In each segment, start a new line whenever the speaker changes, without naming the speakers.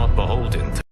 not beholden to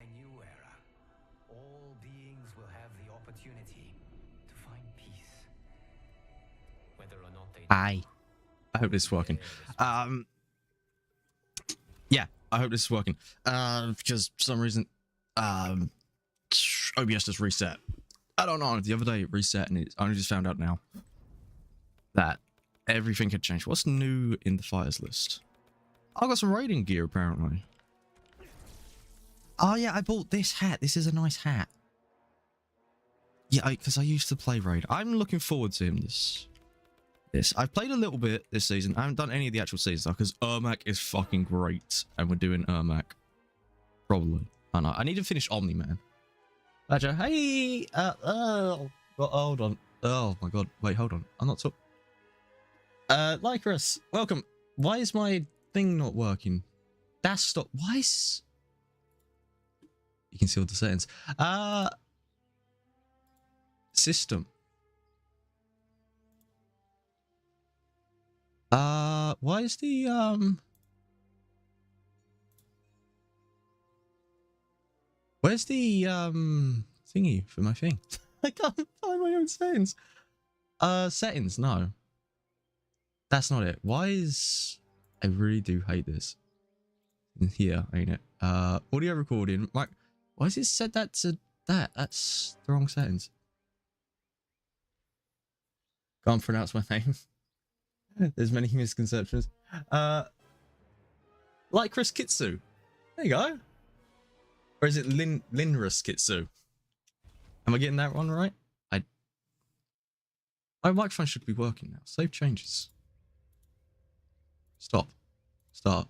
A new era. All beings will have the opportunity to find peace. Whether or not they
Hi. I hope this is working. Yeah, I hope this is working. Because for some reason, OBS just reset. I don't know. The other day it reset, and I only just found out now that everything had changed. What's new in the fighters list? I got some Raiden gear apparently. Oh yeah, I bought this hat. This is a nice hat. Yeah, because I used to play Raiden. I'm looking forward to him this. I've played a little bit this season. I haven't done any of the actual seasons because Ermac is fucking great, and we're doing Ermac probably. I know. I need to finish Omni Man. Badger, hey, hold on. Oh my god, wait, hold on. I'm not talking. Lycrus, welcome. Why is my thing not working? That's stop. Why is? You can see all the settings. System. Why is the where's the thingy for my thing? I can't find my own settings. Settings, no. That's not it. Why is I really do hate this. In here, ain't it? Audio recording. Like, why is it set that to that? That's the wrong settings. Can't pronounce my name. There's many misconceptions. Like Chris Kitsu. There you go. Or is it Linrus Kitsu? Am I getting that one right? My microphone should be working now. Save changes. Stop. Start.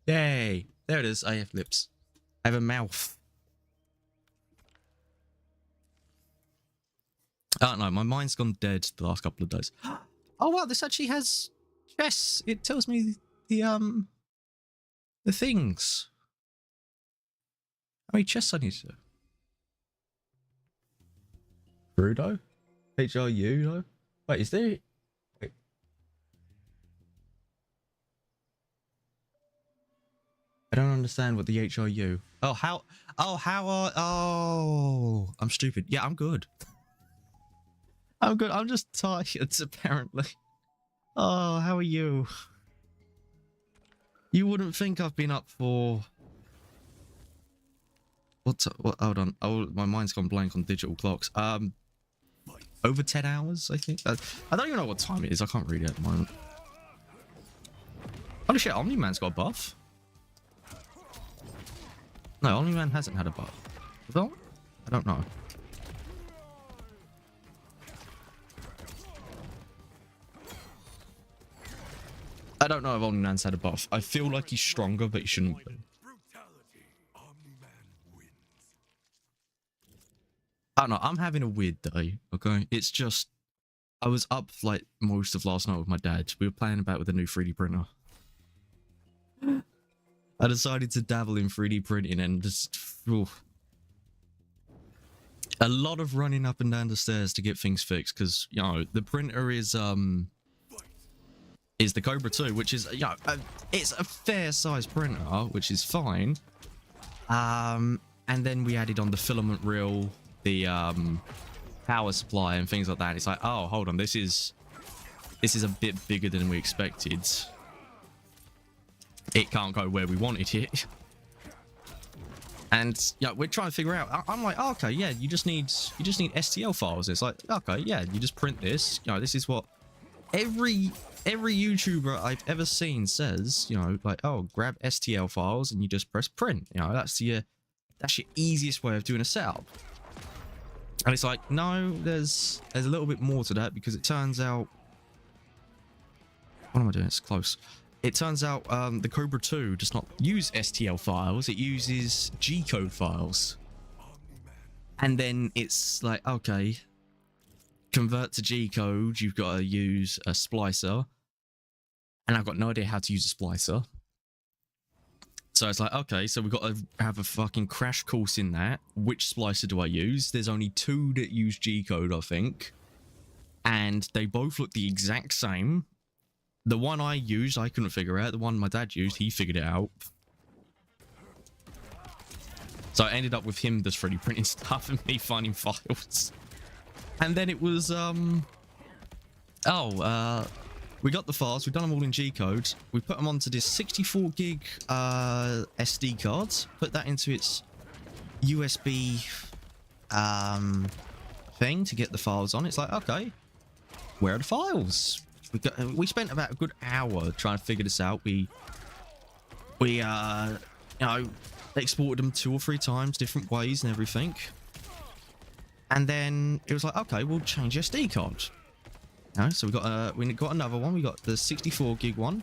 Yay. There it is. I have lips. I have a mouth. I don't know. My mind's gone dead the last couple of days. Oh wow, this actually has chess. It tells me the things. How many chests I need to do? Brudo? HRU though? Wait, is there? Wait. I don't understand what the HRU. Oh, how? Oh, how are? Oh, I'm stupid. Yeah, I'm good. I'm good. I'm just tired, apparently. Oh, how are you? You wouldn't think I've been up for... What? Hold on. Oh, my mind's gone blank on digital clocks. Over 10 hours, I think. I don't even know what time it is. I can't read it at the moment. Holy shit, Omni-Man's got a buff. No, Omni-Man hasn't had a buff. Well, I don't know. I don't know if Omni-Man's had a buff. I feel like he's stronger, but he shouldn't be. I don't know. I'm having a weird day, okay? It's just... I was up, like, most of last night with my dad. We were playing about with a new 3D printer. I decided to dabble in 3D printing and just... Oof. A lot of running up and down the stairs to get things fixed, because, you know, the printer is the Cobra 2, which is, you know, it's a fair size printer, which is fine. And then we added on the filament reel, the power supply and things like that. It's like, oh, hold on, this is a bit bigger than we expected. It can't go where we wanted it. And yeah, we're trying to figure out. I'm like, oh, okay, yeah, you just need STL files. It's like, okay, yeah, you just print this. You know, this is what every YouTuber I've ever seen says. You know, like, oh, grab STL files and you just press print. You know, that's your easiest way of doing a setup. And it's like, no, there's a little bit more to that, because it turns out, what am I doing? It's close. it turns out the Cobra 2 does not use STL files, it uses G-code files. And then it's like, okay, convert to G-code, you've got to use a splicer. And I've got no idea how to use a splicer. So it's like, okay, so we've got to have a fucking crash course in that. Which splicer do I use? There's only 2 that use G-code, I think. And they both look the exact same. The one I used, I couldn't figure out. The one my dad used, he figured it out. So I ended up with him just 3D printing stuff and me finding files. And then it was, we got the files, we've done them all in G-code. We put them onto this 64 gig SD card, put that into its USB thing to get the files on. It's like, okay, where are the files? We spent about a good hour trying to figure this out. We you know, exported them 2 or 3 times, different ways and everything. And then it was like, okay, we'll change SD card. You know, so we got another one. We got the 64 gig one,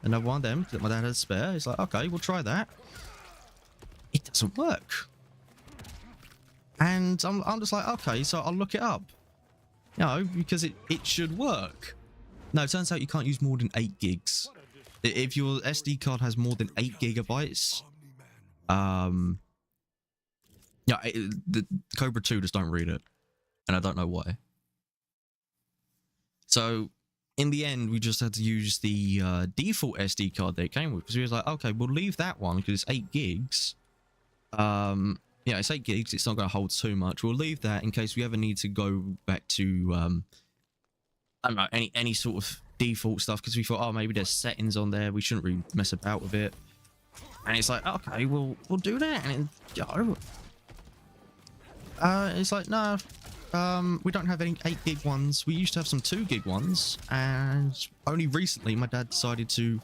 another one of them that my dad had spare. It's like, okay, we'll try that. It doesn't work. And I'm just like, okay, so I'll look it up. You know, because it should work. No, it turns out you can't use more than 8 gigs. If your SD card has more than 8 gigabytes, yeah, the Cobra 2 just don't read it. And I don't know why. So, in the end, we just had to use the default SD card that it came with. Because we was like, okay, we'll leave that one because it's 8 gigs. Yeah, it's 8 gigs. It's not going to hold too much. We'll leave that in case we ever need to go back to... I don't know, any sort of default stuff, because we thought, oh, maybe there's settings on there, we shouldn't really mess about with it. And it's like, okay, we'll do that. And it's like, no, we don't have any 8 gig ones. We used to have some 2 gig ones, and only recently my dad decided to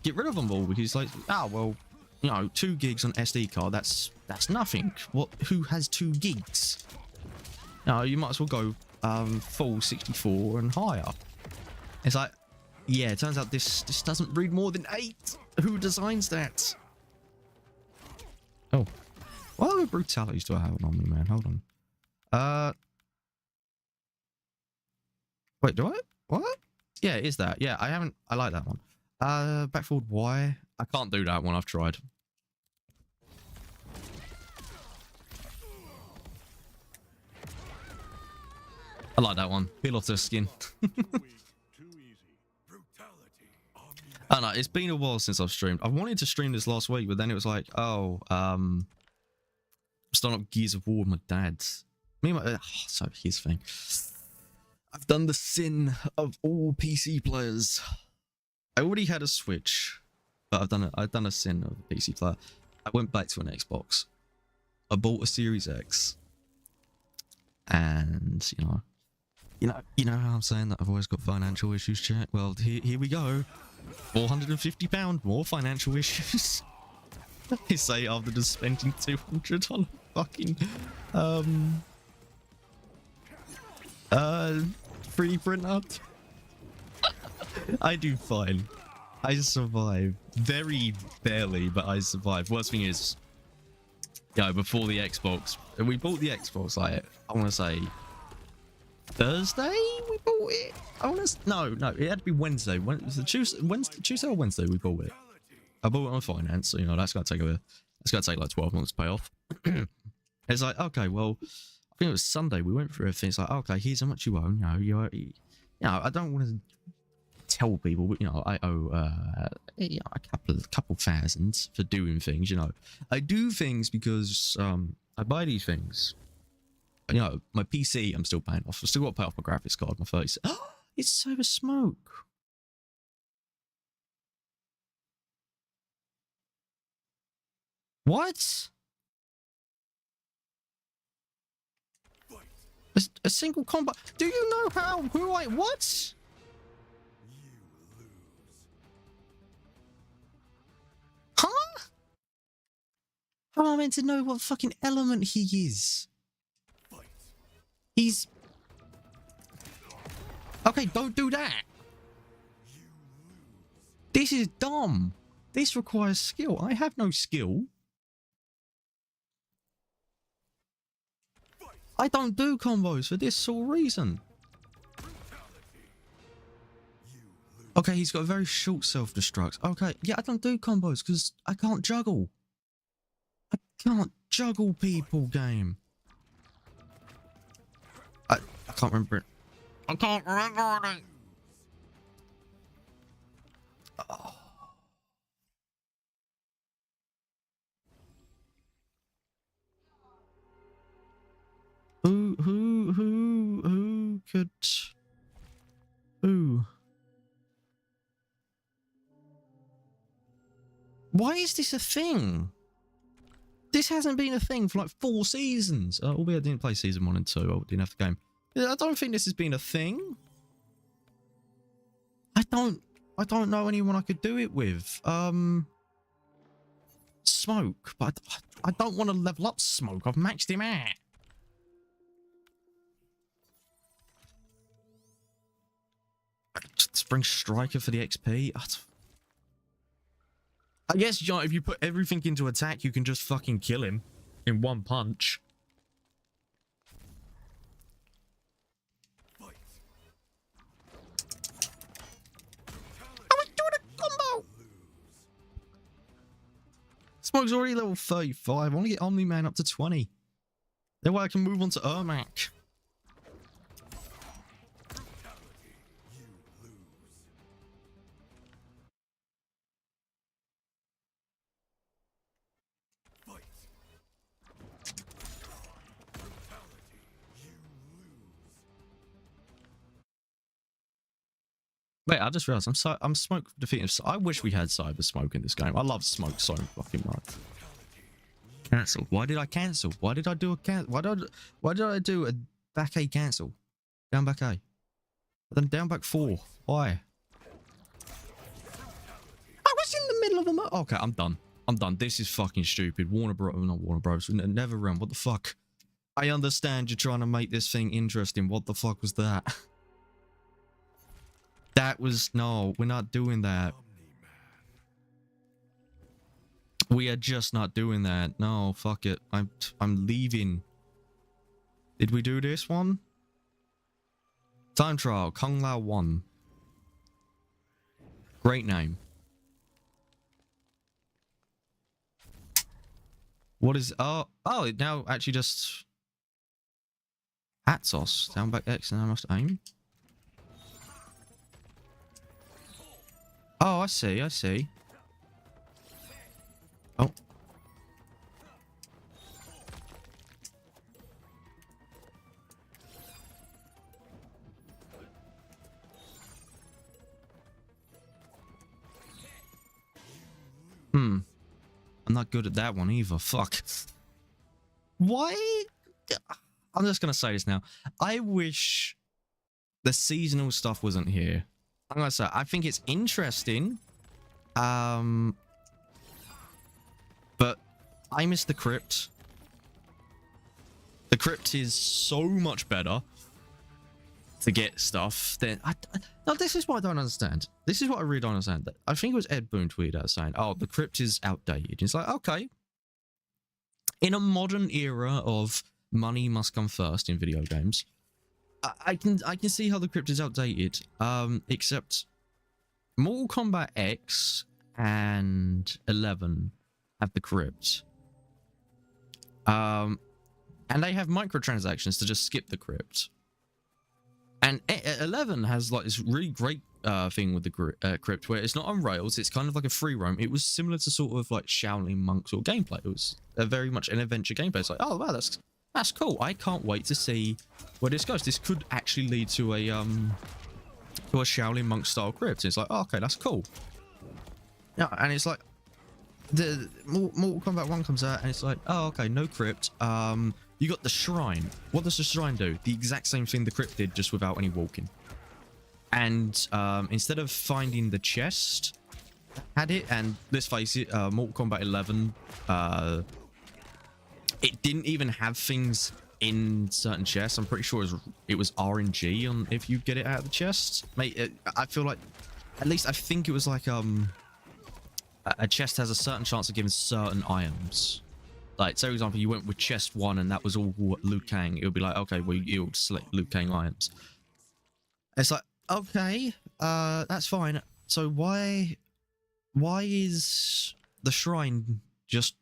get rid of them all, because he's like, oh, well, you know, 2 gigs on SD card, that's nothing. Who has 2 gigs? No, you might as well go full 64 and higher. It's like, yeah, it turns out this doesn't read more than 8. Who designs that? Oh, what other brutalities do I have on me, man? Hold on. Wait, do I? What? Yeah, it is that. Yeah, I like that one. Back forward Y. I can't do that one. I've tried. I like that one. Peel off the skin. I don't know, it's been a while since I've streamed. I wanted to stream this last week, but then it was like, oh, starting up Gears of War with my dad. Me and my, so here's the thing. I've done the sin of all PC players. I already had a Switch, but I've done a sin of a PC player. I went back to an Xbox. I bought a Series X. And, you know how I'm saying that I've always got financial issues, chat? Well, here we go. £450 more financial issues. They say after just spending $200 on fucking 3D printer. I do fine. I survive. Very barely, but I survive. Worst thing is, before the Xbox, and we bought the Xbox, like, I want to say Thursday we bought it. No, it had to be Wednesday. When was it? Tuesday or Wednesday we bought it. I bought it on finance, so that's gonna take like 12 months to pay off. It's like, okay, well, I think it was Sunday we went through everything. It's like, okay, here's how much you owe. I don't want to tell people, but I owe a couple thousands for doing things. I do things because I buy these things. My PC I'm still paying off. I've still got to pay off my graphics card, my 30. Oh, it's Cyber Smoke. What? A single combat? Do you know what? Huh? How am I meant to know what fucking element he is? He's... Okay, don't do that. This is dumb. This requires skill. I have no skill. I don't do combos for this sole reason. Okay, he's got a very short self-destruct. Okay, yeah, I don't do combos because I can't juggle. I can't juggle people, game. I can't remember it. I can't remember it. Oh. Who could... Who? Why is this a thing? This hasn't been a thing for like 4 seasons. Albeit I didn't play season 1 and 2. I didn't have the game. I don't think this has been a thing. I don't know anyone I could do it with. Smoke, but I don't want to level up Smoke. I've maxed him out. Just bring Striker for the XP. I guess, John, if you put everything into attack, you can just fucking kill him in one punch. Oh, he's doing a combo! Smoke's already level 35. I want to get Omni-Man up to 20. That way I can move on to Ermac. Wait, I just realized I'm Smoke defeating. I wish we had Cyber Smoke in this game. I love Smoke so fucking much. Cancel. Why did I cancel? Why did I do a cancel? Why did I do a back A cancel? Down back A. Then down back 4. Why? I was in the middle of a... Okay, I'm done. I'm done. This is fucking stupid. Warner Bros. Not Warner Bros. Never run. What the fuck? I understand you're trying to make this thing interesting. What the fuck was that? That was... No, we're not doing that. We are just not doing that. No, fuck it. I'm leaving. Did we do this one? Time trial. Kung Lao 1. Great name. What is... Oh, it now actually just... Atos. Down back X and I must aim. Oh, I see. I see. Oh. I'm not good at that one either. Fuck. Why? I'm just going to say this now. I wish the seasonal stuff wasn't here. I'm going to say, I think it's interesting. But I miss the crypt. The crypt is so much better to get stuff. Then no, this is what I don't understand. This is what I really don't understand. I think it was Ed Boon tweeted out saying, "Oh, the crypt is outdated." It's like, okay, in a modern era of money must come first in video games, I can see how the crypt is outdated. Except Mortal Kombat X and 11 have the crypt. And they have microtransactions to just skip the crypt. And 11 has like this really great thing with the crypt where it's not on rails. It's kind of like a free roam. It was similar to sort of like Shaolin Monks or gameplay. It was very much an adventure gameplay. It's like, oh wow, that's cool. I can't wait to see where this goes. This could actually lead to a Shaolin Monk style crypt. It's like, oh, okay, that's cool. Yeah, and it's like the Mortal Kombat 1 comes out and it's like, oh, okay, no crypt. You got the shrine. What does the shrine do? The exact same thing the crypt did, just without any walking. And instead of finding the chest, had it, and let's face it, Mortal Kombat 11, it didn't even have things in certain chests. I'm pretty sure it was RNG on if you get it out of the chest. Mate, I feel like at least I think it was like a chest has a certain chance of giving certain items. Like, say for example, you went with chest 1 and that was all Liu Kang. It would be like, okay, well, you'll select Liu Kang items. It's like, okay, that's fine. So why is the shrine just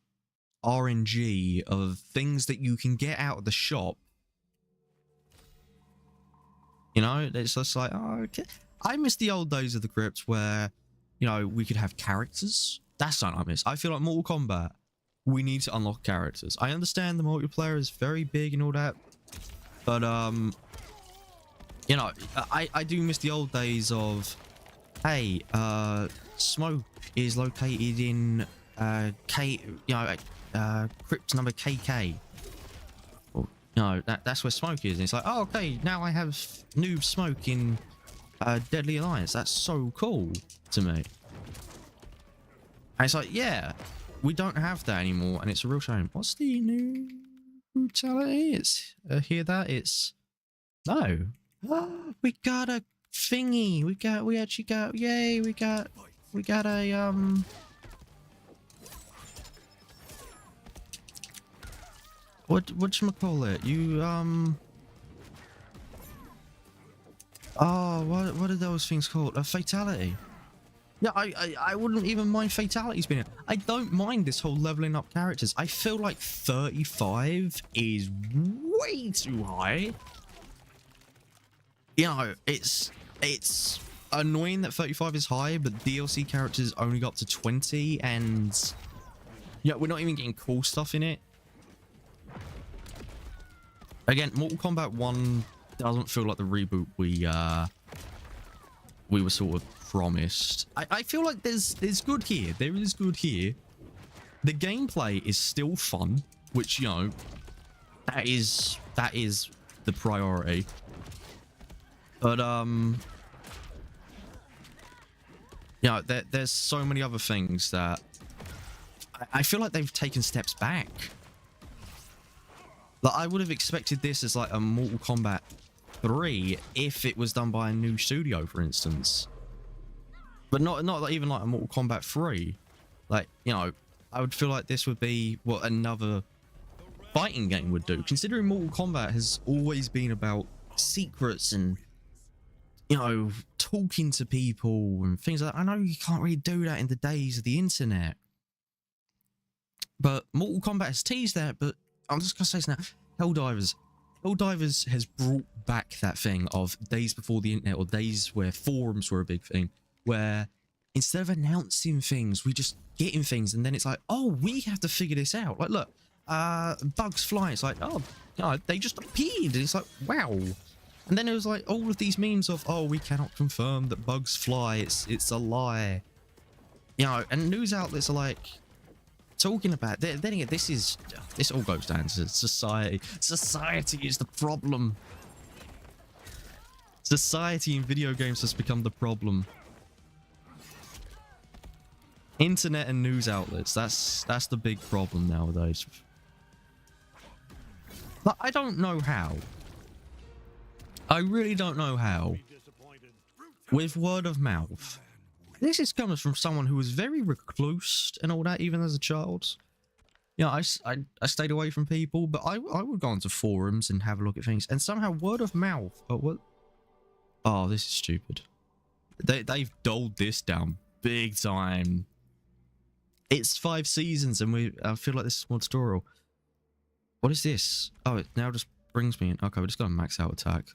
RNG of things that you can get out of the shop? You know, it's just like, oh, okay. I miss the old days of the crypt where, you know, we could have characters. That's something I miss. I feel like Mortal Kombat, we need to unlock characters. I understand the multiplayer is very big and all that, but you know, I do miss the old days of, hey, Smoke is located in crypt number KK. Well, no, that's where Smoke is. And it's like, oh, okay, now I have noob Smoke in Deadly Alliance. That's so cool to me. And it's like, yeah, we don't have that anymore, and it's a real shame. What's the new brutality? It's hear that? It's no. We got a thingy. We actually got. Yay! We got a whatchamacallit? You oh, what are those things called? A fatality. Yeah, I wouldn't even mind fatalities being it. I don't mind this whole leveling up characters. I feel like 35 is way too high. You know, it's annoying that 35 is high, but DLC characters only got up to 20, and yeah, we're not even getting cool stuff in it. Again, Mortal Kombat 1 doesn't feel like the reboot we were sort of promised. I feel like there's good here. There is good here. The gameplay is still fun, which, you know, that is the priority. But you know, there's so many other things that I feel like they've taken steps back. Like, I would have expected this as like a Mortal Kombat 3 if it was done by a new studio, for instance. But not even like a Mortal Kombat 3. Like, you know, I would feel like this would be what another fighting game would do. Considering Mortal Kombat has always been about secrets and, you know, talking to people and things like that. I know you can't really do that in the days of the internet. But Mortal Kombat has teased that, but I'm just going to say this now. Helldivers has brought back that thing of days before the internet, or days where forums were a big thing, where instead of announcing things, we just getting things, and then it's like, oh, we have to figure this out. Like, look, bugs fly. It's like, oh, you know, they just appeared. And it's like, wow. And then it was like all of these memes of, oh, we cannot confirm that bugs fly. It's a lie. You know, and news outlets are like talking about. Then again, this all goes down to society. Society is the problem. Society in video games has become the problem. Internet and news outlets, that's the big problem nowadays. But I don't know how. I really don't know how. With word of mouth. This is coming from someone who was very recluse and all that, even as a child. You know, I stayed away from people, but I would go onto forums and have a look at things. And somehow word of mouth. Oh, what? Oh, this is stupid. They've dulled this down big time. It's 5 seasons and I feel like this is more tutorial. What is this? Oh, it now just brings me in. Okay, we're just going to max out attack.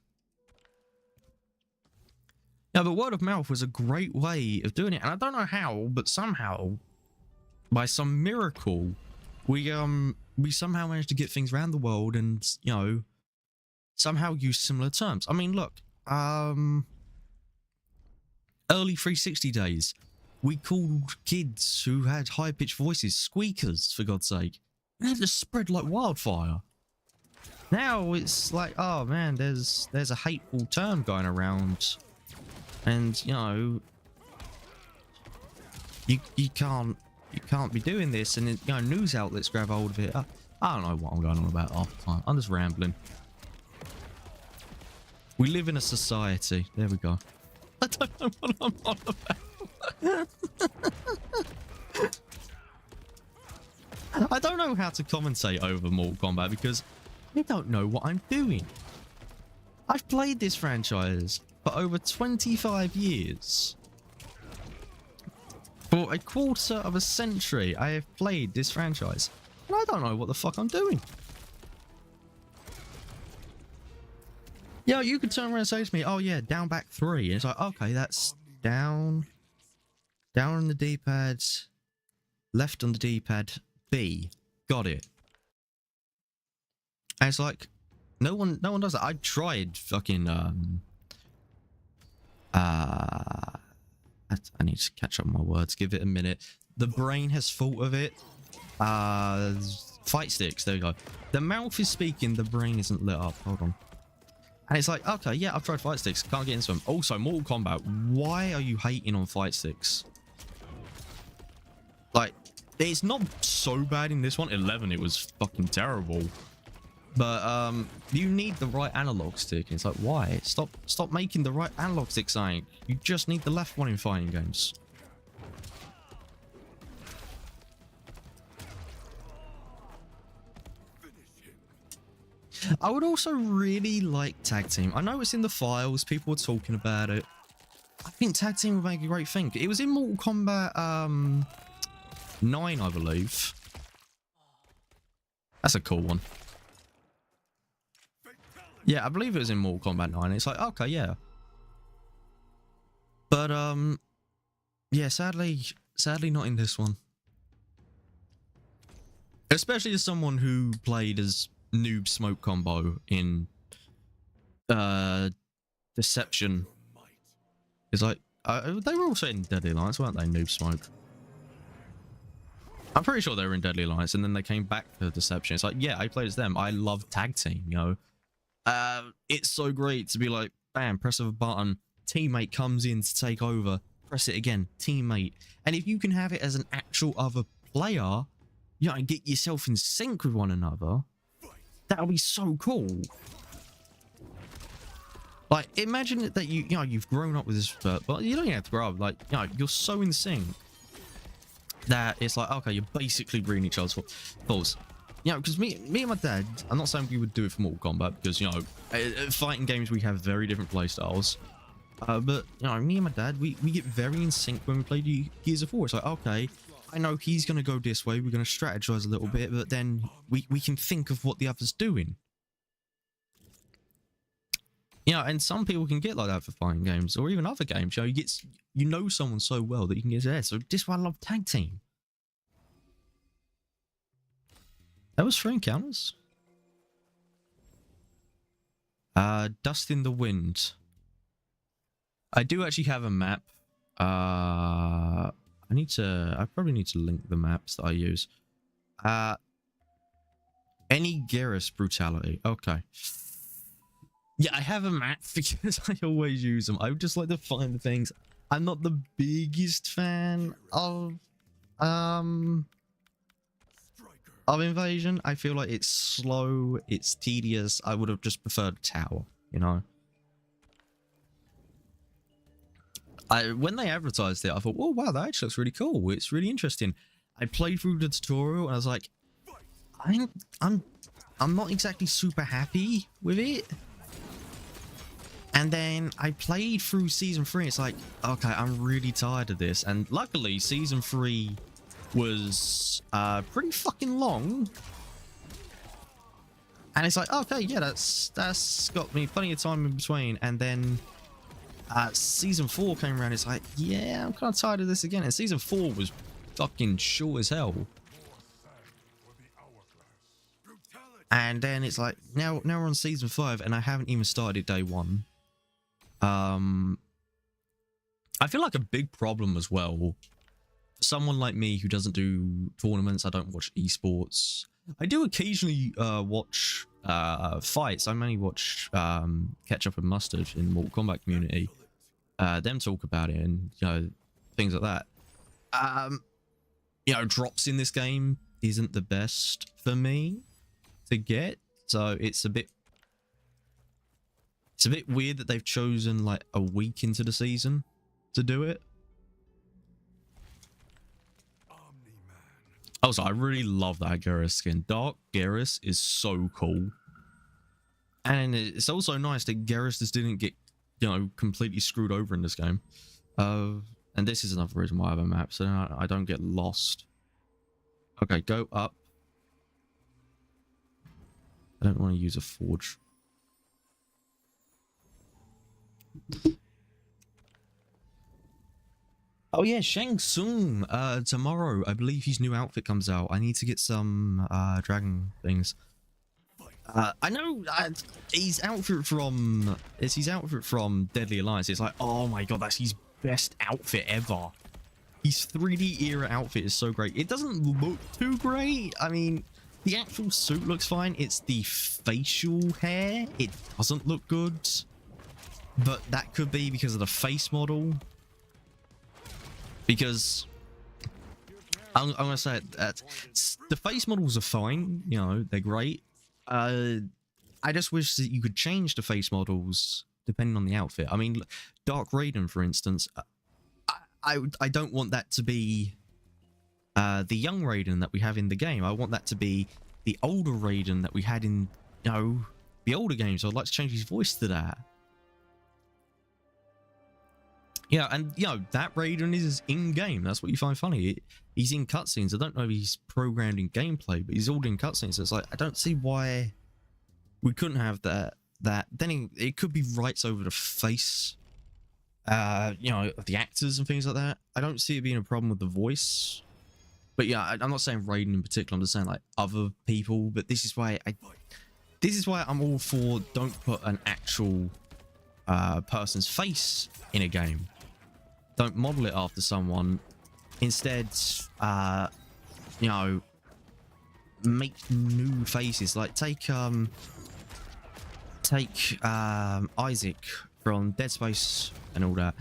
Yeah, but word of mouth was a great way of doing it. And I don't know how, but somehow, by some miracle, we somehow managed to get things around the world and, you know, somehow use similar terms. I mean, look, early 360 days, we called kids who had high-pitched voices squeakers, for God's sake. And that just spread like wildfire. Now it's like, oh man, there's a hateful term going around, and you know, you can't be doing this, and it, you know, news outlets grab hold of it. I don't know what I'm going on about half the time. I'm just rambling. We live in a society. There we go. I don't know what I'm on about. I don't know how to commentate over Mortal Kombat because I don't know what I'm doing. I've played this franchise for over 25 years. For a quarter of a century, I have played this franchise. And I don't know what the fuck I'm doing. Yeah, you could turn around and say to me, oh yeah, down back 3. And it's like, okay, that's down. Down on the D-pad. Left on the D-pad. B. Got it. And it's like, no one does that. I tried fucking, I need to catch up on my words. Give it a minute. The brain has thought of it. Fight sticks. There we go. The mouth is speaking. The brain isn't lit up. Hold on. And it's like, okay, yeah, I've tried fight sticks. Can't get into them. Also, Mortal Kombat. Why are you hating on fight sticks? Like, it's not so bad in this one. 11, it was fucking terrible. But you need the right analog stick. And it's like, why? Stop making the right analog stick saying. You just need the left one in fighting games. I would also really like tag team. I know it's in the files. People were talking about it. I think tag team would make a great thing. It was in Mortal Kombat 9, I believe. That's a cool one. Yeah, I believe it was in Mortal Kombat 9. It's like, okay, yeah. But, yeah, sadly not in this one. Especially as someone who played as Noob Smoke Combo in, Deception. It's like, they were also in Deadly Alliance, weren't they, Noob Smoke? I'm pretty sure they were in Deadly Alliance, and then they came back to Deception. It's like, yeah, I played as them. I love tag team, you know? It's so great to be like, bam, press of a button, teammate comes in to take over, press it again, teammate. And if you can have it as an actual other player, you know, and get yourself in sync with one another, that'll be so cool. Like, imagine that you know, you've grown up with this, but you don't even have to grow up. Like, you know, you're so in sync that it's like, okay, you're basically reading each other's thoughts. You know, because me and my dad, I'm not saying we would do it for Mortal Kombat because, you know, fighting games, we have very different play styles. But, you know, me and my dad, we get very in sync when we play Gears of War. It's like, okay, I know he's going to go this way. We're going to strategize a little bit, but then we can think of what the other's doing. You know, and some people can get like that for fighting games or even other games. You know, you know someone so well that you can get there. So this is why I love tag team. That was 3 encounters. Dust in the Wind. I do actually have a map. I probably need to link the maps that I use. Any Garrus Brutality. Okay. Yeah, I have a map because I always use them. I would just like to find the things. I'm not the biggest fan of Invasion. I feel like it's slow, it's tedious. I would have just preferred Tower, you know. When they advertised it, I thought, oh wow, that actually looks really cool. It's really interesting. I played through the tutorial and I was like, I'm not exactly super happy with it. And then I played through Season 3. It's like, okay, I'm really tired of this. And luckily, Season 3 was pretty fucking long. And it's like, okay, yeah, that's got me plenty of time in between. And then Season 4 came around. It's like, yeah, I'm kind of tired of this again. And Season 4 was fucking short as hell. And then it's like, now we're on Season 5 and I haven't even started day 1. I feel like a big problem as well, for someone like me who doesn't do tournaments, I don't watch esports. I do occasionally watch fights. I mainly watch Ketchup and Mustard in the Mortal Kombat community. Them talk about it and, you know, things like that. You know, drops in this game isn't the best for me to get, so it's a bit It's a bit weird that they've chosen like a week into the season to do it. Also, I really love that Garrus skin. Dark Garrus is so cool. And it's also nice that Garrus just didn't get, you know, completely screwed over in this game. And this is another reason why I have a map, so I don't get lost. Okay, go up. I don't want to use a forge. Oh yeah, Shang Tsung. Tomorrow, I believe his new outfit comes out. I need to get some dragon things. I know his outfit from Deadly Alliance. It's like, oh my god, that's his best outfit ever. His 3D era outfit is so great. It doesn't look too great. I mean, the actual suit looks fine. It's the facial hair. It doesn't look good. But that could be because of the face model. Because I'm going to say that the face models are fine. You know, they're great. I just wish that you could change the face models depending on the outfit. I mean, Dark Raiden, for instance, I don't want that to be the young Raiden that we have in the game. I want that to be the older Raiden that we had in, you know, the older games. So I'd like to change his voice to that. Yeah, and, you know, that Raiden is in-game. That's what you find funny. He's in cutscenes. I don't know if he's programmed in gameplay, but he's all in cutscenes. So it's like, I don't see why we couldn't have that. Then it could be rights over the face, you know, of the actors and things like that. I don't see it being a problem with the voice. But yeah, I'm not saying Raiden in particular. I'm just saying, like, other people. But this is why I'm all for don't put an actual person's face in a game. Don't model it after someone. Instead, you know, make new faces. Like take Isaac from Dead Space and all that.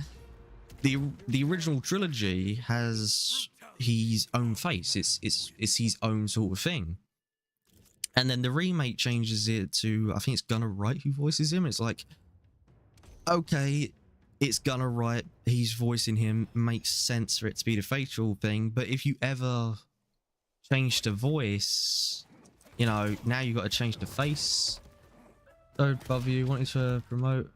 The original trilogy has his own face. It's his own sort of thing. And then the remake changes it to, I think it's Gunnar Wright who voices him. It's like, okay, it's Gunnar Wright, he's voicing him, makes sense for it to be the facial thing, but if you ever change the voice, you know, now you've got to change the face. So, above you, wanting to promote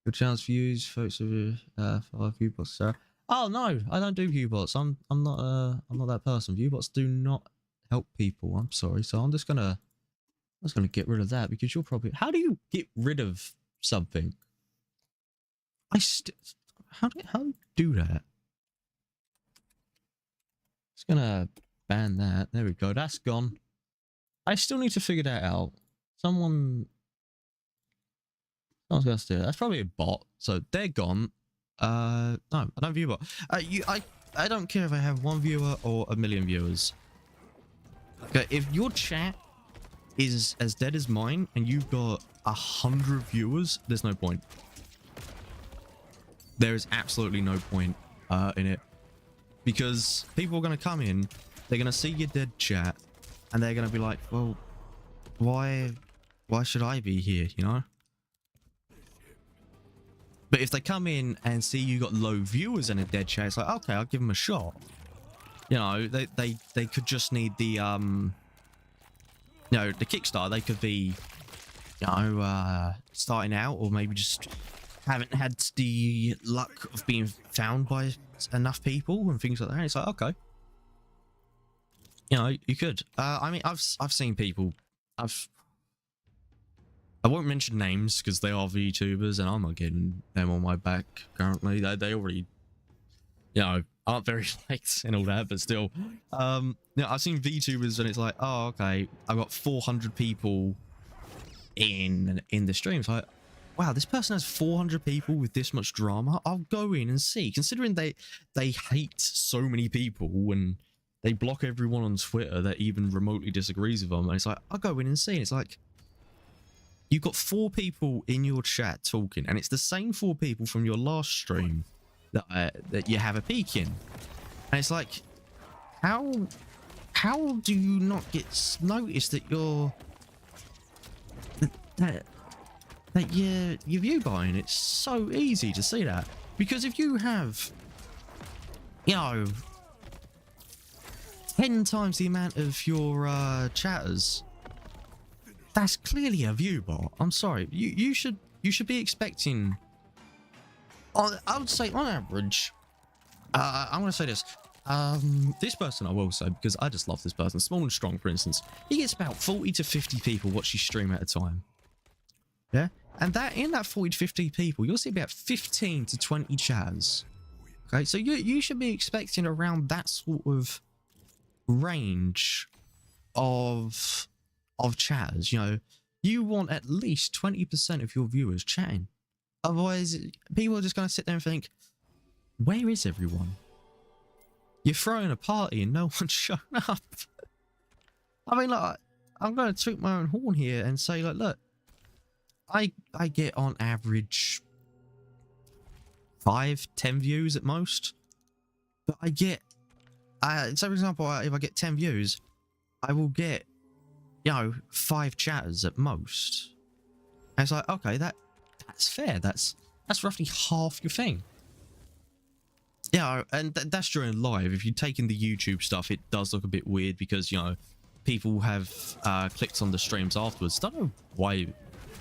your channel's views, folks of you, for viewbots, sir. Oh no, I don't do viewbots. I'm not that person. Viewbots do not help people. I'm sorry. So I'm just gonna get rid of that because you're probably. How do you get rid of something? How do you do that? Just gonna ban that. There we go. That's gone. I still need to figure that out. Someone's gonna do it. That's probably a bot. So they're gone. No, I don't view bot. I don't care if I have 1 viewer or 1 million viewers. Okay, if your chat is as dead as mine and you've got 100 viewers, there's no point. There is absolutely no point in it, because people are going to come in, they're going to see your dead chat, and they're going to be like, well, why should I be here, you know? But if they come in and see you got low viewers and a dead chat, it's like, okay, I'll give them a shot. You know, they could just need the, you know, the Kickstarter. They could be, you know, starting out, or maybe just haven't had the luck of being found by enough people and things like that. It's like, okay, you know, you could. I mean, I've seen people. I won't mention names because they are VTubers, and I'm not getting them on my back currently. They already, you know, aren't very liked and all that, but still, you know, I've seen VTubers, and it's like, oh, okay, I've got 400 people in the stream. It's like, wow, this person has 400 people with this much drama. I'll go in and see. Considering they hate so many people and they block everyone on Twitter that even remotely disagrees with them. And it's like, I'll go in and see. And it's like, you've got 4 people in your chat talking, and it's the same 4 people from your last stream that you have a peek in. And it's like, how do you not get noticed that you're... that your view buying. It's so easy to see that. Because if you have, you know, 10 times the amount of your chatters, that's clearly a view bot. I'm sorry. You should be expecting, I would say on average, I'm going to say this. This person I will say, because I just love this person, Small and Strong, for instance, he gets about 40 to 50 people watch his stream at a time. Yeah? And that in that 40 to 50 people, you'll see about 15 to 20 chatters. Okay? So you should be expecting around that sort of range of chatters. You know, you want at least 20% of your viewers chatting. Otherwise, people are just going to sit there and think, where is everyone? You're throwing a party and no one's shown up. I mean, like, I'm going to toot my own horn here and say, like, look, I get on average 5-10 views at most. But I get, so for example, if I get 10 views, I will get, you know, 5 chatters at most. And it's like, okay, that's fair. That's roughly half your thing. Yeah, and that's during live. If you take in the YouTube stuff, it does look a bit weird because, you know, people have clicked on the streams afterwards. Don't know why.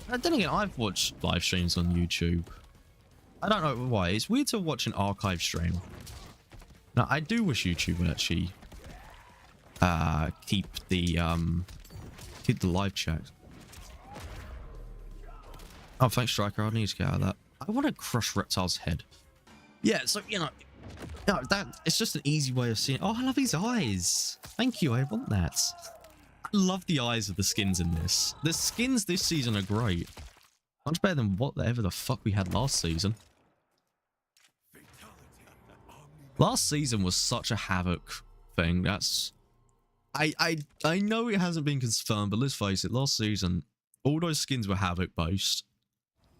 Then again, I've watched live streams on YouTube. I don't know why. It's weird to watch an archive stream. Now, I do wish YouTube would actually keep the live chat. Oh, thanks, Striker. I need to get out of that. I want to crush Reptile's head. Yeah, so, you know, it's just an easy way of seeing. Oh, I love his eyes. Thank you. I want that. I love the eyes of the skins in this. The skins this season are great. Much better than whatever the fuck we had last season. Last season was such a Havoc thing. That's... I know it hasn't been confirmed, but let's face it, last season, all those skins were Havoc based.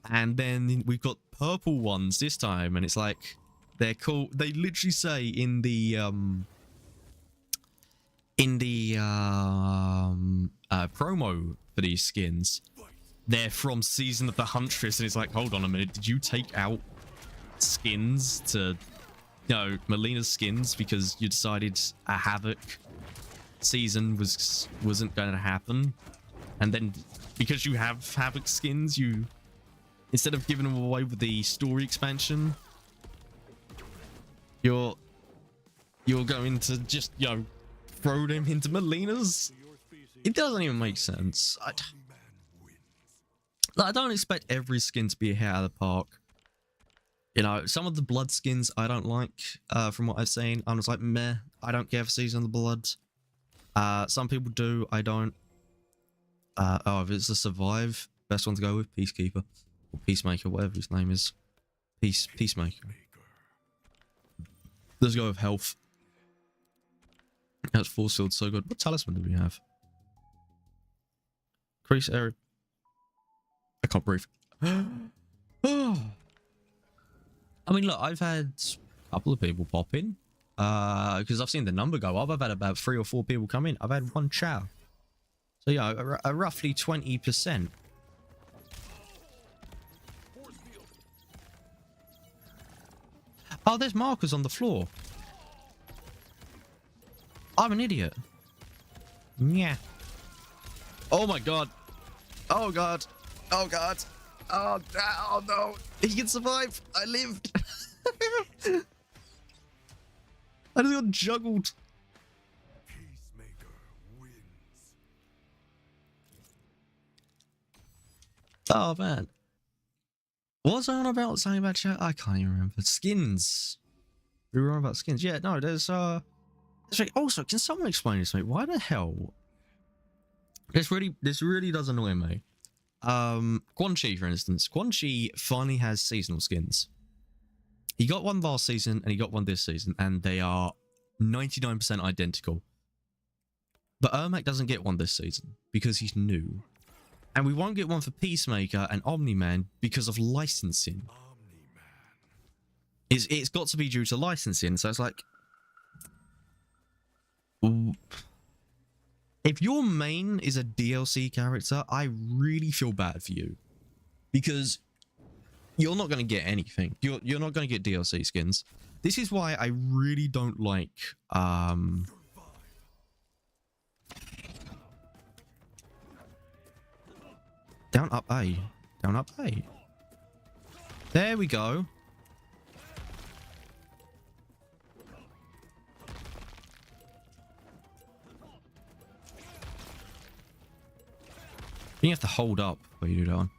And then we've got purple ones this time, and it's like, they're cool. They literally say in the promo for these skins, they're from Season of the Huntress, and it's like, hold on a minute, did you take out skins to, you know, Melina's skins because you decided a Havoc season wasn't going to happen, and then because you have Havoc skins, you, instead of giving them away with the story expansion, you're going to just, you know, throw them into Melina's? It doesn't even make sense. I don't expect every skin to be a hit out of the park. You know, some of the blood skins I don't like, from what I've seen. I'm just like, meh, I don't care for Season of the Blood. Some people do, I don't. Oh, if it's a Survive, best one to go with, Peacekeeper. Or Peacemaker, whatever his name is. Peacemaker. Let's go with Health. That's Force Field, so good. What talisman do we have? Increase area. I can't breathe. Oh. I mean, look, I've had a couple of people pop in. Because I've seen the number go up. I've had about 3 or 4 people come in. I've had 1 chow. So, yeah, a roughly 20%. Oh, there's markers on the floor. I'm an idiot. Yeah. Oh my god. Oh god. Oh god. Oh, oh no. He can survive. I lived. I just got juggled.
Peacemaker wins.
Oh man. What was I on about? Something about chat? I can't even remember. Skins. We were on about skins. Yeah, no, there's also, can someone explain this to me? Why the hell? This really does annoy me. Quan Chi, for instance. Quan Chi finally has seasonal skins. He got one last season and he got one this season, and they are 99% identical. But Ermac doesn't get one this season because he's new. And we won't get one for Peacemaker and Omni-Man because of licensing. It's got to be due to licensing, so it's like... If your main is a DLC character, I really feel bad for you. because you're not going to get anything. You're not going to get DLC skins. This is why I really don't like down up A. Down up A. There we go. You have to hold up where you do that one.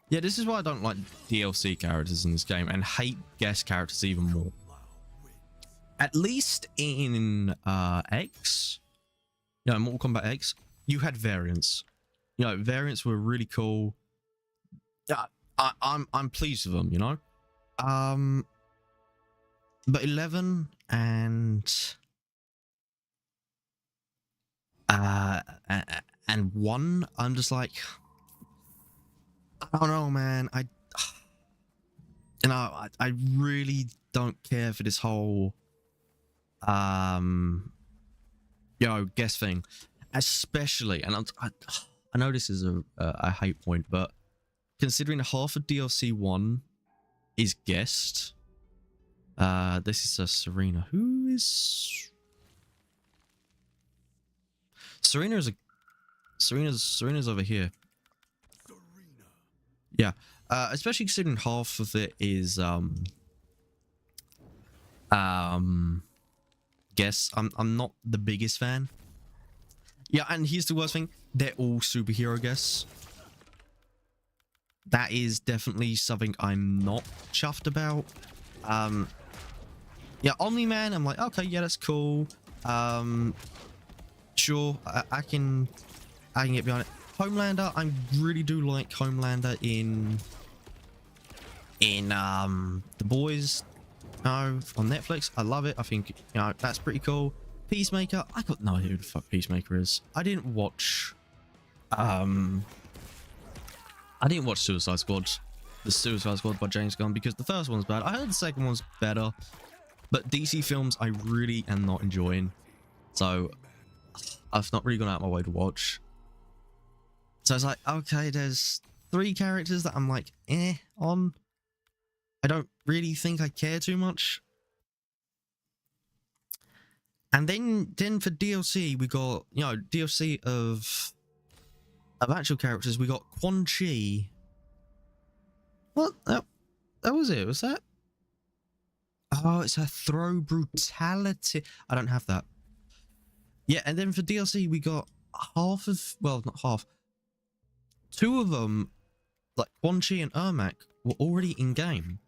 Yeah, this is why I don't like DLC characters in this game and hate guest characters even more. At least in X, you know, Mortal Kombat X, you had variants. You know, variants were really cool. Yeah, I'm pleased with them, you know. But 11 and 1, I'm just like, I don't know, man. I really don't care for this whole you know, guest thing, especially, and I know this is a hate point, but considering half of DLC 1 is guest, this is a Serena. Who is Serena? Serena's over here. Yeah, especially considering half of it is guess I'm not the biggest fan. Yeah, and here's the worst thing, they're all superhero guests. That is definitely something I'm not chuffed about. Yeah, Omni-Man, I'm like, okay, yeah, that's cool. Sure, I can get behind it. Homelander, I really do like Homelander in The Boys, on Netflix. I love it. I think, you know, that's pretty cool. Peacemaker, I got no idea who the fuck Peacemaker is. I didn't watch Suicide Squad, the Suicide Squad by James Gunn, because the first one's bad. I heard the second one's better, but DC films I really am not enjoying, so I've not really gone out of my way to watch. So it's like, okay, there's 3 characters that I'm like, on. I don't really think I care too much. And then for DLC, we got, you know, DLC of actual characters. We got Quan Chi. What? That was it. Was that? Oh, it's a throw brutality. I don't have that. Yeah, and then for DLC, we got half of, well, not half. 2 of them, like Quan Chi and Ermac, were already in game.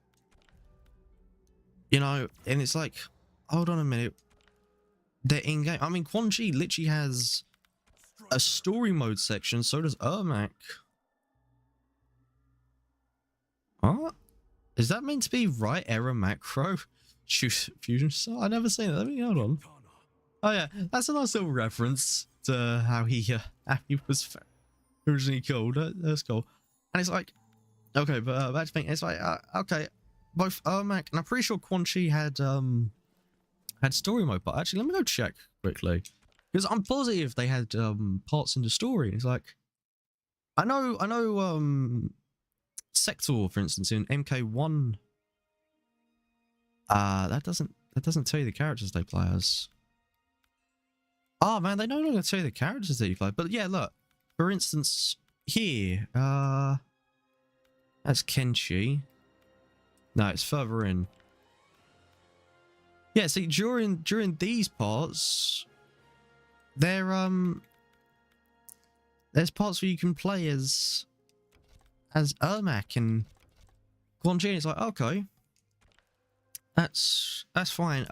You know, and it's like, hold on a minute. They're in game. I mean, Quan Chi literally has a story mode section, so does Ermac. What? Is that meant to be right error macro? Shoot, fusion star? I never seen that. Let me hold on. Oh yeah, that's a nice little reference to how he was originally called. That's cool. And it's like, okay, but that's the thing. It's like, okay, both Ermac and I'm pretty sure Quan Chi had story mode, but actually, let me go check quickly, because I'm positive they had parts in the story. It's like, I know Sector, for instance, in MK1, that doesn't tell you the characters they play as. Oh man, they no longer tell you the characters that you play. But yeah, look, for instance, here, that's Kenshi. No, it's further in. Yeah, see, during these parts, there's parts where you can play as Ermac and Quan Chi. It's like, okay, that's fine.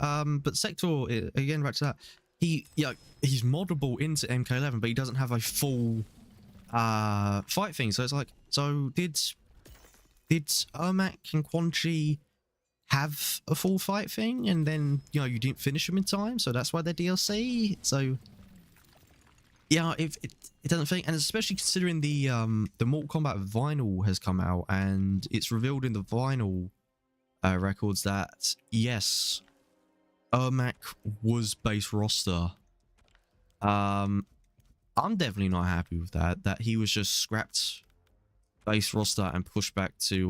But Sector, again, back to that, he's moddable into MK11, but he doesn't have a full fight thing. So it's like, so did Ermac and Quan Chi have a full fight thing, and then, you know, you didn't finish them in time, so that's why they're DLC? So yeah, it doesn't think, and especially considering the Mortal Kombat vinyl has come out, and it's revealed in the vinyl records that yes, Ermac was base roster. I'm definitely not happy with that he was just scrapped base roster and push back to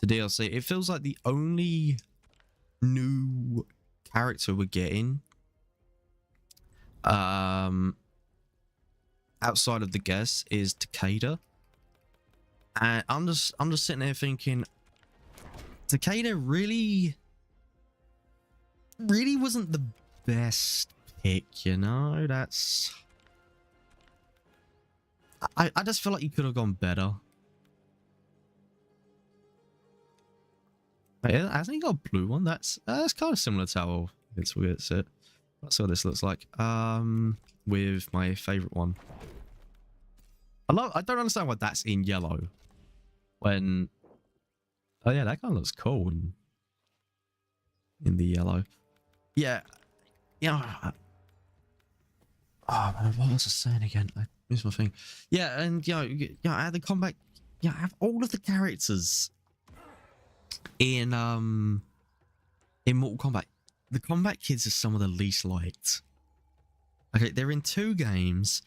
the DLC. It feels like the only new character we're getting outside of the guests is Takeda. And I'm just sitting there thinking, Takeda really wasn't the best pick, you know? That's... I just feel like you could have gone better. Wait, hasn't he got a blue one? That's kind of similar to how it's it. That's what this looks like. With my favorite one. I don't understand why that's in yellow. When, oh yeah, that kind of looks cool in the yellow. Yeah, yeah. Oh man, what was I saying again? I missed my thing. Yeah, and I had the combat. Yeah, I have all of the characters in Mortal Kombat. The combat kids are some of the least liked. Okay, they're in 2 games.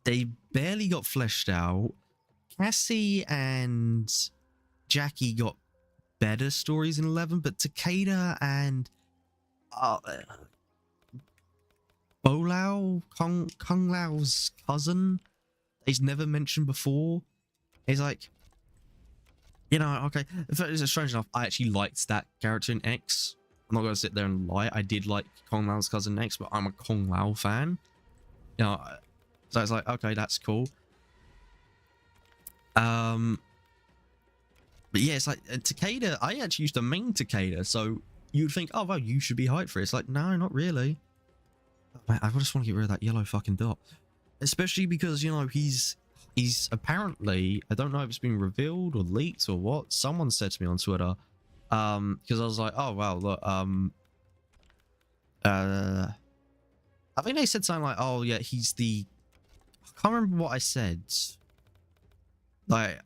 They barely got fleshed out. Cassie and Jackie got better stories in 11, but Takeda and Bolao, Kung Lao's cousin, he's never mentioned before. He's like, okay. It's strange enough, I actually liked that character in X. I'm not going to sit there and lie. I did like Kung Lao's cousin X, but I'm a Kung Lao fan. So it's like, okay, that's cool. But yeah, it's like Takeda. I actually used to main Takeda, so you'd think, oh well, you should be hyped for it. It's like, no, not really. Man, I just want to get rid of that yellow fucking dot, especially because he's apparently, I don't know if it's been revealed or leaked or what. Someone said to me on Twitter, because I was like, oh wow, look, I think they said something like, oh yeah, he's the, I can't remember what I said. Like,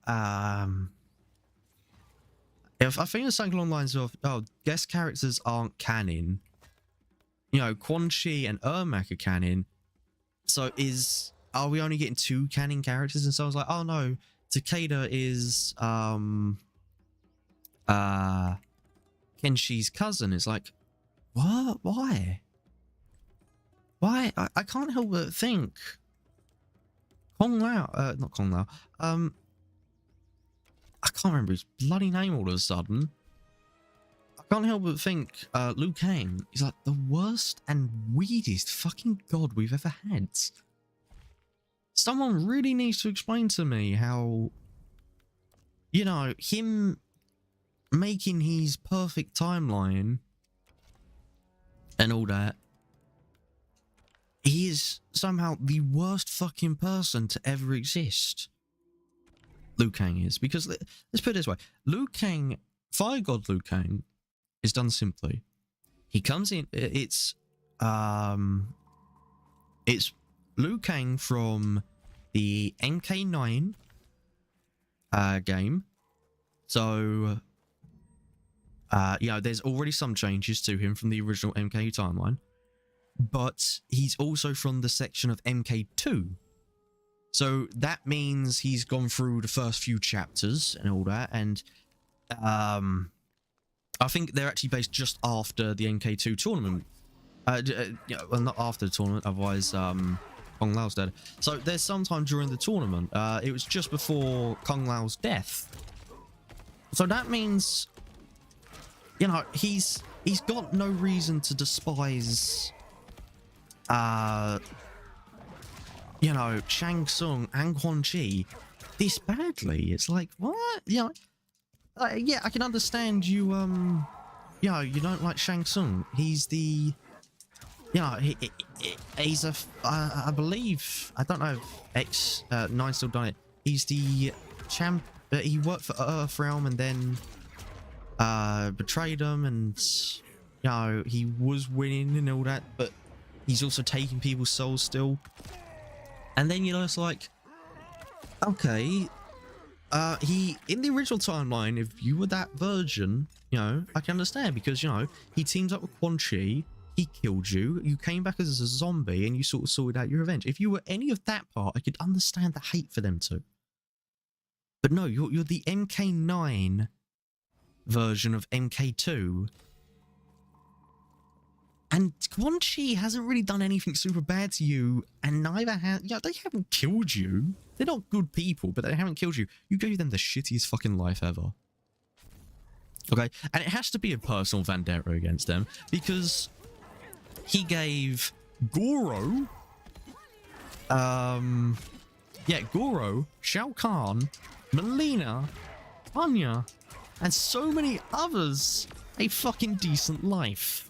if I think it's something along the lines of, oh, guest characters aren't canon. Quan Chi and Ermac are canon. So are we only getting 2 canon characters? And so I was like, oh no, Takeda is Kenshi's cousin. It's like, what? Why? I can't help but think Kung Lao, not Kung Lao, I can't remember his bloody name all of a sudden. I can't help but think Liu Kang is like the worst and weirdest fucking god we've ever had. Someone really needs to explain to me how, him making his perfect timeline and all that, he is somehow the worst fucking person to ever exist. Liu Kang is, because let's put it this way: Liu Kang, Fire God Liu Kang, is done simply. He comes in. It's Liu Kang from the MK9 game. So, there's already some changes to him from the original MK timeline, but he's also from the section of MK2. So that means he's gone through the first few chapters and all that, and I think they're actually based just after the MK2 tournament. Well, not after the tournament, otherwise Kung Lao's dead. So there's sometime during the tournament. It was just before Kung Lao's death. So that means, he's got no reason to despise Shang Tsung and Quan Chi this badly. It's like, what? Yeah, I can understand you, you don't like Shang Tsung. He's the, he's a, I believe, I don't know if X9 still done it. He's the champ, he worked for Earthrealm and then, betrayed them, and, he was winning and all that, but he's also taking people's souls still. And then, it's like, okay, he, in the original timeline, if you were that version, I can understand, because, he teamed up with Quan Chi, he killed you, you came back as a zombie, and you sort of sorted out your revenge. If you were any of that part, I could understand the hate for them too. But no, you're the MK9 version of MK2. And Quan Chi hasn't really done anything super bad to you, and neither they haven't killed you. They're not good people, but they haven't killed you. You gave them the shittiest fucking life ever. Okay, and it has to be a personal vendetta against them, because he gave Goro, Goro, Shao Kahn, Melina, Anya, and so many others a fucking decent life.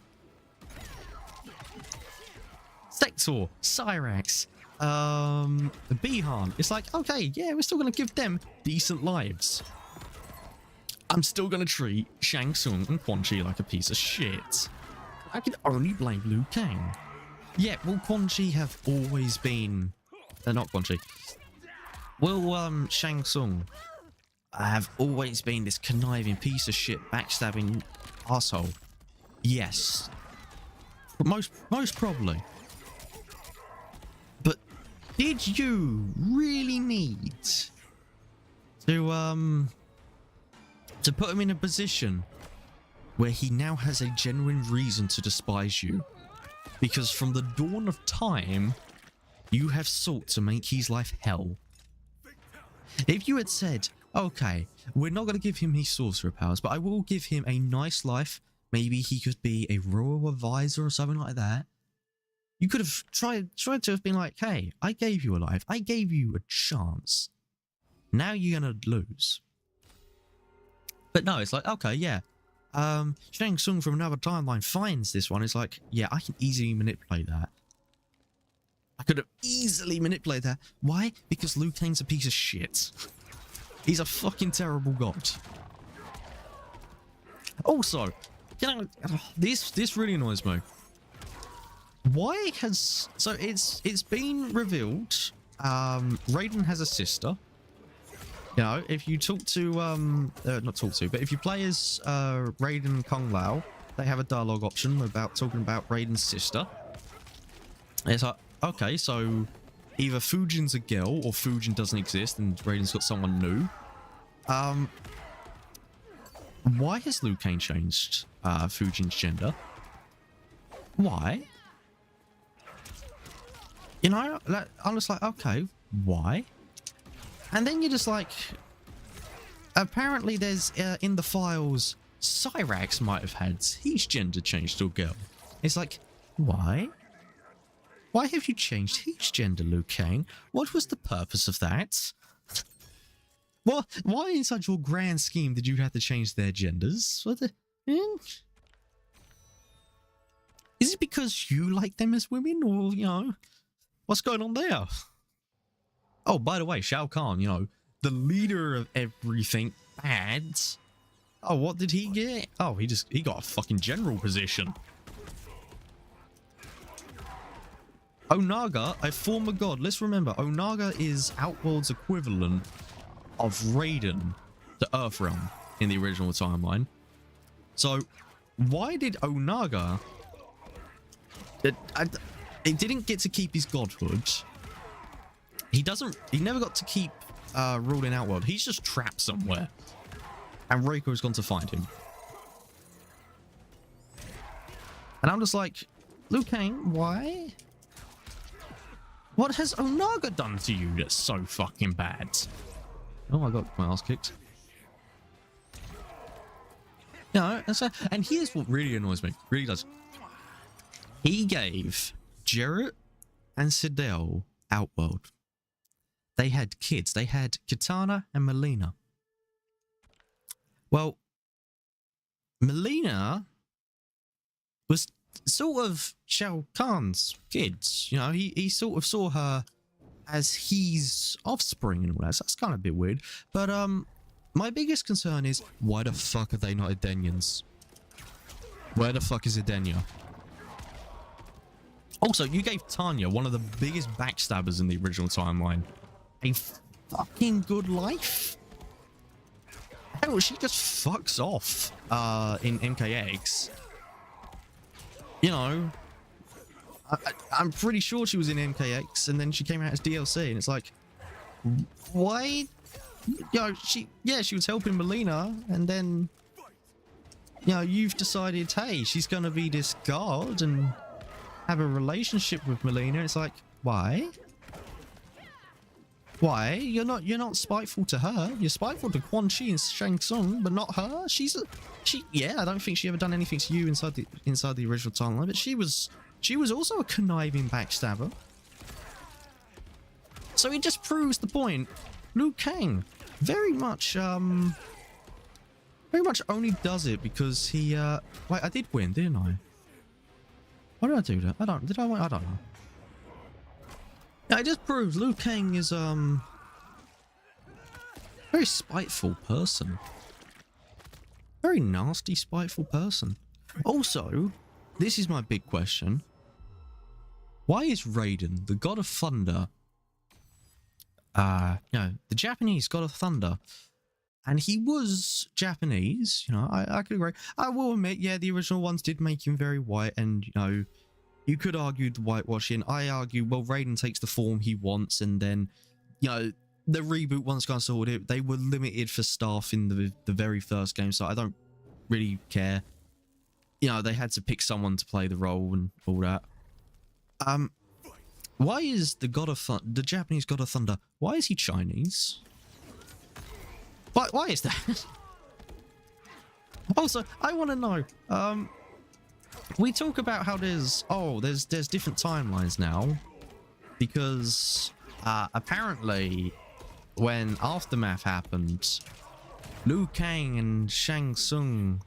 Sector, Cyrax, Bihan. It's like, okay, yeah, we're still going to give them decent lives. I'm still going to treat Shang Tsung and Quan Chi like a piece of shit. I can only blame Liu Kang. Yeah, well, Quan Chi have always been... not Quan Chi. Well, Shang Tsung have always been this conniving piece of shit, backstabbing asshole. Yes. But most probably. But did you really need to put him in a position where he now has a genuine reason to despise you? Because from the dawn of time, you have sought to make his life hell. If you had said, okay, we're not going to give him his sorcerer powers, but I will give him a nice life, maybe he could be a royal advisor or something like that, you could have tried to have been like, hey, I gave you a life, I gave you a chance, now you're going to lose. But no, it's like, okay, yeah, Shang Tsung from another timeline finds this one. It's like, yeah, I can easily manipulate that. I could have easily manipulated that. Why? Because Liu Kang's a piece of shit. He's a fucking terrible god. Also, you know, this really annoys me. Why has... So it's been revealed, Raiden has a sister. You know, if you talk to, not talk to, but if you play as Raiden Kung Lao, they have a dialogue option about talking about Raiden's sister. And it's like, okay, so either Fujin's a girl or Fujin doesn't exist and Raiden's got someone new. Why has Liu Kang changed Fujin's gender? Why? You know, I'm just like, okay, why? And then you're just like, apparently there's, in the files, Cyrax might have had his gender changed to a girl. It's like, why? Why have you changed his gender, Liu Kang? What was the purpose of that? Well, why in such a grand scheme did you have to change their genders? What the... Is it because you like them as women, or, you know, what's going on there? Oh, by the way, Shao Kahn, you know, the leader of everything bad. Oh, what did he get? Oh, he got a fucking general position. Onaga, a former god. Let's remember, Onaga is Outworld's equivalent of Raiden to Earthrealm in the original timeline. So, why did Onaga... It didn't get to keep his godhood. He never got to keep ruling Outworld. He's just trapped somewhere. And Reiko's gone to find him. And I'm just like, Liu Kang, why? What has Onaga done to you that's so fucking bad? Oh, I got my ass kicked. No, and here's what really annoys me. Really does. He gave Jarrett and Sidel Outworld. They had kids. They had Kitana and Melina. Well, Melina was sort of Shao Kahn's kids. You know, he sort of saw her as his offspring and all that. So that's kind of a bit weird. But my biggest concern is, why the fuck are they not Edenians? Where the fuck is Edenia? Also, you gave Tanya, one of the biggest backstabbers in the original timeline, a fucking good life. Hell, she just fucks off in MKX. You know, I'm pretty sure she was in MKX and then she came out as DLC, and it's like, why she was helping Melina, and then, you've decided, hey, she's gonna be this god and have a relationship with Melina. It's like, why? Why? You're not spiteful to her. You're spiteful to Quan Chi and Shang Tsung, but not her. I don't think she ever done anything to you inside the original timeline, but she was also a conniving backstabber. So it just proves the point. Liu Kang very much only does it because he wait, I did win, didn't I? Why did I do that? Did I win? I don't know. Yeah, it just proves Liu Kang is very spiteful person. Very nasty, spiteful person. Also, this is my big question. Why is Raiden, the god of thunder, the Japanese god of thunder, and he was Japanese, I could agree. I will admit, yeah, the original ones did make him very white, and, you could argue the whitewashing. I argue, well, Raiden takes the form he wants, and then, the reboot ones kind of sorted it. They were limited for staff in the very first game, so I don't really care. They had to pick someone to play the role and all that. Why is the god of the Japanese god of thunder? Why is he Chinese? Why is that? Also, I want to know. We talk about how there's different timelines now because apparently when Aftermath happened, Liu Kang and Shang Tsung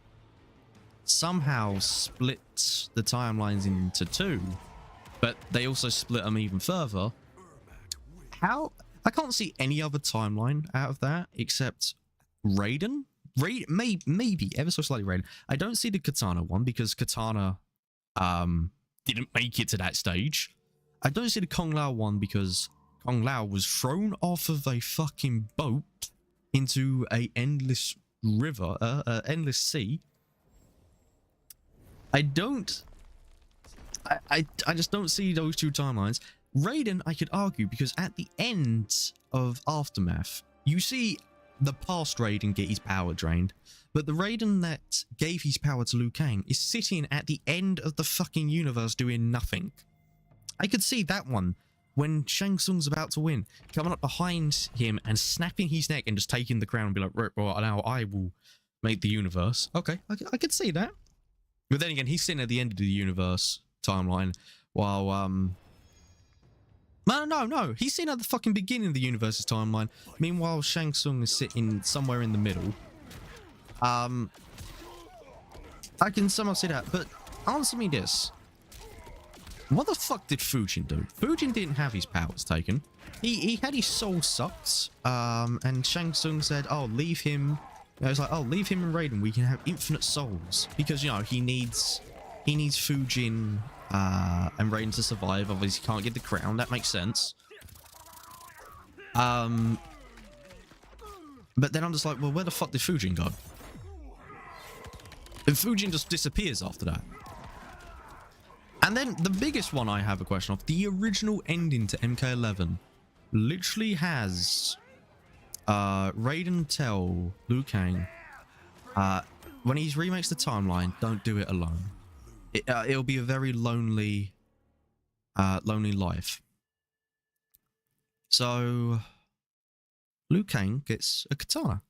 somehow split the timelines into two, but they also split them even further. How? I can't see any other timeline out of that except Raiden. Maybe ever so slightly Raiden. I don't see the Katana one because Katana didn't make it to that stage. I don't see the Kung Lao one because Kung Lao was thrown off of a fucking boat into a endless river, endless sea. I just don't see those two timelines. Raiden, I could argue, because at the end of Aftermath, you see the past Raiden get his power drained, but the Raiden that gave his power to Liu Kang is sitting at the end of the fucking universe doing nothing. I could see that one when Shang Tsung's about to win, coming up behind him and snapping his neck and just taking the crown and be like, well, now I will make the universe. Okay, I could see that. But then again, he's sitting at the end of the universe timeline while No. He's sitting at the fucking beginning of the universe's timeline. Meanwhile, Shang Tsung is sitting somewhere in the middle. I can somehow see that, but answer me this. What the fuck did Fujin do? Fujin didn't have his powers taken. He had his soul sucked, and Shang Tsung said, oh, leave him. It was like, oh, leave him and Raiden. We can have infinite souls. Because, he needs Fujin and Raiden to survive. Obviously, he can't get the crown. That makes sense. But then I'm just like, well, where the fuck did Fujin go? And Fujin just disappears after that. And then the biggest one I have a question of, the original ending to MK11 literally has Raiden tell Liu Kang, when he remakes the timeline, don't do it alone. It'll be a very lonely life. So Liu Kang gets a katana.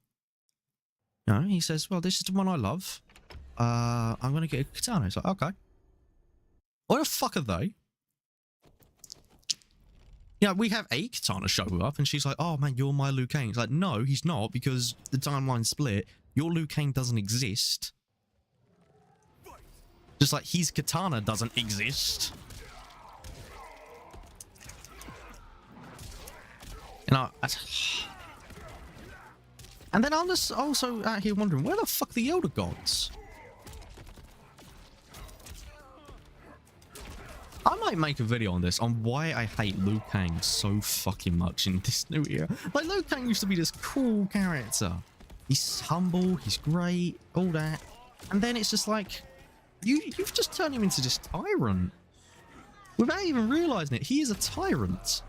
He says, well, this is the one I love. I'm going to get a katana. It's like, okay. What the fuck are they? We have a katana show up and she's like, oh man, you're my Liu Kang. It's like, no, he's not, because the timeline split. Your Liu Kang doesn't exist. Just like his katana doesn't exist. And then I'm just also out here wondering, where the fuck are the Elder Gods? I might make a video on this, on why I hate Liu Kang so fucking much in this new era. Like, Liu Kang used to be this cool character. He's humble, he's great, all that. And then it's just like, you've just turned him into this tyrant. Without even realizing it, he is a tyrant.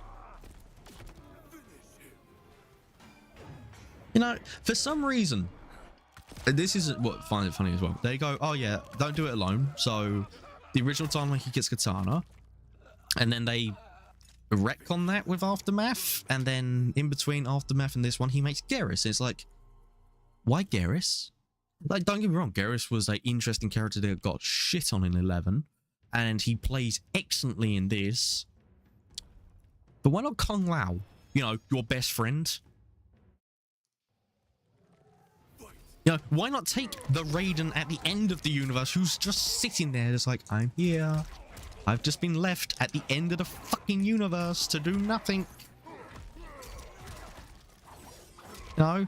You know, for some reason, this is what I find it funny as well. They go, oh yeah, don't do it alone. So the original time when he gets Katana, and then they retcon that with Aftermath, and then in between Aftermath and this one, he makes Garrus. It's like, why Garrus? Like, don't get me wrong, Garrus was an interesting character that got shit on in 11, and he plays excellently in this. But why not Kung Lao? You know, your best friend. You know, why not take the Raiden at the end of the universe who's just sitting there just like, I'm here. I've just been left at the end of the fucking universe to do nothing. You know?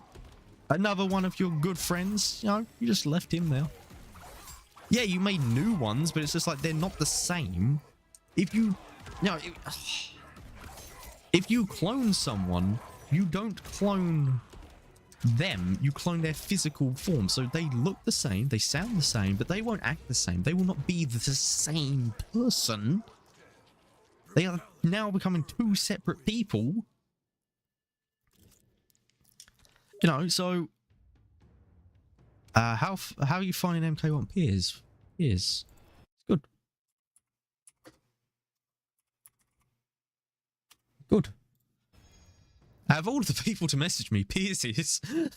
Another one of your good friends, you know, you just left him there. Yeah, you made new ones, but it's just like they're not the same. If you know, if you clone someone, you don't clone them, you clone their physical form. So they look the same, they sound the same, but they won't act the same. They will not be the same person. They are now becoming two separate people. You know, so how are you finding MK1 Piers? It's good. Good. Out of all of the people to message me, Piers is. I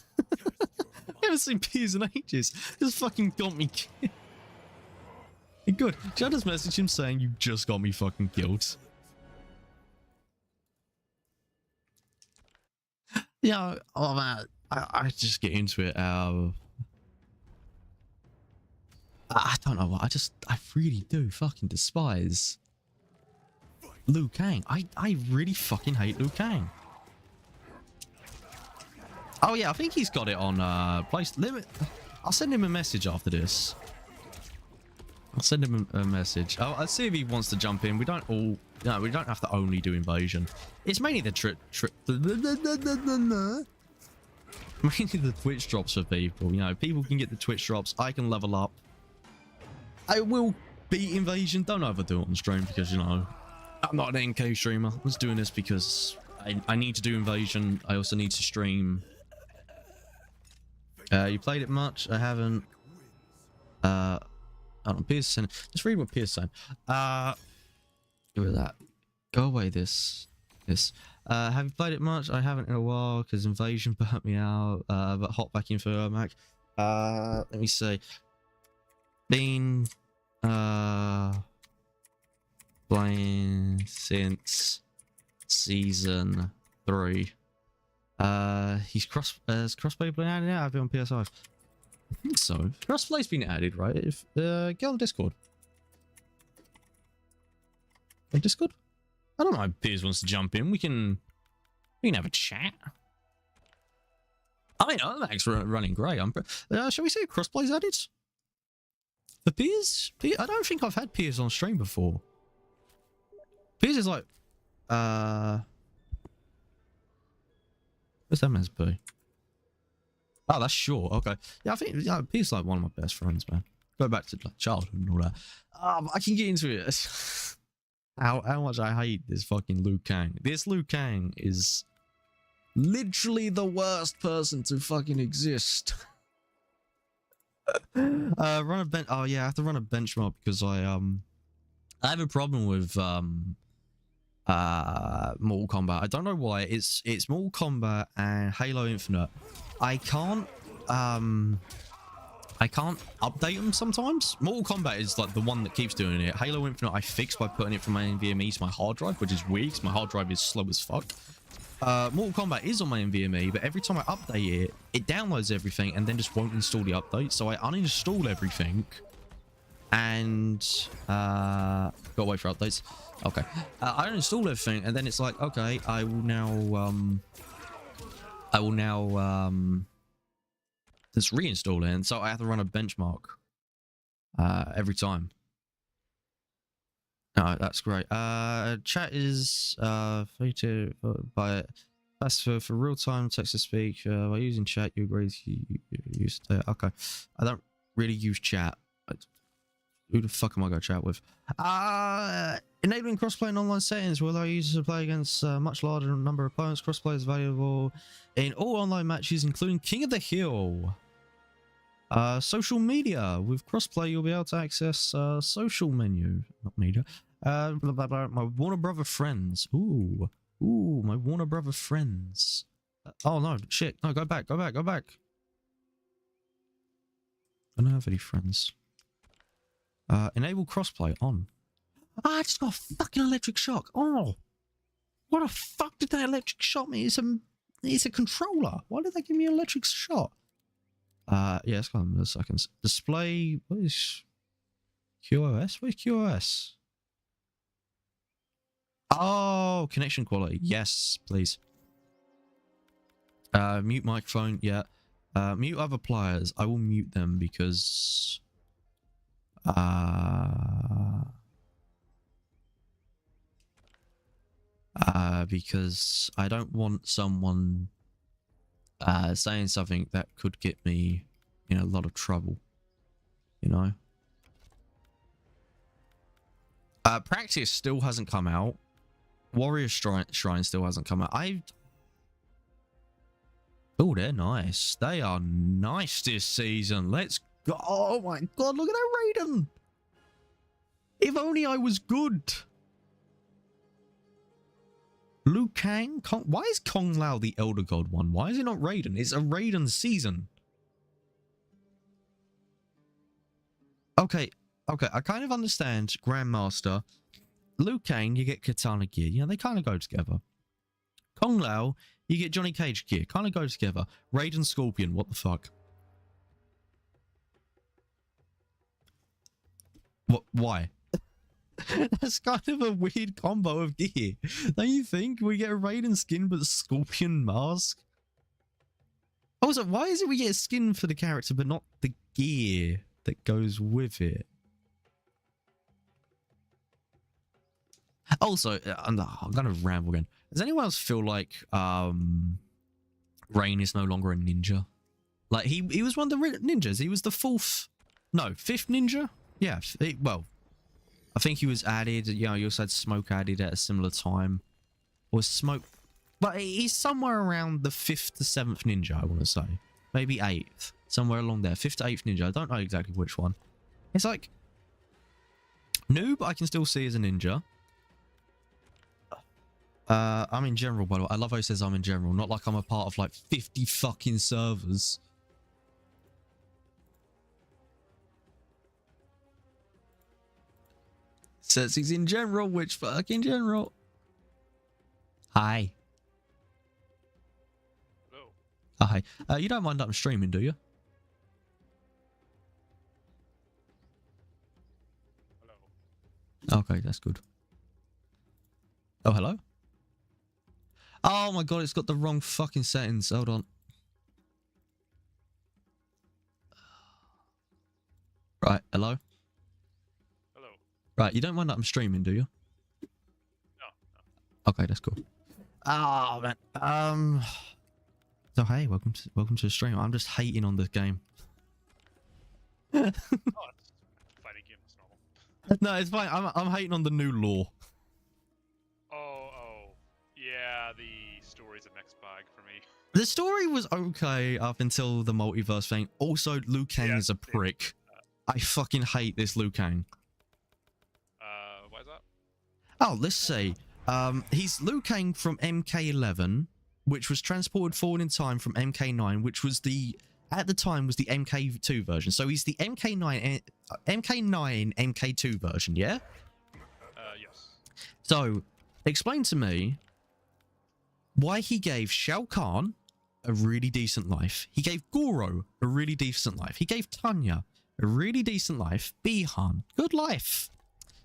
haven't seen Piers in ages. This fucking got me killed. Good. Should I just message him saying you just got me fucking killed? Yeah, oh man, I just get into it. I don't know what, I really do fucking despise Liu Kang. I really fucking hate Liu Kang. Oh yeah, I think he's got it on Place Limit. I'll send him a message after this. I'll send him a message. Oh, I'll see if he wants to jump in. We don't all, no, we don't have to only do invasion. It's mainly the mainly the Twitch drops for people. You know, people can get the Twitch drops. I can level up. I will beat invasion. Don't overdo it on stream because, you know, I'm not an NK streamer. I was doing this because I need to do invasion. I also need to stream. You played it much? I haven't. I don't know, Piers saying. Let's read what Piers saying. Look at that. Go away. This. Have you played it much? I haven't in a while because invasion burnt me out. But hop back in for Ermac. Let me see. Been playing since season 3. He's crossplay been added out? I've been on PS5. I think so. Crossplay's been added, right? If get on Discord. On Discord? I don't know if Piers wants to jump in. We can have a chat. I mean, Ermac's running great. Shall we say crossplay's added? For Piers? I don't think I've had Piers on stream before. Piers is like, what's that man's P? Oh, that's short. Okay. Yeah, I think Piers is like one of my best friends, man. Go back to like childhood and all that. I can get into it. How much I hate this fucking Liu Kang. This Liu Kang is literally the worst person to fucking exist. Run a bench. Oh yeah, I have to run a benchmark because I have a problem with Mortal Kombat. I don't know why. It's Mortal Kombat and Halo Infinite. I can't update them sometimes. Mortal Kombat is like the one that keeps doing it. Halo Infinite I fixed by putting it from my NVMe to my hard drive, which is weak because my hard drive is slow as fuck. Mortal Kombat is on my NVMe, but every time I update it, it downloads everything and then just won't install the update. So I uninstall everything and got to wait for updates. Okay, I uninstall everything and then it's like, okay, I will now just reinstall it, and so I have to run a benchmark every time. Oh, that's great. Chat is free to by that's for real time text to speak. By using chat, you agree you use okay. I don't really use chat. Who the fuck am I going to chat with? Enabling crossplay in online settings will allow users to play against a much larger number of opponents. Crossplay is available in all online matches, including King of the Hill. Social media. With crossplay, you'll be able to access social menu. Not media. Blah, blah, blah, my Warner Brother friends. Ooh, my Warner Brother friends. Oh no, shit. No, go back. I don't have any friends. Enable crossplay on. I just got a fucking electric shock. Oh, what the fuck did that electric shock me? It's a controller. Why did they give me an electric shock? Yeah, it's got a second. Display. What is QoS? Where's QoS? Oh, connection quality. Yes, please. Mute microphone. Yeah. Mute other players. I will mute them because I don't want someone saying something that could get me in a lot of trouble, you know. Practice still hasn't come out. Warrior Shrine still hasn't come out. Oh, they're nice. They are nice this season. Let's go. Oh my god, look at that Raiden. If only I was good. Liu Kang? Why is Kong Lao the Elder God one? Why is it not Raiden? It's a Raiden season. Okay, I kind of understand Grandmaster. Liu Kang, you get Katana gear. You know, they kind of go together. Kong Lao, you get Johnny Cage gear. Kind of go together. Raiden Scorpion, what the fuck? What? Why? That's kind of a weird combo of gear. Don't you think? We get a Raiden skin but Scorpion mask? Also, why is it we get a skin for the character but not the gear that goes with it? Also, I'm gonna ramble again. Does anyone else feel like Rain is no longer a ninja? Like he was one of the ninjas. He was the fifth ninja. Yeah. Well, I think he was added. You know, you also had Smoke added at a similar time, or Smoke. But he's somewhere around the 5th to 7th ninja. I want to say maybe 8th, somewhere along there. 5th to 8th ninja. I don't know exactly which one. It's like Noob. I can still see as a ninja. I'm in general, by the way. I love how he says I'm in general, not like I'm a part of like 50 fucking servers. Says he's in general, which fucking general? Hi.
Hello.
Hi. You don't mind that I'm streaming, do you?
Hello.
Okay, that's good. Oh, hello? Oh my god, it's got the wrong fucking settings. Hold on. Right, hello?
Hello.
Right, you don't mind that I'm streaming, do you?
No.
Okay, that's cool. Oh man. So hey, welcome to the stream. I'm just hating on this game.
Oh, it's fighting game. It's normal.
No, it's fine. I'm hating on the new lore.
Oh. Yeah, the story's a mixed bag for me.
The story was okay up until the multiverse thing. Also, Liu Kang is a prick. I fucking hate this Liu Kang.
Why is that?
Oh, let's see. He's Liu Kang from MK11, which was transported forward in time from MK9, which was at the time was the MK2 version. So he's the MK9 MK2 version, yeah?
Yes.
So, explain to me why he gave Shao Kahn a really decent life. He gave Goro a really decent life. He gave Tanya a really decent life. Bihan, good life.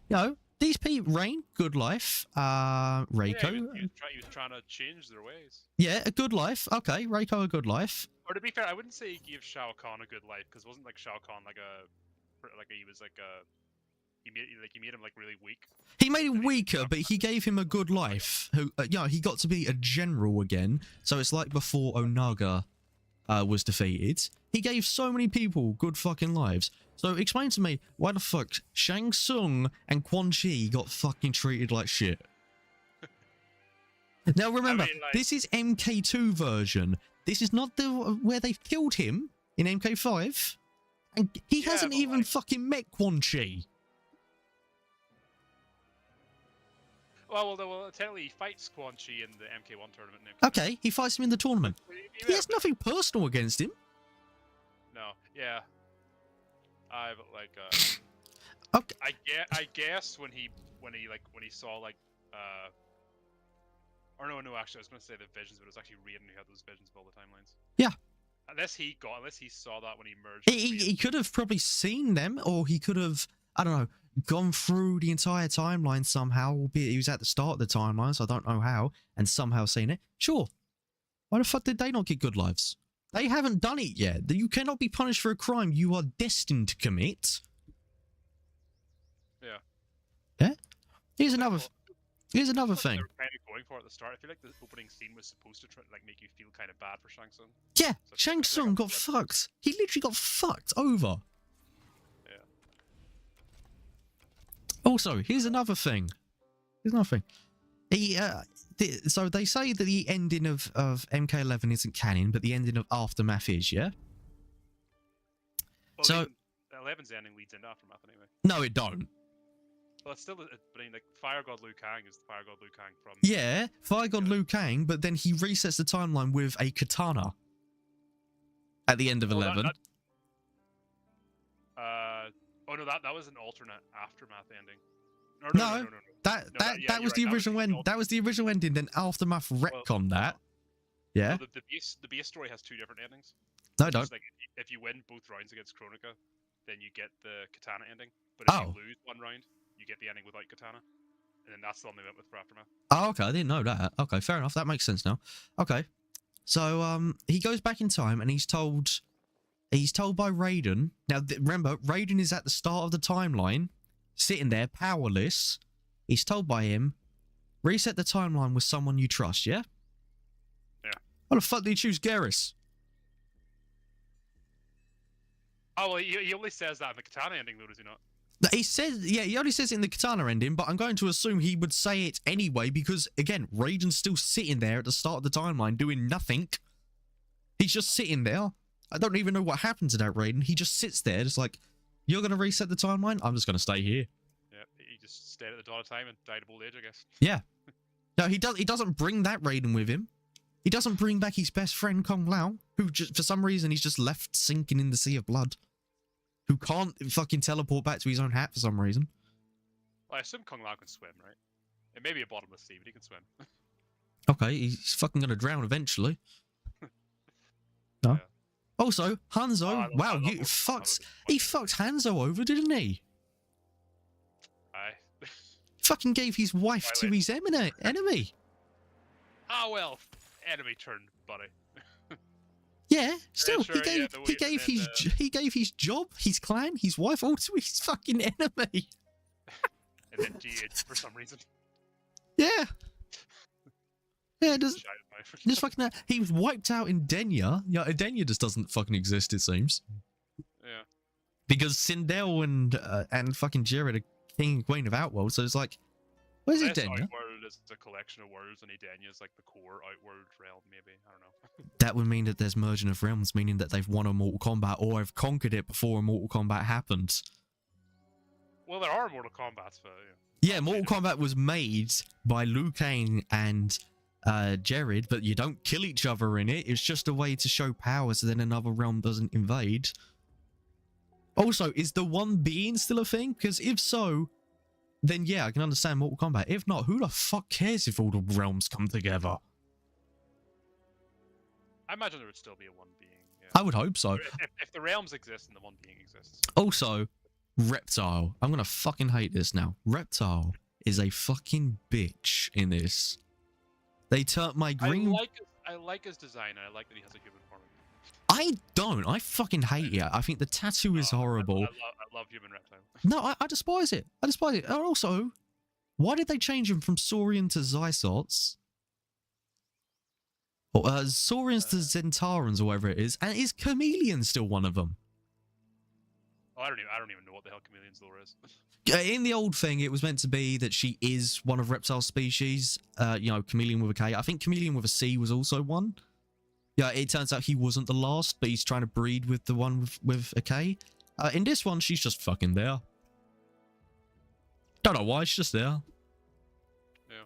You know, these people, Rain, good life. Reiko.
Yeah, he was trying to change their ways.
Yeah, a good life. Okay, Reiko, a good life.
Or to be fair, I wouldn't say he gave Shao Kahn a good life, because it wasn't like Shao Kahn he made him like really weak.
He made him weaker, but he gave him a good life. Who, he got to be a general again. So it's like before Onaga was defeated. He gave so many people good fucking lives. So explain to me why the fuck Shang Tsung and Quan Chi got fucking treated like shit. Now remember,
I mean, like,
this is MK2 version. This is not the where they killed him in MK5, and he
Yeah,
hasn't
but,
even
like,
fucking met Quan Chi.
well, technically he fights Quan Chi in the MK1 tournament. In MK1.
Okay, he fights him in the tournament. He has nothing personal against him.
No, yeah. But like,
Okay.
I guess when he saw like, or no, actually I was gonna say the visions, but it was actually Raiden who had those visions of all the timelines.
Yeah.
Unless he saw that when he merged.
He could have probably seen them, or he could have, I don't know, gone through the entire timeline somehow, albeit he was at the start of the timeline, so I don't know how, and somehow seen it. Sure. Why the fuck did they not get good lives? They haven't done it yet. You cannot be punished for a crime you are destined to commit.
Yeah.
Yeah? Here's another thing.
They were kind of going for it at the start. I feel like the opening scene was supposed to make you feel kind of bad for Shang Tsung.
Yeah,
So
Shang Tsung got fucked. He literally got fucked over.
Yeah.
Also, here's another thing. So they say that the ending of MK11 isn't canon, but the ending of Aftermath is, yeah?
Well,
So
11's ending leads into Aftermath anyway.
no, it don't.
Well, it's still, I mean, like Fire God Liu Kang is the Fire God Liu Kang from.
Yeah, Fire God Liu Kang, but then he resets the timeline with a katana at the end of 11.
Oh no, that was an alternate Aftermath ending.
No. That
yeah,
was
you're
the
right,
original end. That was the original ending. Then Aftermath retconned that. Yeah.
No, the base story has two different endings.
No, don't.
It's like if you win both rounds against Kronika, then you get the katana ending. But if
Oh.
you lose one round, you get the ending without katana. And then that's the one they went with for Aftermath.
Oh, okay. I didn't know that. Okay, fair enough. That makes sense now. Okay. So he goes back in time and he's told by Raiden. Now remember, Raiden is at the start of the timeline, sitting there powerless. He's told by him, reset the timeline with someone you trust, yeah?
Yeah.
Why the fuck did he choose Garrus?
Oh well, he only says that in the katana ending though, does he not?
He says, yeah, he only says it in the katana ending, but I'm going to assume he would say it anyway because, again, Raiden's still sitting there at the start of the timeline doing nothing. He's just sitting there. I don't even know what happened to that Raiden. He just sits there, just like, you're going to reset the timeline? I'm just going to stay here.
Yeah, he just stayed at the dawn of time and died of old age, I guess.
Yeah. No, he doesn't bring that Raiden with him. He doesn't bring back his best friend, Kung Lao, who just, for some reason, he's just left sinking in the sea of blood. Who can't fucking teleport back to his own hat for some reason.
Well, I assume Kung Lao can swim, right? It may be a bottomless sea, but he can swim.
Okay, he's fucking gonna drown eventually. No.
Yeah.
Also, Hanzo, wow,
he
fucked Hanzo over, didn't he?
Aye.
Fucking gave his wife to his enemy.
Ah well, enemy turned buddy.
Yeah, still,
sure,
he gave his job, his clan, his wife, all to his fucking enemy.
And then GH for some reason.
Yeah. Yeah, just fucking. He was wiped out in Denya. Yeah, Denya just doesn't fucking exist, it seems.
Yeah.
Because Sindel and fucking Jared are king and queen of Outworld, so it's like, where's Edenya?
Outworld is a collection of worlds, and Edenya is like the core Outworld realm, maybe. I don't know.
That would mean that there's merging of realms, meaning that they've won a Mortal Kombat or have conquered it before a Mortal Kombat happened.
Well, there are Mortal Kombats, but
yeah, Mortal Kombat was made by Liu Kang and Jared, but you don't kill each other in it. It's just a way to show power so then another realm doesn't invade. Also, is the one being still a thing? Because if so, then yeah, I can understand Mortal Kombat. If not, who the fuck cares if all the realms come together?
I imagine there would still be a one being. Yeah.
I would hope so.
If the realms exist and the one being exists.
Also, Reptile. I'm gonna fucking hate this now. Reptile is a fucking bitch in this. They turned my green...
I like his design. I like that he has a human form.
I don't. I fucking hate it. I think the tattoo is horrible.
I love human reptile.
No, I despise it. I despise it. And also, why did they change him from Saurian to Zysots? Saurians to Zentarans or whatever it is, and is Chameleon still one of them?
Oh, I don't even know what the hell Chameleon's lore is.
In the old thing, it was meant to be that she is one of reptile species. You know, Chameleon with a K. I think Chameleon with a C was also one. Yeah, it turns out he wasn't the last, but he's trying to breed with the one with a K. In this one, she's just fucking there. Don't know why, she's just there.
Yeah.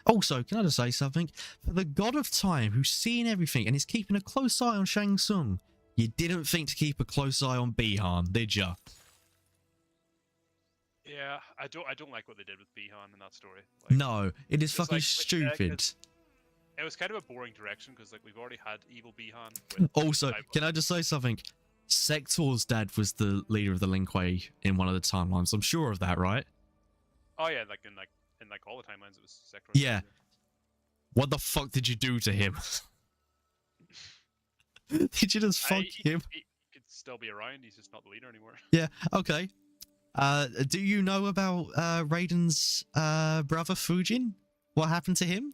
Also, can I just say something? For the god of time who's seeing everything and is keeping a close eye on Shang Tsung, you didn't think to keep a close eye on Bihan, did ya?
Yeah, I don't like what they did with Bihan in that story. Like,
No, it is fucking
like,
stupid.
It was kind of a boring direction because like we've already had evil Bihan. With
Also, can I just say something? Sector's dad was the leader of the Lin Kuei in one of the timelines. I'm sure of that, right?
Oh yeah, like in all the timelines it was Sector.
Yeah. What the fuck did you do to him? Did you just fuck him?
He could still be around. He's just not the leader anymore.
Yeah. Okay. Do you know about Raiden's brother Fujin? What happened to him?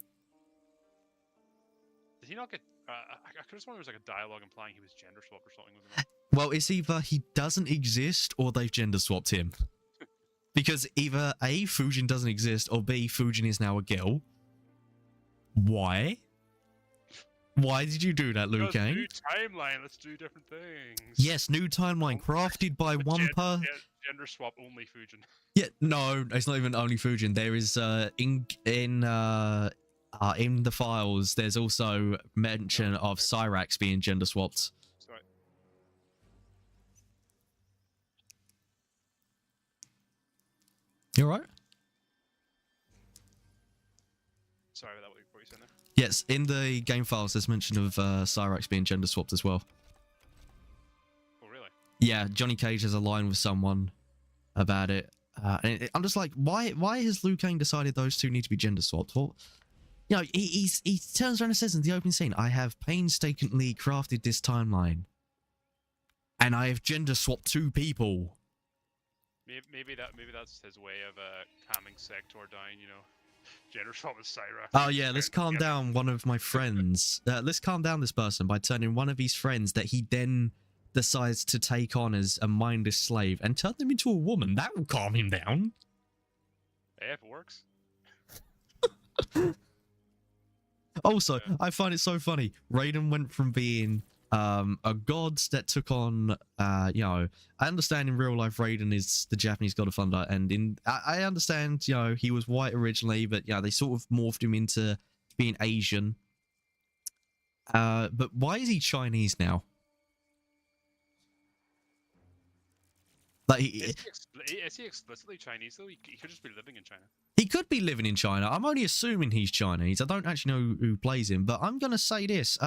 Did he not get? I could have sworn there was like a dialogue implying he was gender swapped or something. Wasn't it?
Well, it's either he doesn't exist or they've gender swapped him. Because either A, Fujin doesn't exist, or B, Fujin is now a girl. Why? Why did you do that, Liu Kang?
New timeline. Let's do different things.
Yes, new timeline crafted by one per.
Gender swap only Fujin.
Yeah, no, it's not even only Fujin. There is in the files. There's also mention of Cyrax being gender swapped.
Sorry.
You alright?
Sorry about that. What you saying there?
Yes, in the game files, there's mention of Cyrax being gender swapped as well.
Oh, really?
Yeah, Johnny Cage has a line with someone about it. I'm just like, why has Liu Kang decided those two need to be gender swapped? Well, you know, he turns around and says in the opening scene, I have painstakingly crafted this timeline. And I have gender swapped two people.
Maybe that's his way of calming Sector down, you know. Gender swap with Cyrax.
Oh yeah, let's calm down one of my friends. Let's calm down this person by turning one of his friends that he then decides to take on as a mindless slave and turn them into a woman. That will calm him down.
Hey, if it works.
Also, I find it so funny. Raiden went from being a god that took on, you know, I understand in real life Raiden is the Japanese god of thunder, and I understand, you know, he was white originally, but yeah, they sort of morphed him into being Asian. But why is he Chinese now? Like,
is he explicitly Chinese though? He could just be living in China.
He could be living in China. I'm only assuming he's Chinese. I don't actually know who plays him, but I'm gonna say this.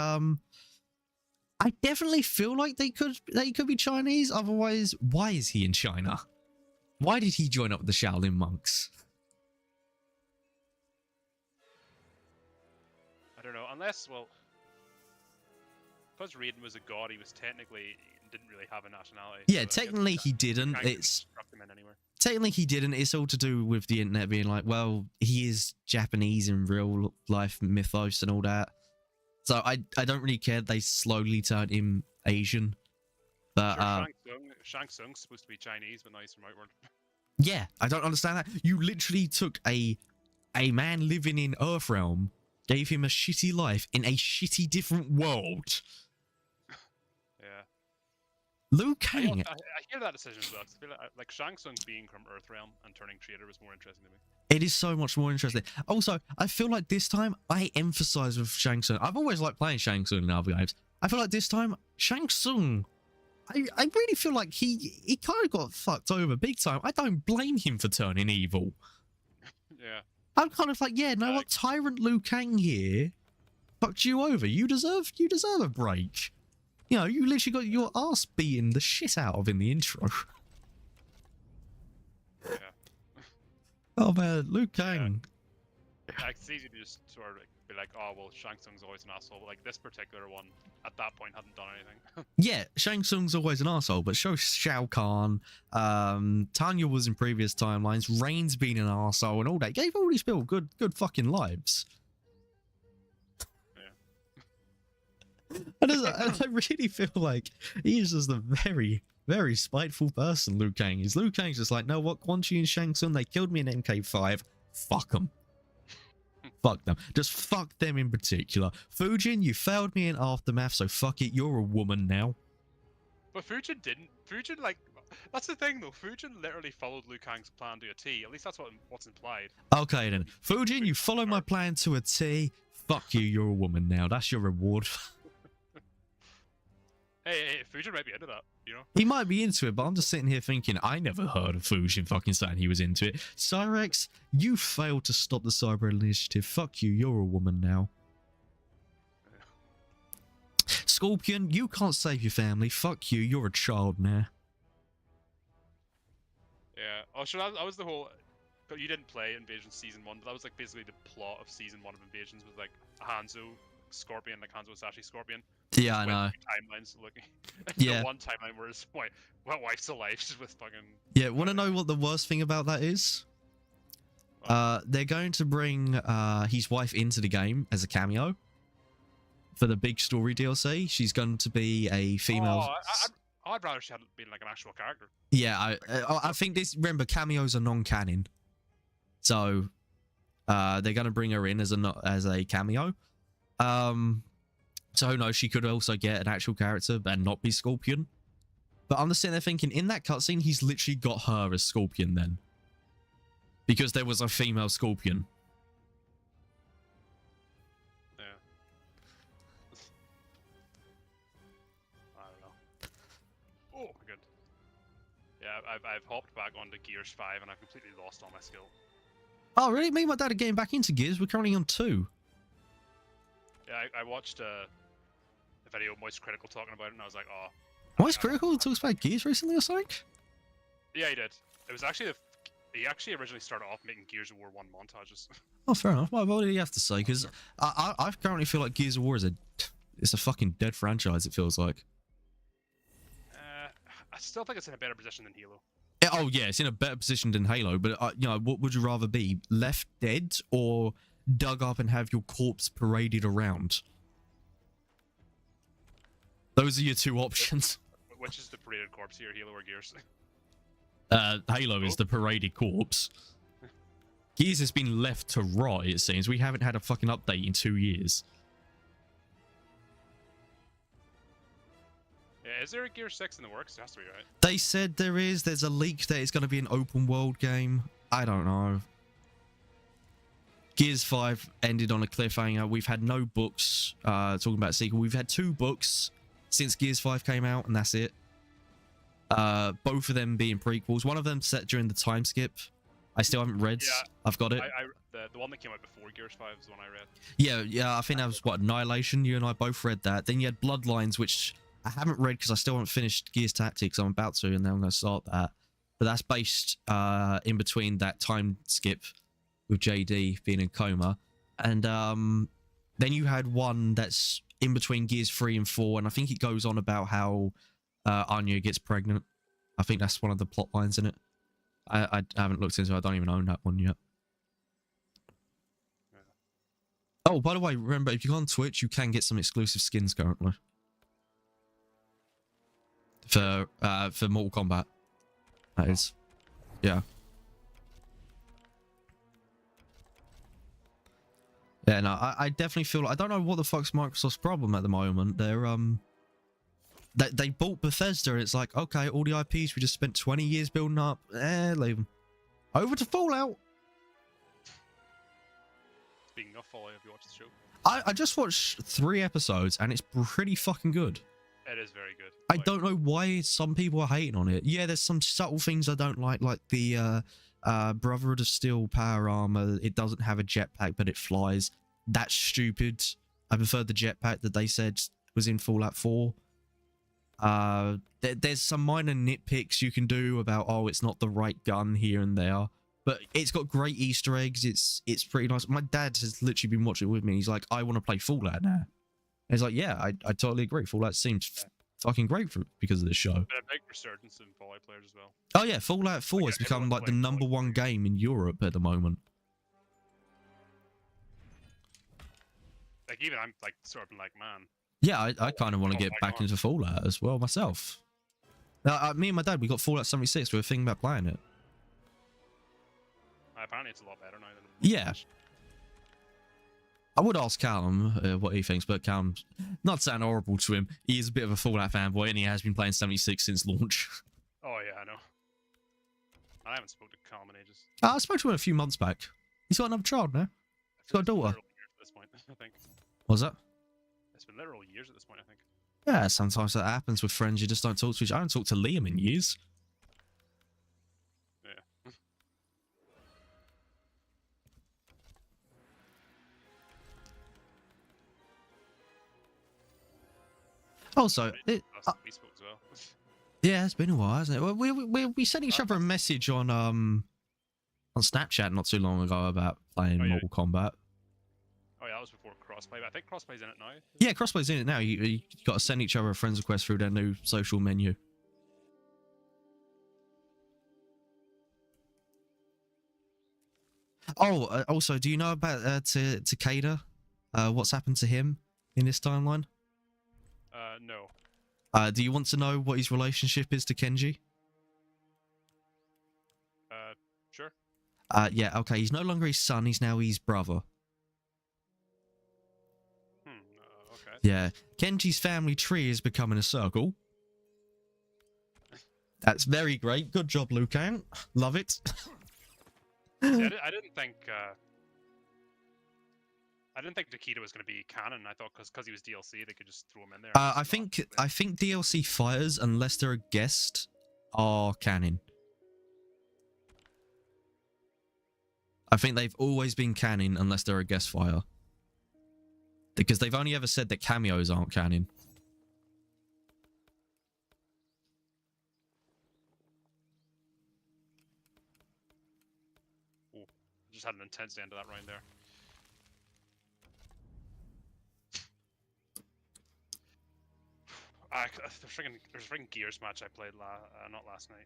I definitely feel like they could be Chinese. Otherwise, why is he in China? Why did he join up with the Shaolin monks?
I don't know. Unless, well, because Raiden was a god, he was technically didn't really have a nationality.
Yeah,
so
technically he didn't. Technically he didn't. It's all to do with the internet being like, well, he is Japanese in real life mythos and all that. So I don't really care. They slowly turned him Asian. But
Shang Tsung's supposed to be Chinese, but now he's from Outworld.
Yeah, I don't understand that. You literally took a man living in Earthrealm, gave him a shitty life in a shitty different world.
Yeah.
Liu Kang.
I hear that decision as well. I feel like Shang Tsung being from Earthrealm and turning traitor was more interesting to me.
It is so much more interesting. Also, I feel like this time I emphasize with Shang Tsung. I've always liked playing Shang Tsung in other games. I feel like this time, Shang Tsung, I really feel like he kind of got fucked over big time. I don't blame him for turning evil.
Yeah.
I'm kind of like, yeah, know what? Tyrant Liu Kang here fucked you over. You deserve a break. You know, you literally got your ass beaten the shit out of in the intro.
Yeah.
Oh man, Liu Kang.
Yeah, it's easy to just sort of like be like, oh well, Shang Tsung's always an asshole, but like this particular one at that point hadn't done anything.
Yeah, Shang Tsung's always an asshole, but so Shao Kahn, Tanya was in previous timelines, Rain's been an asshole and all that. Gave all these people good fucking lives.
Yeah.
And I really feel like he's just a very, very spiteful person, Liu Kang is. Liu Kang's just like, no, what, Quan Chi and Shang Tsung, they killed me in MK5. Fuck them. Fuck them. Just fuck them in particular. Fujin, you failed me in Aftermath, so fuck it, you're a woman now.
But Fujin didn't. Fujin, like, that's the thing though. Fujin literally followed Liu Kang's plan to a T. At least that's what's implied.
Okay then. Fujin, you followed my plan to a T. Fuck you, you're a woman now. That's your reward.
Hey, Fujin might be into that, you know?
He might be into it, but I'm just sitting here thinking, I never heard of Fujin fucking saying he was into it. Cyrex, you failed to stop the Cyber Initiative. Fuck you, you're a woman now. Scorpion, you can't save your family. Fuck you, you're a child now.
Yeah. Oh, sure, that was the whole... But you didn't play Invasion Season 1, but that was like basically the plot of Season 1 of Invasions was like Hanzo, Scorpion, like Hanzo was actually Scorpion.
Yeah, I know.
Timelines looking.
Yeah.
The one timeline where his wife's alive, she's with fucking.
Yeah, want to know what the worst thing about that is? They're going to bring his wife into the game as a cameo for the big story DLC. She's going to be a female.
Oh, I'd rather she had been like an actual character.
Yeah, I think this. Remember, cameos are non-canon, so they're going to bring her in as a cameo. So who knows, she could also get an actual character and not be Scorpion. But I'm just sitting there thinking, in that cutscene, he's literally got her as Scorpion then. Because there was a female Scorpion.
Yeah. I don't know. Oh my god. Yeah, I've hopped back onto Gears 5 and I've completely lost all my skill.
Oh, really? Me and my dad are getting back into Gears. We're currently on 2.
Yeah, I watched a video of Moist Critical talking about it, and I was like, oh.
Moist Critical talks about Gears recently or something?
Yeah, he did. It was actually he actually originally started off making Gears of War 1 montages.
Oh, fair enough. Well, what do you have to say? Because I currently feel like Gears of War is a fucking dead franchise, it feels like.
I still think it's in a better position than Halo.
Oh, yeah, it's in a better position than Halo, but, you know, what would you rather be? Left dead or dug up and have your corpse paraded around? Those are your two options.
Which is the paraded corpse here, Halo or Gears?
Halo is the paraded corpse. Gears has been left to rot, it seems. We haven't had a fucking update in 2 years.
Yeah, is there a Gear 6 in the works? It has to be, right?
They said there is. There's a leak that it's going to be an open world game. I don't know. Gears 5 ended on a cliffhanger. We've had no books talking about a sequel. We've had 2 books since Gears 5 came out, and that's it. Both of them being prequels. One of them set during the time skip. I still haven't read.
Yeah,
I've got it.
The one that came out before Gears 5 is the one I read.
Yeah, I think that was, what, Annihilation? You and I both read that. Then you had Bloodlines, which I haven't read because I still haven't finished Gears Tactics. I'm about to, and then I'm going to start that. But that's based in between that time skip with JD being in coma. And then you had one that's in between Gears 3 and 4, and I think it goes on about how Anya gets pregnant. I think that's one of the plot lines in it. I haven't looked into it. I don't even own that one yet. Yeah. Oh, by the way, remember, if you go on Twitch, you can get some exclusive skins currently. For Mortal Kombat. That is. Yeah. Yeah, no, I definitely feel like, I don't know what the fuck's Microsoft's problem at the moment. They're they bought Bethesda and it's like, okay, all the IPs we just spent 20 years building up, leave them. Over to Fallout.
Speaking of Fallout, have you watched the show?
I just watched 3 episodes and it's pretty fucking good.
It is very good.
I don't know why some people are hating on it. Yeah, there's some subtle things I don't like the Brotherhood of Steel power armor. It doesn't have a jetpack, but it flies. That's stupid. I prefer the jetpack that they said was in Fallout 4. There's some minor nitpicks you can do about, oh, it's not the right gun here and there. but it's got great Easter eggs. It's pretty nice. My dad has literally been watching it with me. He's like, I want to play Fallout now. And he's like, yeah, I totally agree. Fallout seems fucking great because of this show.
But a big resurgence in Fallout players as well.
Oh yeah, Fallout 4 has become like the #1 game in Europe at the moment.
Like even I'm like sort of like, man.
Yeah, I kind of want to get back into Fallout as well myself. Now, me and my dad, we got Fallout 76. We were thinking about playing it.
Apparently, it's a lot better now than.
Yeah. I would ask Callum what he thinks, but Callum's not sound horrible to him. He is a bit of a Fallout fanboy, and he has been playing 76 since launch.
Oh yeah, I know. I haven't spoken to Callum in ages.
I spoke to him a few months back. He's got another child now. He's got a daughter.
At this point, I think.
What's that?
It's been literal years at this point, I think.
Yeah, sometimes that happens with friends. You just don't talk to each other. I haven't talked to Liam in years.
Yeah.
Also,
we spoke as well.
yeah, it's been a while, hasn't it? We sent each other a message on Snapchat not too long ago about playing Mortal Kombat.
Oh yeah, that was before crossplay. But I think crossplay's in it now.
Yeah, crossplay's in it now. You got to send each other a friends request through their new social menu. Oh, also, do you know about Takeda? What's happened to him in this timeline?
No.
Do you want to know what his relationship is to Kenji?
Sure.
Yeah, okay. He's no longer his son. He's now his brother.
Okay.
Yeah. Kenji's family tree is becoming a circle. That's very great. Good job, Liu Kang. Love it.
See, I didn't think. I didn't think Takeda was going to be canon. I thought because he was DLC, they could just throw him in there.
I think DLC fighters, unless they're a guest, are canon. I think they've always been canon unless they're a guest fighter. Because they've only ever said that cameos aren't canon.
Ooh, just had an intense end to that round there. There's a freaking Gears match I played not last night,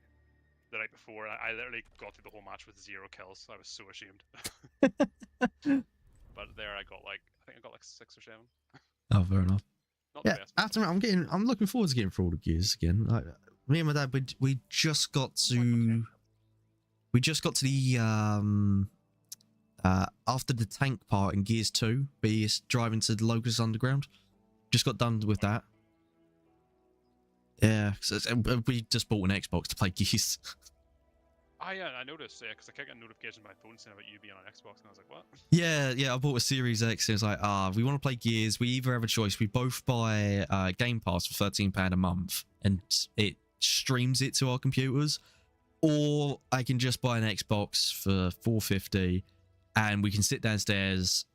the night before. I literally got through the whole match with 0 kills. I was so ashamed. But there I think I got like 6 or 7.
Oh, fair enough.
Not
yeah,
the best.
after I'm looking forward to getting through all the Gears again. Me and my dad, we just got to the after the tank part in Gears 2, be driving to the Locust Underground. Just got done with that. Yeah, so we just bought an Xbox to play Gears.
Ah, yeah, I noticed, because I kept getting notifications on my phone saying about you being on Xbox, and I was like, what?
Yeah, I bought a Series X, and it's like, we want to play Gears. We either have a choice. We both buy Game Pass for £13 a month, and it streams it to our computers, or I can just buy an Xbox for $4.50, and we can sit downstairs,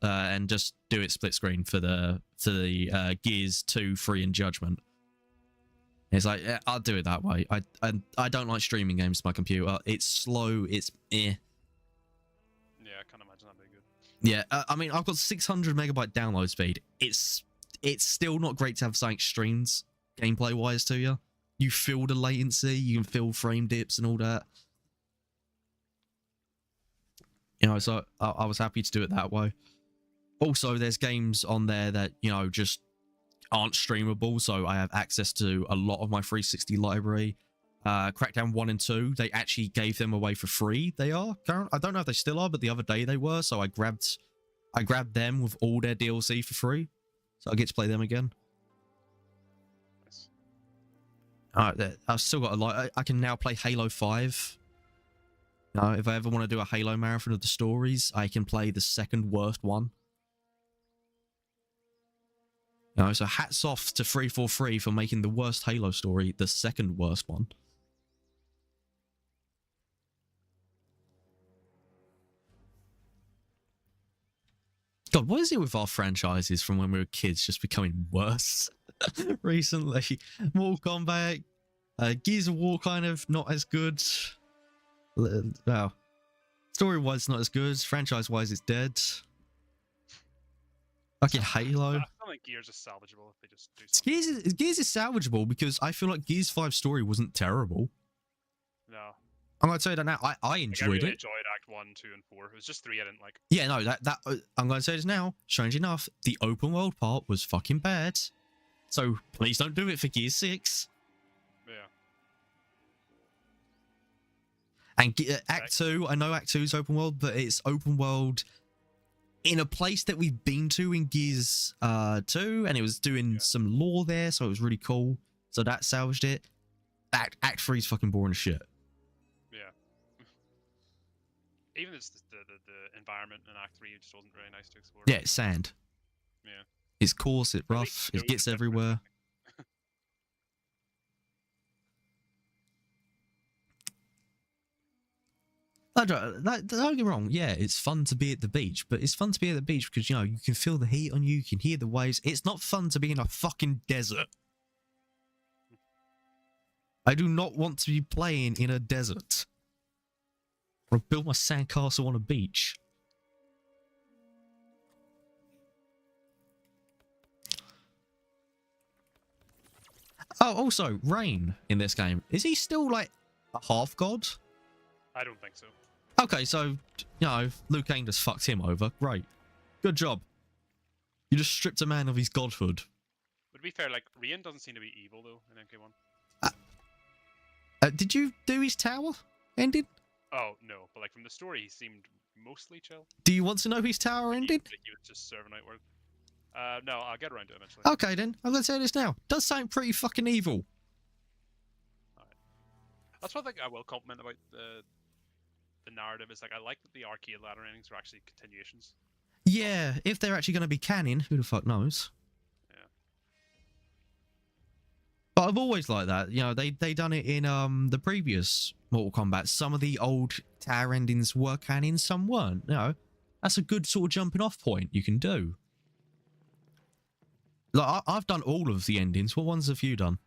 and just do it split screen for the Gears 2 Free and Judgment. It's like, yeah, I'll do it that way. I don't like streaming games to my computer. It's slow. It's eh.
Yeah, I can't imagine that being good.
Yeah, I mean, I've got 600 megabyte download speed. It's still not great to have something streamed gameplay wise to you. You feel the latency. You can feel frame dips and all that. You know, so I was happy to do it that way. Also, there's games on there that, you know, just aren't streamable, so I have access to a lot of my 360 library. Crackdown 1 and 2, they actually gave them away for free. They are current. I don't know if they still are, but the other day they were, so I grabbed them with all their DLC for free, so I get to play them again.
Nice.
Alright, I've still got a lot. I can now play Halo 5. If I ever want to do a Halo marathon of the stories, I can play the second worst one. So hats off to 343 for making the worst Halo story the second worst one. God, what is it with our franchises from when we were kids just becoming worse recently? Mortal Kombat, Gears of War kind of not as good. Well, Story-wise, not as good. Franchise-wise, it's dead. Fucking Halo.
I feel like Gears is salvageable if they just do something.
Gears is salvageable because I feel like Gears 5 story wasn't terrible.
No.
I'm gonna tell you that now. I enjoyed
really
it.
enjoyed Act 1, 2, and 4. It was just 3 I didn't like.
Yeah, no, I'm gonna say this now. Strange enough, the open world part was fucking bad. So please don't do it for Gears 6.
Yeah.
And Act 2, I know Act 2 is open world, but it's open world in a place that we've been to in Gears 2, and it was doing some lore there, so it was really cool. So that salvaged it. Act 3 is fucking boring as shit.
Yeah. Even the environment in Act 3 just wasn't very nice to explore.
Yeah, it's sand.
Yeah.
It's coarse, it's rough, it gets everywhere. Don't get me wrong, yeah, it's fun to be at the beach, but it's fun to be at the beach because, you know, you can feel the heat on you, you can hear the waves. It's not fun to be in a fucking desert. I do not want to be playing in a desert. Or build my sandcastle on a beach. Oh, also, Rain in this game. Is he still, like, a half god?
I don't think so.
Okay, so, you know, Liu Kang just fucked him over. Great. Good job. You just stripped a man of his godhood.
But to be fair, like, Raiden doesn't seem to be evil, though, in MK1.
Did you do his tower ending?
Oh, no. But, like, from the story, he seemed mostly chill.
Do you want to know his tower ending?
He was just serving out work. No, I'll get around to it eventually.
Okay, then. I'm going to say this now. Does sound pretty fucking evil.
Alright. That's one thing I will compliment about the narrative is, like, I like that the arcade ladder endings are actually continuations.
Yeah, if they're actually going to be canon, who the fuck knows?
Yeah.
But I've always liked that. You know, they done it in the previous Mortal Kombat. Some of the old tower endings were canon, some weren't. You know, that's a good sort of jumping off point you can do. Like, I've done all of the endings. What ones have you done?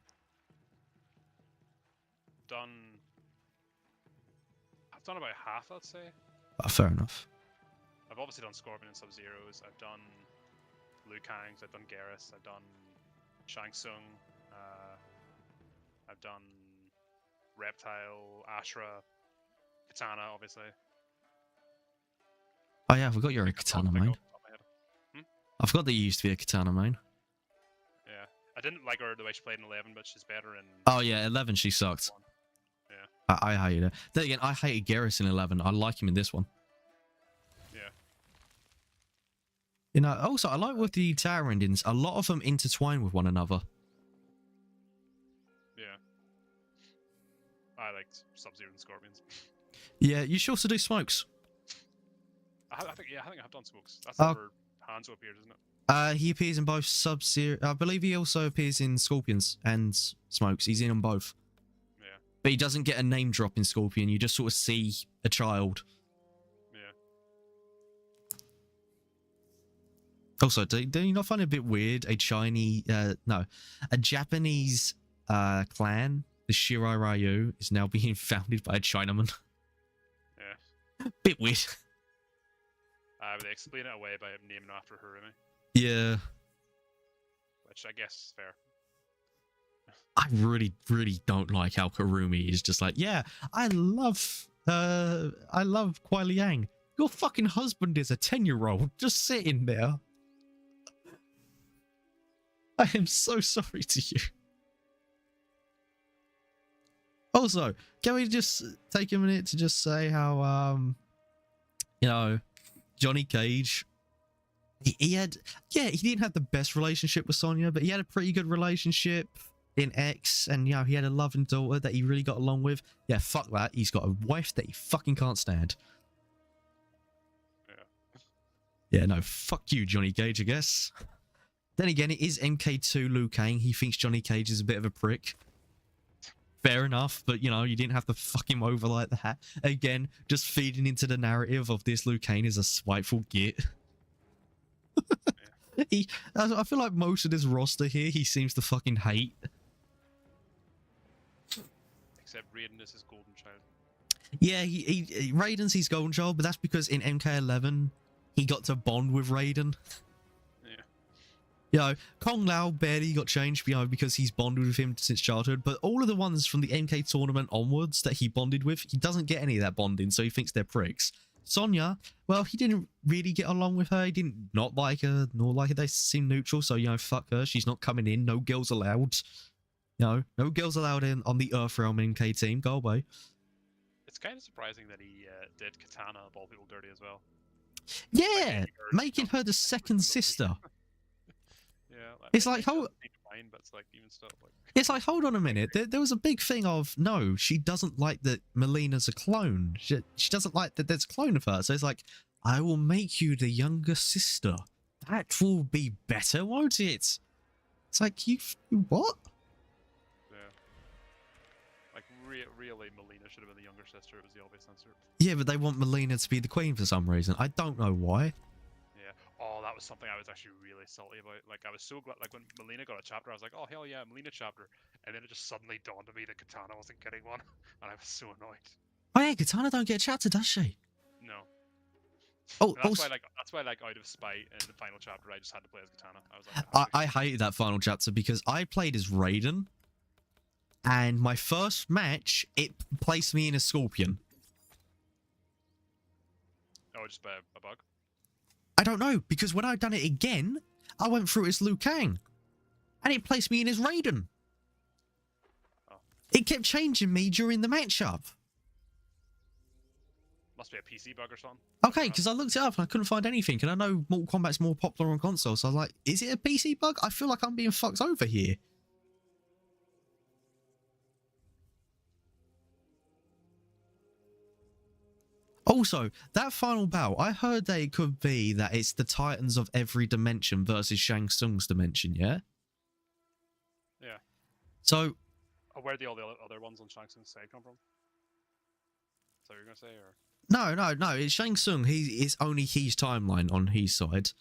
I've done about half, I'd say.
Oh, fair enough.
I've obviously done Scorpion and Sub-Zero's. I've done Liu Kang's. I've done Garrus. I've done Shang Tsung. I've done Reptile, Ashra, Katana, obviously.
Oh yeah, I forgot you're a Katana main. I forgot that you used to be a Katana main.
Yeah. I didn't like her the way she played in 11, but she's better in...
Oh yeah, 11 she sucked.
Yeah.
I hated her. Then again, I hated Garrus in 11. I like him in this one.
Yeah.
You know, also, I like with the tower endings, a lot of them intertwine with one another.
Yeah. I liked Sub-Zero and Scorpions.
Yeah, you should also do Smokes.
I think I have done Smokes. That's where Hanzo appears, isn't it?
He appears in both Sub-Zero. I believe he also appears in Scorpions and Smokes. He's in them both.
Yeah.
But he doesn't get a name drop in Scorpion. You just sort of see a child.
Yeah.
Also, do you not find it a bit weird? A Japanese clan, the Shirai Ryu, is now being founded by a Chinaman.
Yeah.
Bit weird.
They explain it away by naming after Harumi.
Yeah.
Which I guess is fair.
I really, really don't like how Harumi is just like, yeah, I love Kuai Liang. Your fucking husband is a 10-year-old just sitting there. I am so sorry to you. Also, can we just take a minute to just say how, you know, Johnny Cage, he didn't have the best relationship with Sonya, but he had a pretty good relationship in X, and, you know, he had a loving daughter that he really got along with. Yeah, fuck that. He's got a wife that he fucking can't stand. Yeah, no, fuck you, Johnny Cage, I guess. Then again, it is MK2 Liu Kang. He thinks Johnny Cage is a bit of a prick. Fair enough, but, you know, you didn't have to fuck him over like that. Again, just feeding into the narrative of this Liu Kang is a spiteful git. I feel like most of this roster here, he seems to fucking hate.
Except Raiden is his golden child.
Yeah, Raiden's his golden child, but that's because in MK11 he got to bond with Raiden.
Yeah.
You know, Kong Lao barely got changed, you know, because he's bonded with him since childhood. But all of the ones from the MK tournament onwards that he bonded with, he doesn't get any of that bonding, so he thinks they're pricks. Sonya, well, he didn't really get along with her. He didn't not like her, nor like her. They seem neutral, so, you know, fuck her. She's not coming in. No girls allowed. You know, no girls allowed in on the Earthrealm MK team. Go away.
It's kind of surprising that he did Katana of all people dirty as well.
Yeah, making her the second sister.
Yeah,
it's like, hold.
But it's like even stuff like.
It's like, hold on a minute. There was a big thing of no, she doesn't like that Melina's a clone. She doesn't like that there's a clone of her. So it's like, I will make you the younger sister. That will be better, won't it? It's like you what?
Yeah. Like really, Melina should have been the younger sister. It was the obvious answer.
Yeah, but they want Melina to be the queen for some reason. I don't know why.
Yeah. Oh, that was something I was actually really salty about. Like, I was so glad. Like when Melina got a chapter, I was like, oh hell yeah, Melina chapter. And then it just suddenly dawned on me that Katana wasn't getting one, and I was so annoyed.
Oh yeah, Katana don't get a chapter, does she?
No.
Oh,
that's why, like, out of spite in the final chapter, I just had to play as Katana. I was like,
I hated that final chapter because I played as Raiden, and my first match it placed me in a Scorpion.
Oh, just a bug.
I don't know, because when I'd done it again, I went through it as Liu Kang, and it placed me in as Raiden.
Oh.
It kept changing me during the matchup.
Must be a PC bug or something.
Okay, because I looked it up and I couldn't find anything, and I know Mortal Kombat's more popular on console, so I was like, is it a PC bug? I feel like I'm being fucked over here. Also, that final battle, I heard that it could be that it's the Titans of every dimension versus Shang Tsung's dimension, yeah?
Yeah.
So...
Oh, where did all the other ones on Shang Tsung's side come from? Is that what you're going to say, or...?
No, it's Shang Tsung. It's only his timeline on his side.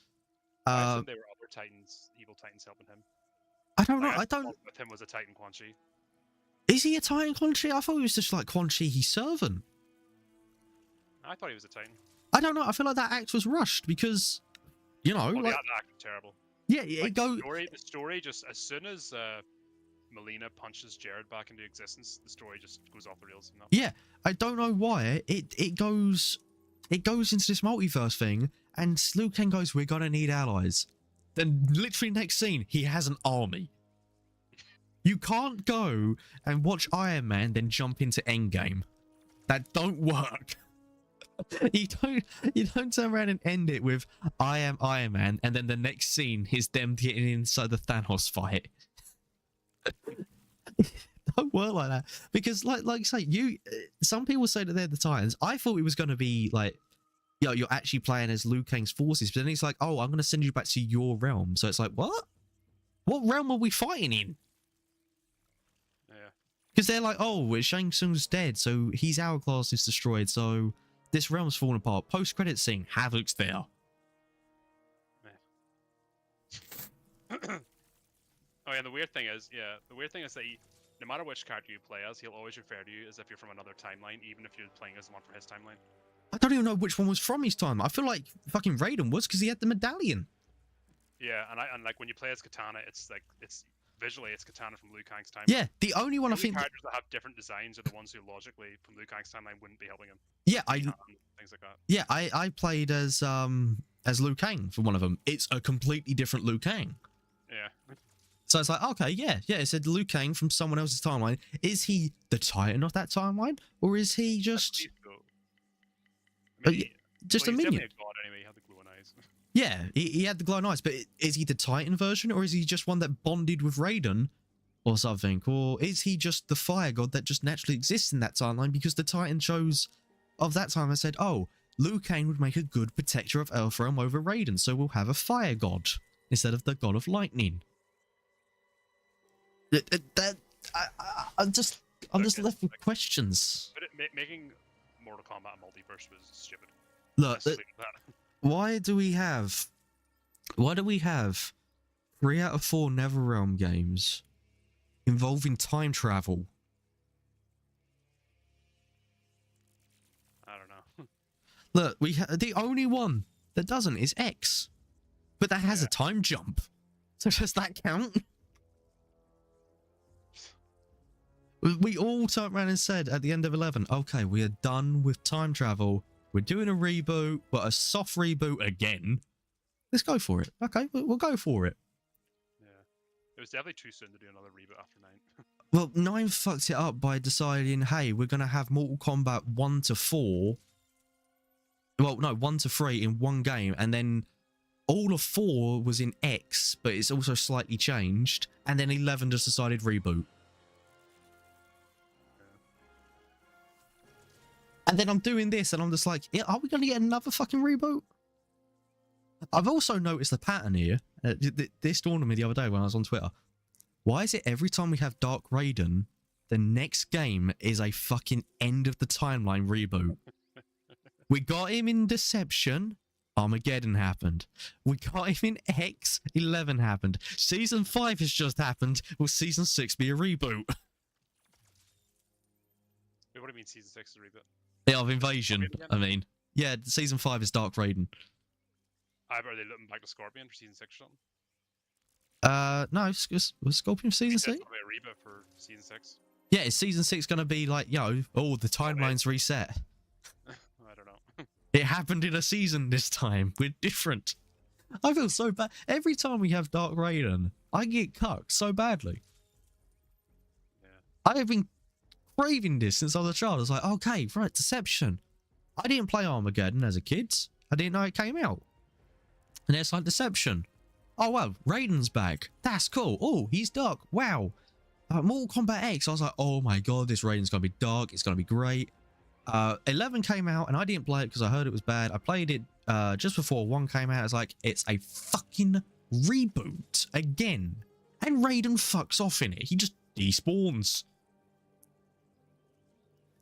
I assumed they were other Titans, evil Titans helping him.
I don't know,
Like,
I don't...
With him was a Titan Quan Chi.
Is he a Titan Quan Chi? I thought he was just like Quan Chi, his servant.
I thought he was a Titan.
I don't know. I feel like that act was rushed because, you know, like
that act was terrible.
Yeah,
like,
it goes.
The story just as soon as Melina punches Jared back into existence, the story just goes off the rails.
Yeah, I don't know why it goes into this multiverse thing, and Liu Kang goes, "We're gonna need allies." Then literally next scene, he has an army. You can't go and watch Iron Man then jump into Endgame. That don't work. You don't turn around and end it with I am Iron Man and then the next scene is them getting inside the Thanos fight. Don't work like that, because like you say, some people say that they're the Titans. I thought it was going to be like, you know, you're actually playing as Liu Kang's forces, but then it's like, oh, I'm going to send you back to your realm. So it's like, what realm are we fighting in?
Yeah,
because they're like, oh, Shang Tsung's dead, so his hourglass is destroyed, so this realm's falling apart. Post-credit scene, Havoc's there.
Oh yeah, the weird thing is that no matter which character you play as, he'll always refer to you as if you're from another timeline, even if you're playing as the one from his timeline.
I don't even know which one was from his time. I feel like fucking Raiden was, because he had the medallion.
Yeah, and like when you play as Katana, it's visually it's Katana from Liu Kang's timeline.
Yeah, the only one I think
characters that have different designs are the ones who logically from Liu Kang's timeline wouldn't be helping him.
Yeah,
things like that.
Yeah, I played as Liu Kang for one of them. It's a completely different Liu Kang.
Yeah.
So it's like, okay, yeah, it said Liu Kang from someone else's timeline. Is he the Titan of that timeline, or is he just
I mean,
just
well,
a
he's
minion?
definitely a god anyway. He had the glowing eyes.
Yeah, he had the glowing eyes, but is he the Titan version, or is he just one that bonded with Raiden or something? Or is he just the fire god that just naturally exists in that timeline because the Titan shows of that time I said, oh, Liu Kang would make a good protector of Earthrealm over Raiden, so we'll have a fire god instead of the god of lightning. I'm just left with questions.
But making Mortal Kombat multiverse was stupid.
Look, why do we have 3 out of 4 NetherRealm games involving time travel? Look, the only one that doesn't is X, but that has
Yeah.
a time jump. So does that count? We all turned around and said at the end of 11, okay, we are done with time travel. We're doing a reboot, but a soft reboot again. Let's go for it. Okay, we'll go for it.
Yeah. It was definitely too soon to do another reboot after 9.
Well, 9 fucked it up by deciding, hey, we're going to have Mortal Kombat 1 to 4. Well, no, 1 to 3 in one game. And then all of 4 was in X, but it's also slightly changed. And then 11 just decided reboot. And then I'm doing this and I'm just like, yeah, are we going to get another fucking reboot? I've also noticed a pattern here. This dawned on me the other day when I was on Twitter. Why is it every time we have Dark Raiden, the next game is a fucking end of the timeline reboot? We got him in Deception, Armageddon happened. We got him in X, 11 happened. Season 5 has just happened. Will Season 6 be a reboot?
Wait, what do you mean Season 6 is a reboot?
Yeah, of Invasion, I mean. Yeah, Season 5 is Dark Raiden.
Are they looking back to Scorpion for Season 6 or something?
No, was Scorpion Season 6?
There's going to be a reboot for Season 6.
Yeah, is Season 6 going to be like, the timeline's reset?
I don't know.
It happened in a season this time. We're different. I feel so bad. Every time we have Dark Raiden, I get cucked so badly.
Yeah.
I have been craving this since I was a child. I was like, okay, right, Deception. I didn't play Armageddon as a kid. I didn't know it came out. And it's like Deception. Oh, wow, Raiden's back. That's cool. Oh, he's dark. Wow. Mortal Kombat X. I was like, oh my god, this Raiden's going to be dark. It's going to be great. 11 came out and I didn't play it because I heard it was bad. I played it just before 1 came out. It's like, it's a fucking reboot again. And Raiden fucks off in it. He just despawns.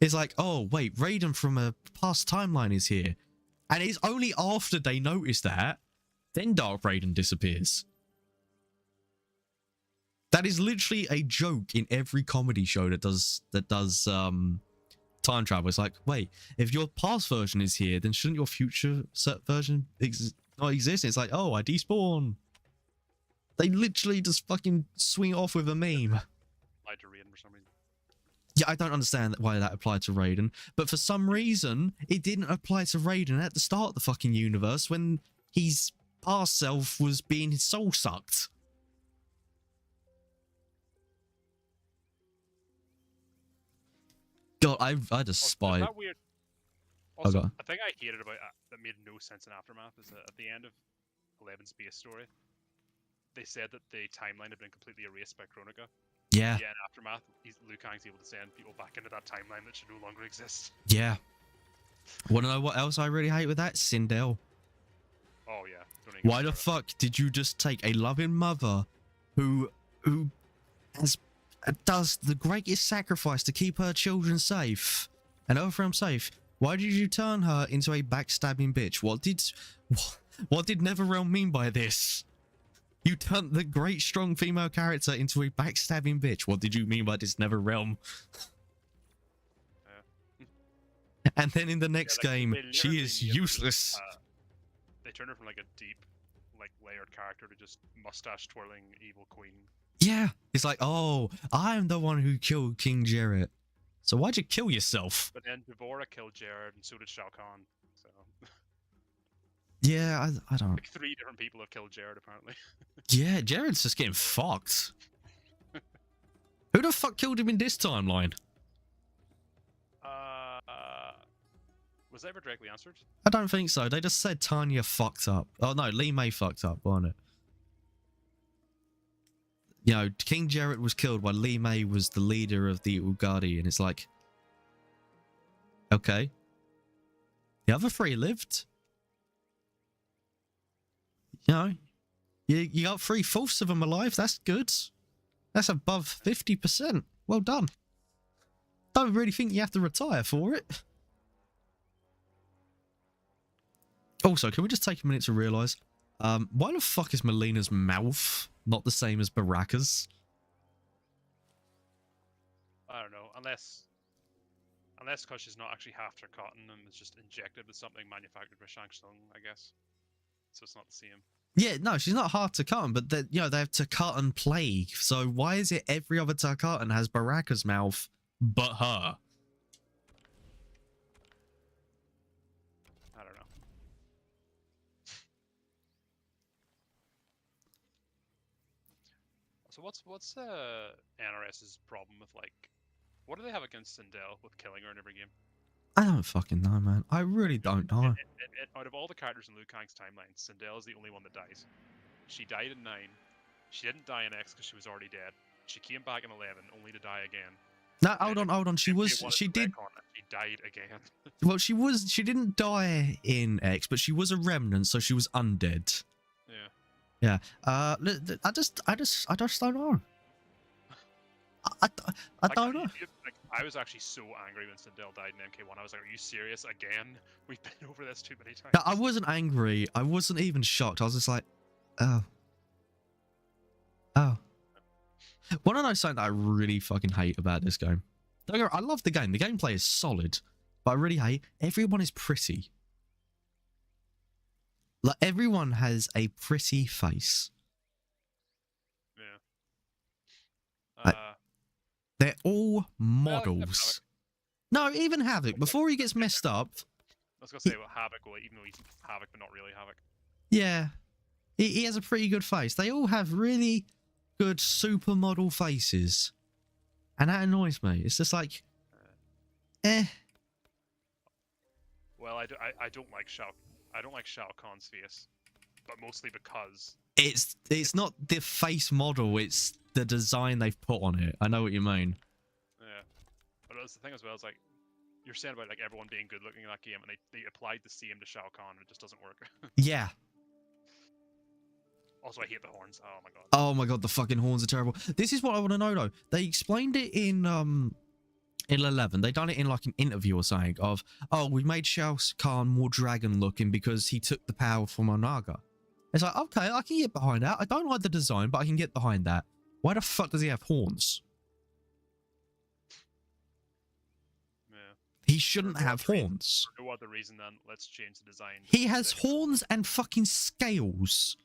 It's like, oh, wait, Raiden from a past timeline is here. And it's only after they notice that, then Dark Raiden disappears. That is literally a joke in every comedy show that does time travel. It's like, wait, if your past version is here, then shouldn't your future version not exist? It's like, oh, I despawn. They literally just fucking swing off with a meme.
Lied to Raiden for some reason.
Yeah, I don't understand why that applied to Raiden, but for some reason, it didn't apply to Raiden at the start of the fucking universe when his past self was being his soul sucked. God, I just spy.
That weird. Also,
Okay.
a thing I hated about that made no sense in Aftermath is that at the end of 11's base story, they said that the timeline had been completely erased by Chronica.
Yeah,
Yeah, in Aftermath, Liu Kang's able to send people back into that timeline that should no longer exist.
yeah. Want to know what else I really hate with that? Sindel.
Oh yeah. Don't even
Why
get
the
me started.
fuck did you just take a loving mother who does the greatest sacrifice to keep her children safe and her friends safe? Why did you turn her into a backstabbing bitch? What did NetherRealm mean by this? You turned the great strong female character into a backstabbing bitch. What did you mean by this, NetherRealm? And then in the next
like,
game,
they
she
literally
is
made her,
useless.
They turned her from like a deep, like layered character to just mustache twirling evil queen.
Yeah, it's like, oh, I'm the one who killed King Jarrett. So why'd you kill yourself?
But then Devora killed Jared, and so did Shao Kahn. So
Yeah, I don't.
like 3 different people have killed Jared apparently.
Yeah, Jared's just getting fucked. Who the fuck killed him in this timeline?
Was that ever directly answered?
I don't think so. They just said Tanya fucked up. Oh no, Lee May fucked up, wasn't it? You know, King Jarrett was killed while Lee May was the leader of the Ugadi, and it's like, okay. The other 3 lived. You know, you got 3/4 of them alive. That's good. That's above 50%. Well done. Don't really think you have to retire for it. Also, can we just take a minute to realise, why the fuck is Melina's mouth not the same as Baraka's?
I don't know, unless Unless because she's not actually half her cotton and it's just injected with something manufactured by Shang Tsung, I guess. So it's not the same.
Yeah, no, she's not hard to cut, but they have Takatan plague. So why is it every other Takatan has Baraka's mouth but her?
I don't know. So what's NRS's problem with, like, what do they have against Sindel with killing her in every game?
I don't fucking know, man. I really don't know.
Out of all the characters in Liu Kang's timeline, Sindel is the only one that dies. She died in 9. She didn't die in X because she was already dead. She came back in 11 only to die again.
No, hold on. She did.
She died again.
Well, she didn't die in X, but she was a remnant, so she was undead.
Yeah.
Yeah. I just don't know. I don't know.
Like, I was actually so angry when Sindel died in MK1. I was like, are you serious again? We've been over this too many times.
No, I wasn't angry. I wasn't even shocked. I was just like, oh. Want to know something that I really fucking hate about this game? Don't get me wrong, I love the game. The gameplay is solid, but I really hate everyone is pretty. Like, everyone has a pretty face.
Yeah.
They're all models. No, even Havoc. Before he gets messed up.
I was gonna say, well, Havoc, well, even though he's Havoc, but not really Havoc.
Yeah. He has a pretty good face. They all have really good supermodel faces. And that annoys me. It's just like, eh.
Well, I don't like Shao Kahn's face, but mostly because
it's not the face model, it's the design they've put on it. I know what you mean.
Yeah, but that's the thing as well. Is like you're saying about, like, everyone being good looking in that game, and they applied the same to Shao Kahn, and it just doesn't work.
Yeah.
Also, I hate the horns. Oh my god.
Oh my god, the fucking horns are terrible. This is what I want to know though. They explained it in 11. They done it in like an interview or something of, oh, we made Shao Kahn more dragon looking because he took the power from Onaga. It's like, okay, I can get behind that. I don't like the design, but I can get behind that. Why the fuck does he have horns?
Yeah.
He shouldn't have horns.
For no other reason than let's change the design.
He has horns and fucking scales.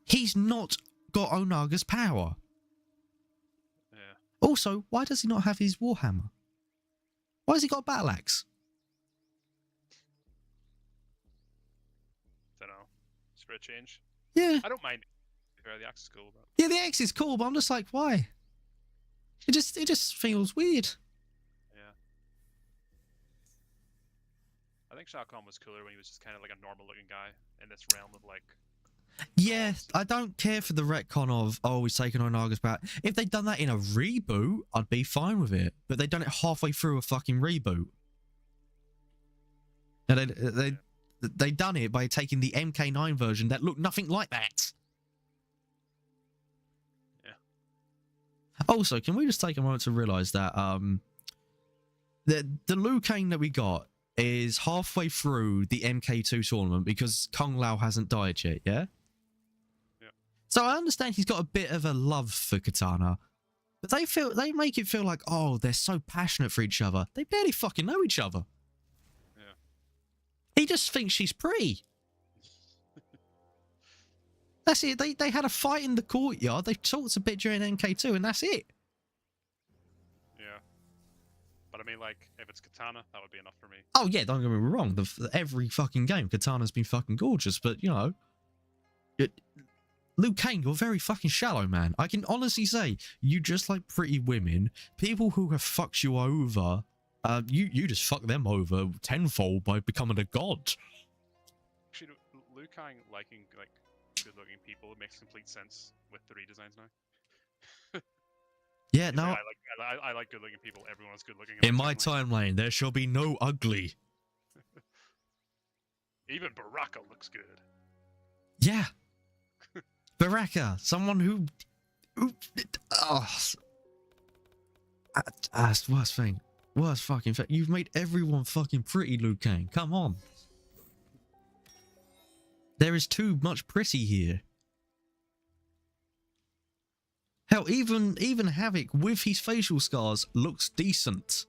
He's not got Onaga's power.
Yeah.
Also, why does he not have his warhammer? Why has he got a battle axe?
Don't know. Just for a change.
Yeah.
I don't mind. The axe is cool, but
Yeah, the axe is cool, but I'm just like, why? It just feels weird.
yeah. I think Shao Kahn was cooler when he was just kind of like a normal looking guy in this realm of, like.
Yeah, I don't care for the retcon of, oh, he's taken Onaga's power. If they'd done that in a reboot, I'd be fine with it. But they've done it halfway through a fucking reboot. And they done it by taking the MK9 version that looked nothing like that.
Yeah.
Also, can we just take a moment to realise that the Liu Kang that we got is halfway through the MK2 tournament because Kung Lao hasn't died yet, yeah? So I understand he's got a bit of a love for Katana, but they make it feel like, oh, they're so passionate for each other. They barely fucking know each other.
Yeah.
He just thinks she's pretty. That's it. They had a fight in the courtyard. They talked a bit during MK2, and that's it.
Yeah. But I mean, like, if it's Katana, that would be enough for me.
Oh yeah, don't get me wrong. Every fucking game, Katana's been fucking gorgeous, but you know, Liu Kang, you're very fucking shallow, man. I can honestly say, you just like pretty women. People who have fucked you over, you just fuck them over tenfold by becoming a god.
Actually, Liu Kang liking, like, good-looking people, it makes complete sense with the redesigns now.
Yeah, no.
I like good-looking people. Everyone's good-looking.
In my timeline, there shall be no ugly.
Even Baraka looks good.
Yeah. Baraka, someone who that's the worst thing. Worst fucking thing. You've made everyone fucking pretty, Liu Kang. Come on. There is too much pretty here. Hell, even Havoc with his facial scars looks decent.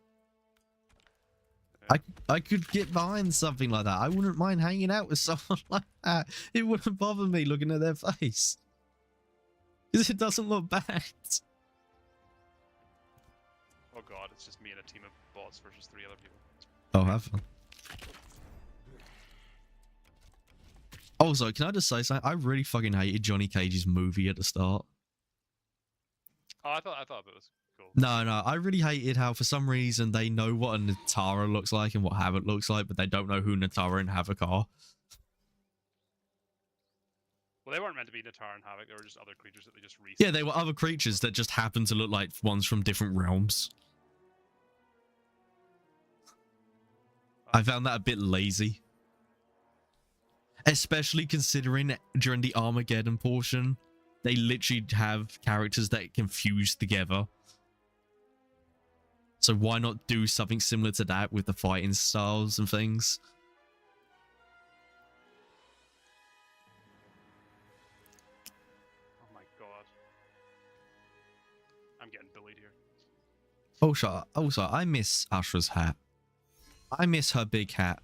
I could get behind something like that. I wouldn't mind hanging out with someone like that. It wouldn't bother me looking at their face. Because it doesn't look bad.
Oh god, it's just me and a team of bots versus 3 other people.
Oh, have fun. Also, can I just say something? I really fucking hated Johnny Cage's movie at the start.
Oh, I thought it was cool.
No, I really hated how for some reason they know what a Natara looks like and what Havoc looks like, but they don't know who Natara and Havoc are.
Well, they weren't meant to be Natara and Havoc, they were just other creatures that they just reset.
Yeah, they were other creatures that just happened to look like ones from different realms. I found that a bit lazy. Especially considering during the Armageddon portion, they literally have characters that can fuse together. So why not do something similar to that with the fighting styles and things?
Oh my god. I'm getting bullied here.
Also, I miss Ashra's hat. I miss her big hat.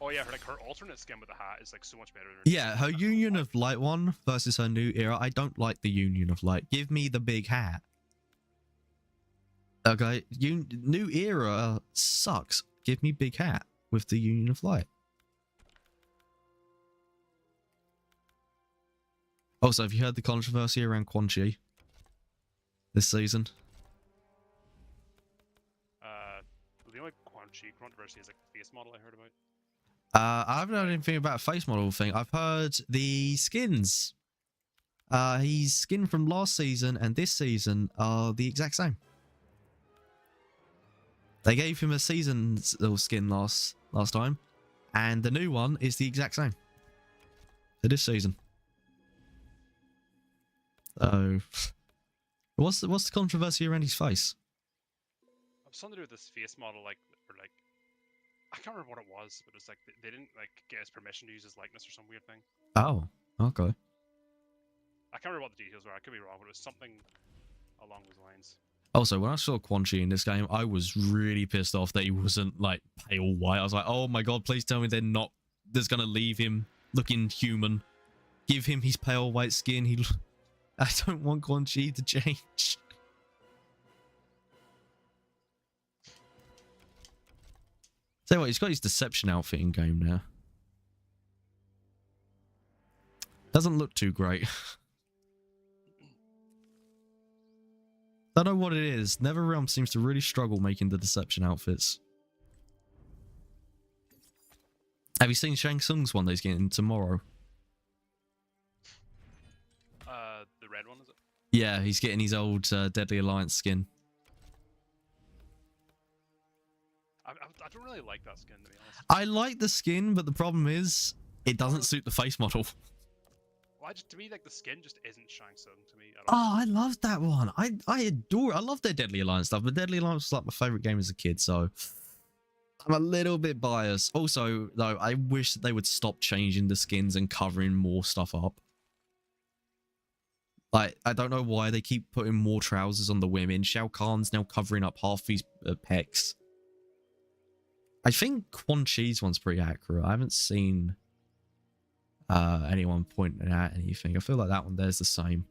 Oh yeah, her alternate skin with the hat is like so much better than her.
Yeah, her Union of Light one versus her New Era. I don't like the Union of Light. Give me the big hat. Okay, New Era sucks. Give me big hat with the Union of Light. Also, have you heard the controversy around Quan Chi this season?
The only Quan Chi controversy is like the face model I heard about.
I haven't heard anything about a face model thing. I've heard the skins. His skin from last season and this season are the exact same. They gave him a season's little skin last time, and the new one is the exact same for this season. So, what's the controversy around his face?
Something to do with this face model, like, or like, I can't remember what it was, but it's like they didn't like get his permission to use his likeness or some weird thing.
Oh, okay.
I can't remember what the details were. I could be wrong, but it was something along those lines.
Also, when I saw Quan Chi in this game, I was really pissed off that he wasn't like pale white. I was like, oh my god, please tell me they're not just gonna leave him looking human. Give him his pale white skin. I don't want Quan Chi to change. Tell you what, he's got his deception outfit in game now. Doesn't look too great. Don't know what it is. NetherRealm seems to really struggle making the deception outfits. Have you seen Shang Tsung's one that he's getting tomorrow?
The red one, is it?
Yeah, he's getting his old Deadly Alliance skin.
I don't really like that skin, to be honest.
I like the skin, but the problem is it doesn't suit the face model.
Well, to me, like the skin just isn't Shang Tsung to me at all.
Oh, I love that one. I adore it. I love their Deadly Alliance stuff, but Deadly Alliance was like my favorite game as a kid, so I'm a little bit biased. Also, though, I wish that they would stop changing the skins and covering more stuff up. Like, I don't know why they keep putting more trousers on the women. Shao Kahn's now covering up half his pecs. I think Quan Chi's one's pretty accurate. I haven't seen anyone pointing at anything. I feel like that one there's the same.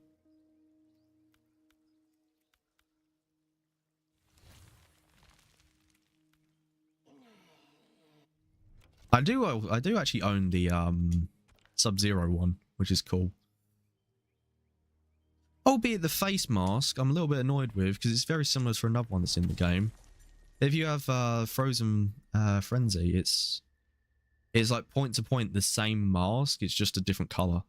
I do actually own the Sub-Zero one, which is cool. Albeit the face mask, I'm a little bit annoyed with because it's very similar to another one that's in the game. If you have Frozen Frenzy, it's like point to point the same mask, it's just a different color.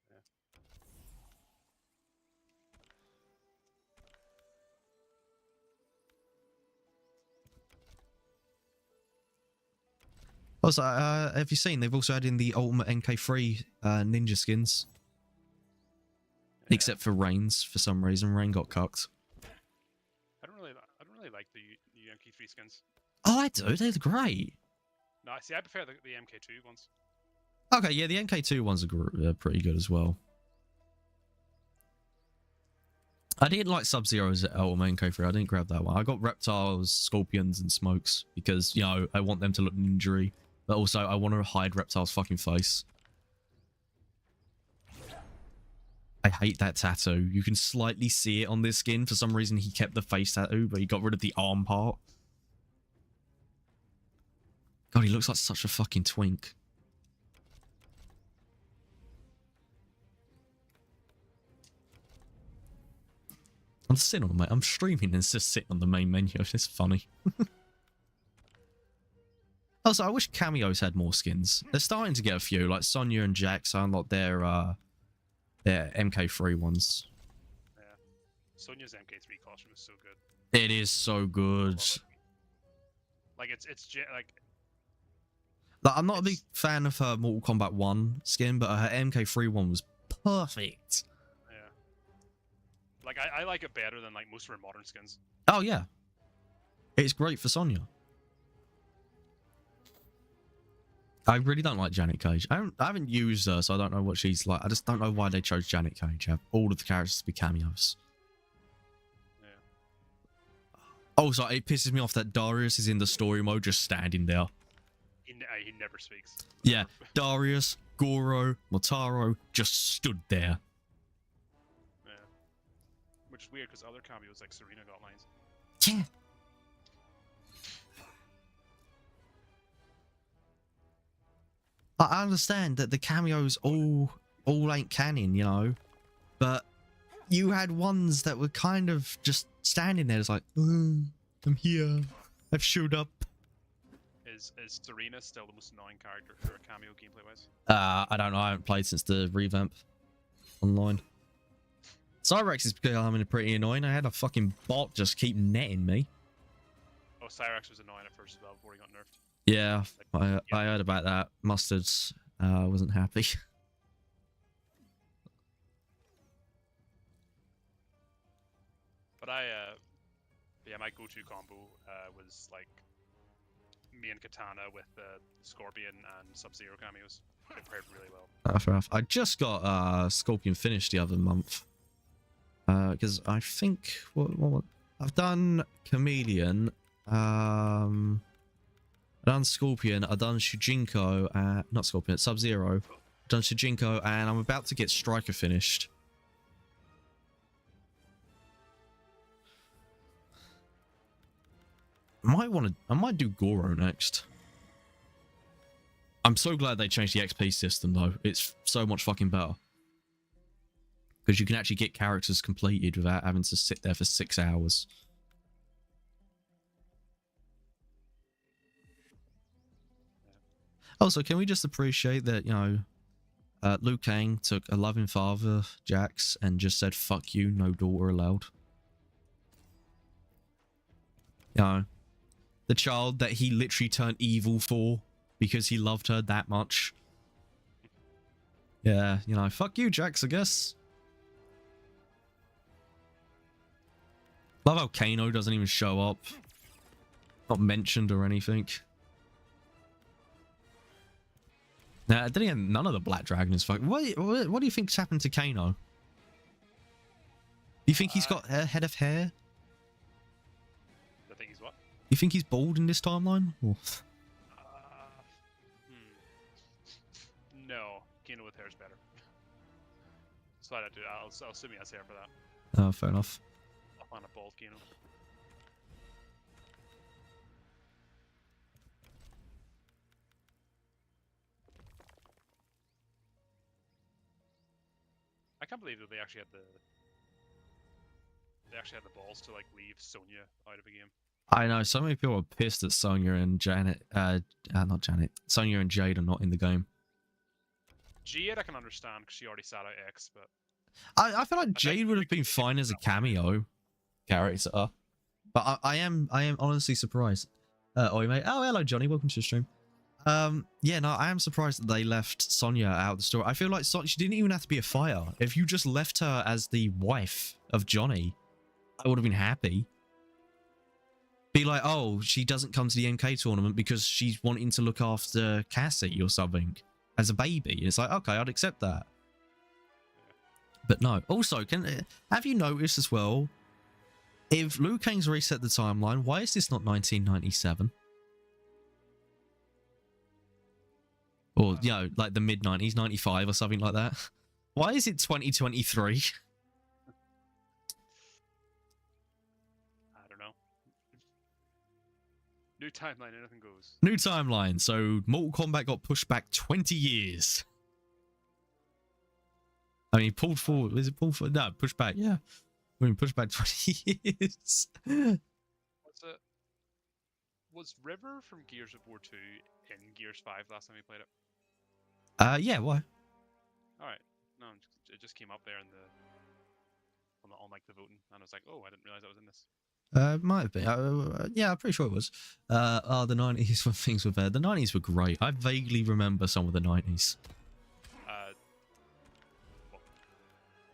Yeah.
Also, have you seen they've also added in the Ultimate NK3 ninja skins?
Yeah.
Except for Rain's, for some reason. Rain got cucked.
I don't really like the new MK3 skins.
Oh, I do. They're great.
No, see, I prefer the MK2 ones.
Okay, yeah, the NK2 ones are pretty good as well. I didn't like Sub-Zero's main K3. I didn't grab that one. I got Reptiles, Scorpions, and Smokes because, you know, I want them to look ninja-y. But also, I want to hide Reptile's fucking face. I hate that tattoo. You can slightly see it on this skin. For some reason, he kept the face tattoo, but he got rid of the arm part. God, he looks like such a fucking twink. I'm sitting on the I'm streaming and it's just sitting on the main menu. It's funny. Also, I wish cameos had more skins. They're starting to get a few, like Sonya and Jax. I unlocked their MK3 ones.
Yeah, Sonya's MK3 costume is so good.
It is so good.
Like like.
I'm not a big fan of her Mortal Kombat 1 skin, but her MK3 one was perfect.
Yeah. Like I like it better than like most of her modern skins.
Oh yeah, it's great for Sonya. I really don't like Janet Cage. I haven't used her, so I don't know what she's like. I just don't know why they chose Janet Cage. Have all of the characters to be cameos.
Yeah.
Also, it pisses me off that Darius is in the story mode, just standing there.
He never speaks.
Yeah, Darius, Goro, Motaro just stood there.
Yeah. Which is weird because other cameos like Serena got lines.
Yeah. I understand that the cameos all ain't canon, you know, but you had ones that were kind of just standing there. It's like, I'm here. I've showed up.
Is Serena still the most annoying character for a cameo gameplay wise?
I don't know. I haven't played since the revamp online. Cyrex is becoming pretty annoying. I had a fucking bot just keep netting me.
Oh, Cyrex was annoying at first as well before he got nerfed.
Yeah, I heard about that. Mustards wasn't happy.
But yeah, my go-to combo was like me and Katana with Scorpion and Sub-Zero cameos. They paired really well.
Fair enough. I just got Scorpion finished the other month. Because I think what I've done Chameleon, I've done Scorpion, I've done Shujinko, not Scorpion, Sub-Zero, I've done Shujinko, and I'm about to get Striker finished. I might do Goro next. I'm so glad they changed the XP system though. It's so much fucking better. Because you can actually get characters completed without having to sit there for 6 hours. Also, can we just appreciate that, you know, Liu Kang took a loving father, Jax, and just said, fuck you, no daughter allowed. You know, the child that he literally turned evil for because he loved her that much. Yeah, you know, fuck you, Jax, I guess. Love how Kano doesn't even show up. Not mentioned or anything. Nah, none of the Black Dragon is fucking... What do you think's happened to Kano? Do you think he's got a head of hair?
I think he's what?
You think he's bald in this timeline? Or...
No, Kano with hair is better. So I'll assume he has hair for that.
Oh, fair enough.
I'll find a bald Kano. I can't believe that they actually had the balls to like leave Sonya out of a game.
I know, so many people are pissed that Sonya and Janet, not Janet, Sonya and Jade are not in the game.
Jade I can understand because she already sat out X, but
I feel like Jade would have been fine as a cameo character, but I am honestly surprised. Oi mate, oh hello Johnny, welcome to the stream. Yeah, no, I am surprised that they left Sonya out of the story. I feel like she didn't even have to be a fighter. If you just left her as the wife of Johnny, I would have been happy. Be like, oh, she doesn't come to the MK tournament because she's wanting to look after Cassie or something as a baby. And it's like, okay, I'd accept that. But no. Also, have you noticed as well, if Liu Kang's reset the timeline, why is this not 1997? Or, you know, like the mid-90s, 95 or something like that? Why is it 2023?
I don't know. New timeline, anything goes.
New timeline. So Mortal Kombat got pushed back 20 years. I mean, pulled forward. Is it pulled forward? No, pushed back. Yeah. I mean, pushed back 20 years.
What's it? Was River from Gears of War 2 in Gears 5 last time we played it?
Yeah, why?
Alright. No, it just came up there in on like the voting, and I was like, oh, I didn't realize I was in this.
Might have been. Yeah, I'm pretty sure it was. The 90s when things were there. The 90s were great. I vaguely remember some of the 90s.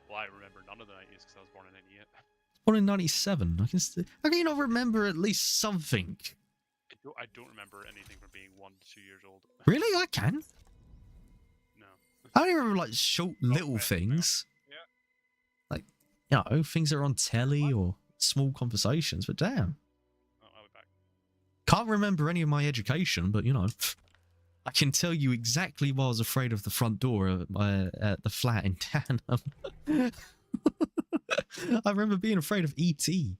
Well, I remember none of the 90s because I was born in 98.
Born in 97. How can you not remember at least something?
I don't remember anything from being 1 to 2 years old.
Really? I can.
No.
I only remember like short little things.
Yeah.
Like, you know, things that are on telly or small conversations, but damn.
Oh, I'll be back.
Can't remember any of my education, but you know, I can tell you exactly why I was afraid of the front door at the flat in Tanham. I remember being afraid of E.T.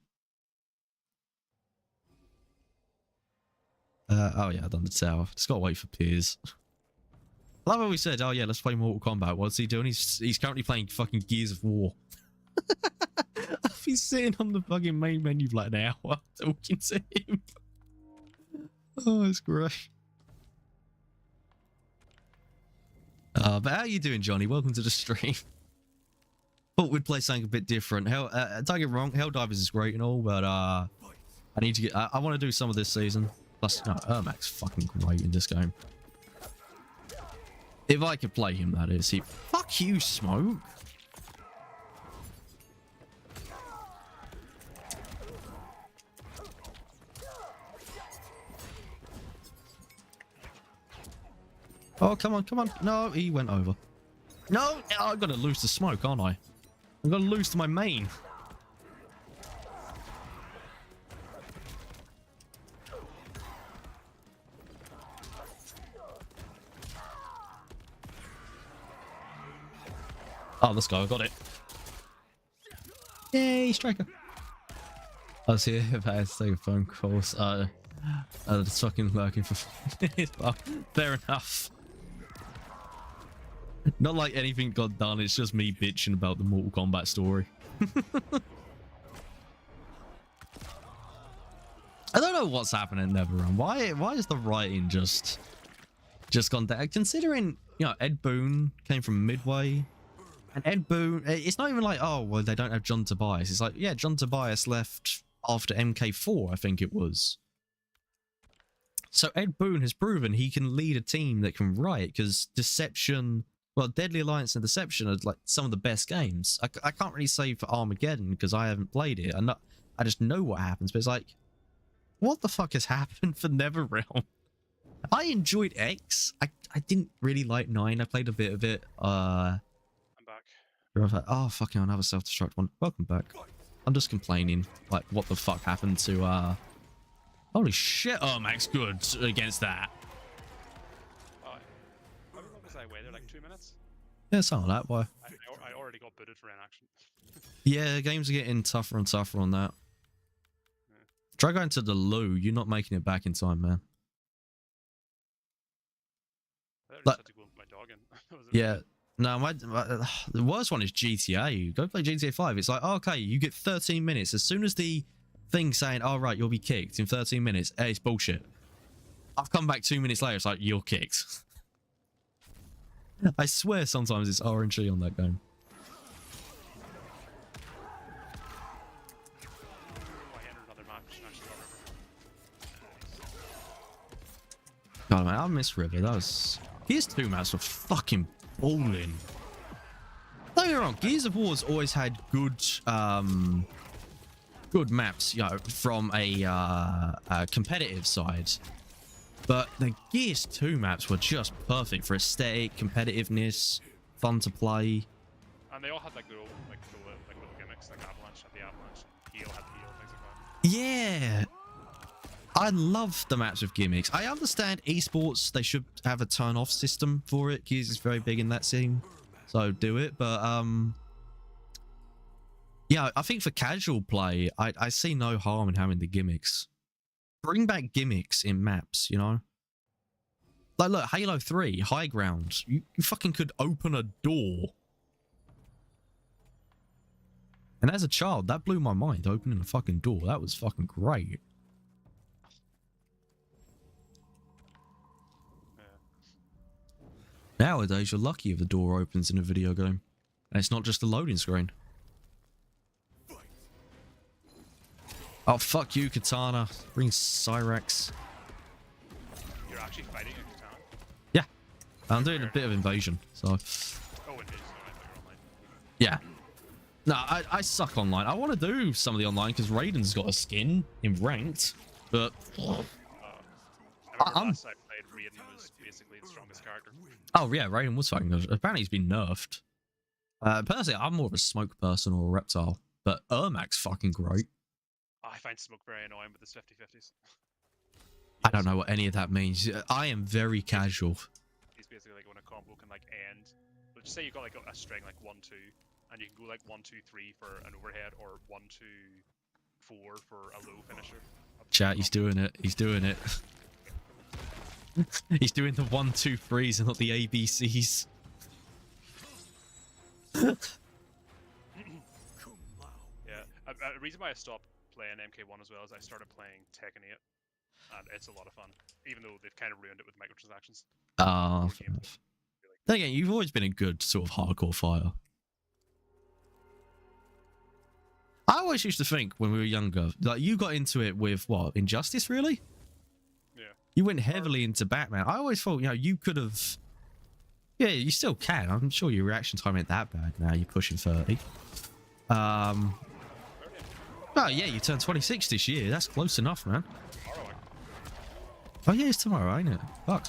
Oh yeah, I've done the tower. Just gotta wait for Piers. I love how we said, oh yeah, let's play Mortal Kombat. What's he doing? He's currently playing fucking Gears of War. He's sitting on the fucking main menu for like an hour talking to him. Oh, it's great. But how you doing, Johnny? Welcome to the stream. Thought we'd play something a bit different. Don't get me wrong, Helldivers is great and all, but I need to get. I want to do some of this season. Plus, no, Ermac's fucking great in this game. If I could play him, that is. Fuck you, Smoke. Oh, come on, come on. No, he went over. No, I'm going to lose the smoke, aren't I? I'm going to lose to my main. Oh, let's go. I got it. Yay, striker. I was here about to take phone calls. It's fucking working for well, fair enough. Not like anything got done, it's just me bitching about the Mortal Kombat story. I don't know what's happening in Neverrun. Why is the writing just gone down? Considering, you know, Ed Boon came from Midway, and Ed Boon, it's not even like, oh, well, they don't have John Tobias. It's like, yeah, John Tobias left after MK4, I think it was. So Ed Boon has proven he can lead a team that can write, because Deception, well, Deadly Alliance and Deception are like some of the best games. I can't really say for Armageddon because I haven't played it. I just know what happens, but it's like, what the fuck has happened for NetherRealm? I enjoyed X. I didn't really like 9. I played a bit of it. I'm back. Oh, fucking another self-destruct one. Welcome back. I'm just complaining, like, what the fuck happened to, holy shit, Max good against that.
Oh, how long was I waited? Like 2 minutes?
Yeah, something like that. Why?
I already got booted for inaction.
Yeah, games are getting tougher and tougher on that. Yeah. Try going to the loo. You're not making it back in time, man.
I just had to go with my dog in.
Yeah. No, the worst one is GTA. Go play GTA 5. It's like, okay, you get 13 minutes. As soon as the thing saying, oh, right, you'll be kicked in 13 minutes, hey, it's bullshit. I've come back 2 minutes later, it's like, you're kicked. I swear sometimes it's RNG on that game. God, man, I miss River. That was... Gears 2 maps were fucking balling. Don't get me wrong, Gears of War's always had good, good maps, you know, from a competitive side. But the Gears 2 maps were just perfect for aesthetic, competitiveness, fun to play.
And they all had like little gimmicks, like Avalanche had the Avalanche, Heal had the Heal, things like that.
Yeah. I love the maps with gimmicks. I understand esports, they should have a turn-off system for it, because it's very big in that scene. So do it, but yeah, I think for casual play, I see no harm in having the gimmicks. Bring back gimmicks in maps, you know? Like, look, Halo 3, High Ground. You fucking could open a door. And as a child, that blew my mind, opening a fucking door. That was fucking great. Nowadays, you're lucky if the door opens in a video game. And it's not just a loading screen. Oh, fuck you, Katana. Bring Cyrax.
You're actually fighting a Katana?
Yeah. I'm doing a bit of invasion, so...
Oh, it is. Oh, I thought you were online.
Yeah. No, I suck online. I want to do some of the online, because Raiden's got a skin in ranked, but...
I remember last I played, Raiden was basically the strongest character.
Oh, yeah, Raiden was fucking good. Apparently he's been nerfed. Personally, I'm more of a smoke person or a reptile, but Ermac's fucking great.
I find Smoke very annoying with his 50-50s.
I don't know what any of that means. I am very casual.
He's basically like when a combo can like end. But just say you got like a string like 1-2, and you can go like 1-2-3 for an overhead, or 1-2-4 for a low finisher.
Chat, he's doing it. He's doing it. He's doing the 1-2-3s and not the ABCs.
Yeah. A reason why I stopped playing MK1 as well is I started playing Tekken 8, and it's a lot of fun, even though they've kind of ruined it with microtransactions.
Ah, fair enough. Then again, you've always been a good sort of hardcore fighter. I always used to think when we were younger, like you got into it with what, Injustice, really?
Yeah.
You went heavily into Batman. I always thought, you know, you could have. Yeah, you still can. I'm sure your reaction time ain't that bad now. You're pushing 30. Oh yeah, you turned 26 this year. That's close enough, man. Oh yeah, it's tomorrow, ain't it? Fuck.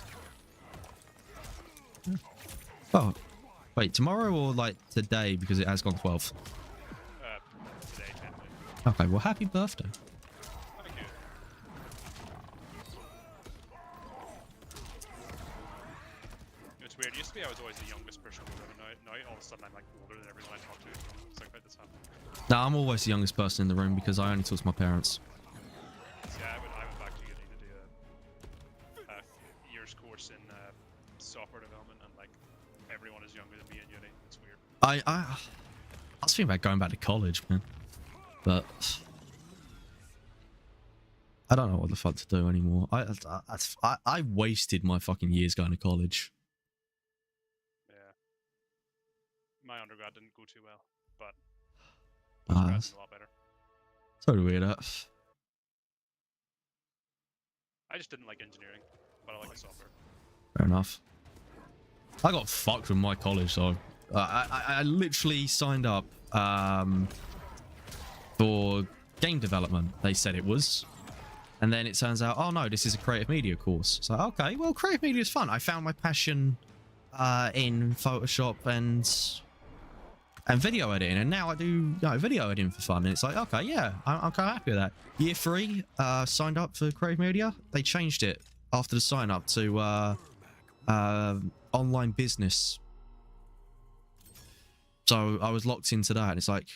Oh, wait, tomorrow or like today because it has gone 12?
Today, technically.
Okay, well, happy birthday.
Thank you. It's weird. It used to be I was always the youngest person in the room, and now all of a sudden I'm like older than everyone I talk to. It's like, wait, this happened.
No, I'm always the youngest person in the room because I only talk to my parents.
See, I went back to uni to do a year's course in software development, and like everyone is younger than me in uni. It's weird.
I was thinking about going back to college, man, but I don't know what the fuck to do anymore. I wasted my fucking years going to college.
Yeah. My undergrad didn't go too well, but
That's
a lot better.
so weird.
I just didn't like engineering, but I like the software.
Fair enough. I got fucked with my college, so I literally signed up for game development. They said it was, and then it turns out, oh no, this is a creative media course. So okay, well, creative media is fun. I found my passion in Photoshop and video editing, and now I do video editing for fun. And it's like, okay, yeah, I'm kind of happy with that. Year 3, signed up for creative media. They changed it after the sign up to online business. So I was locked into that. And it's like,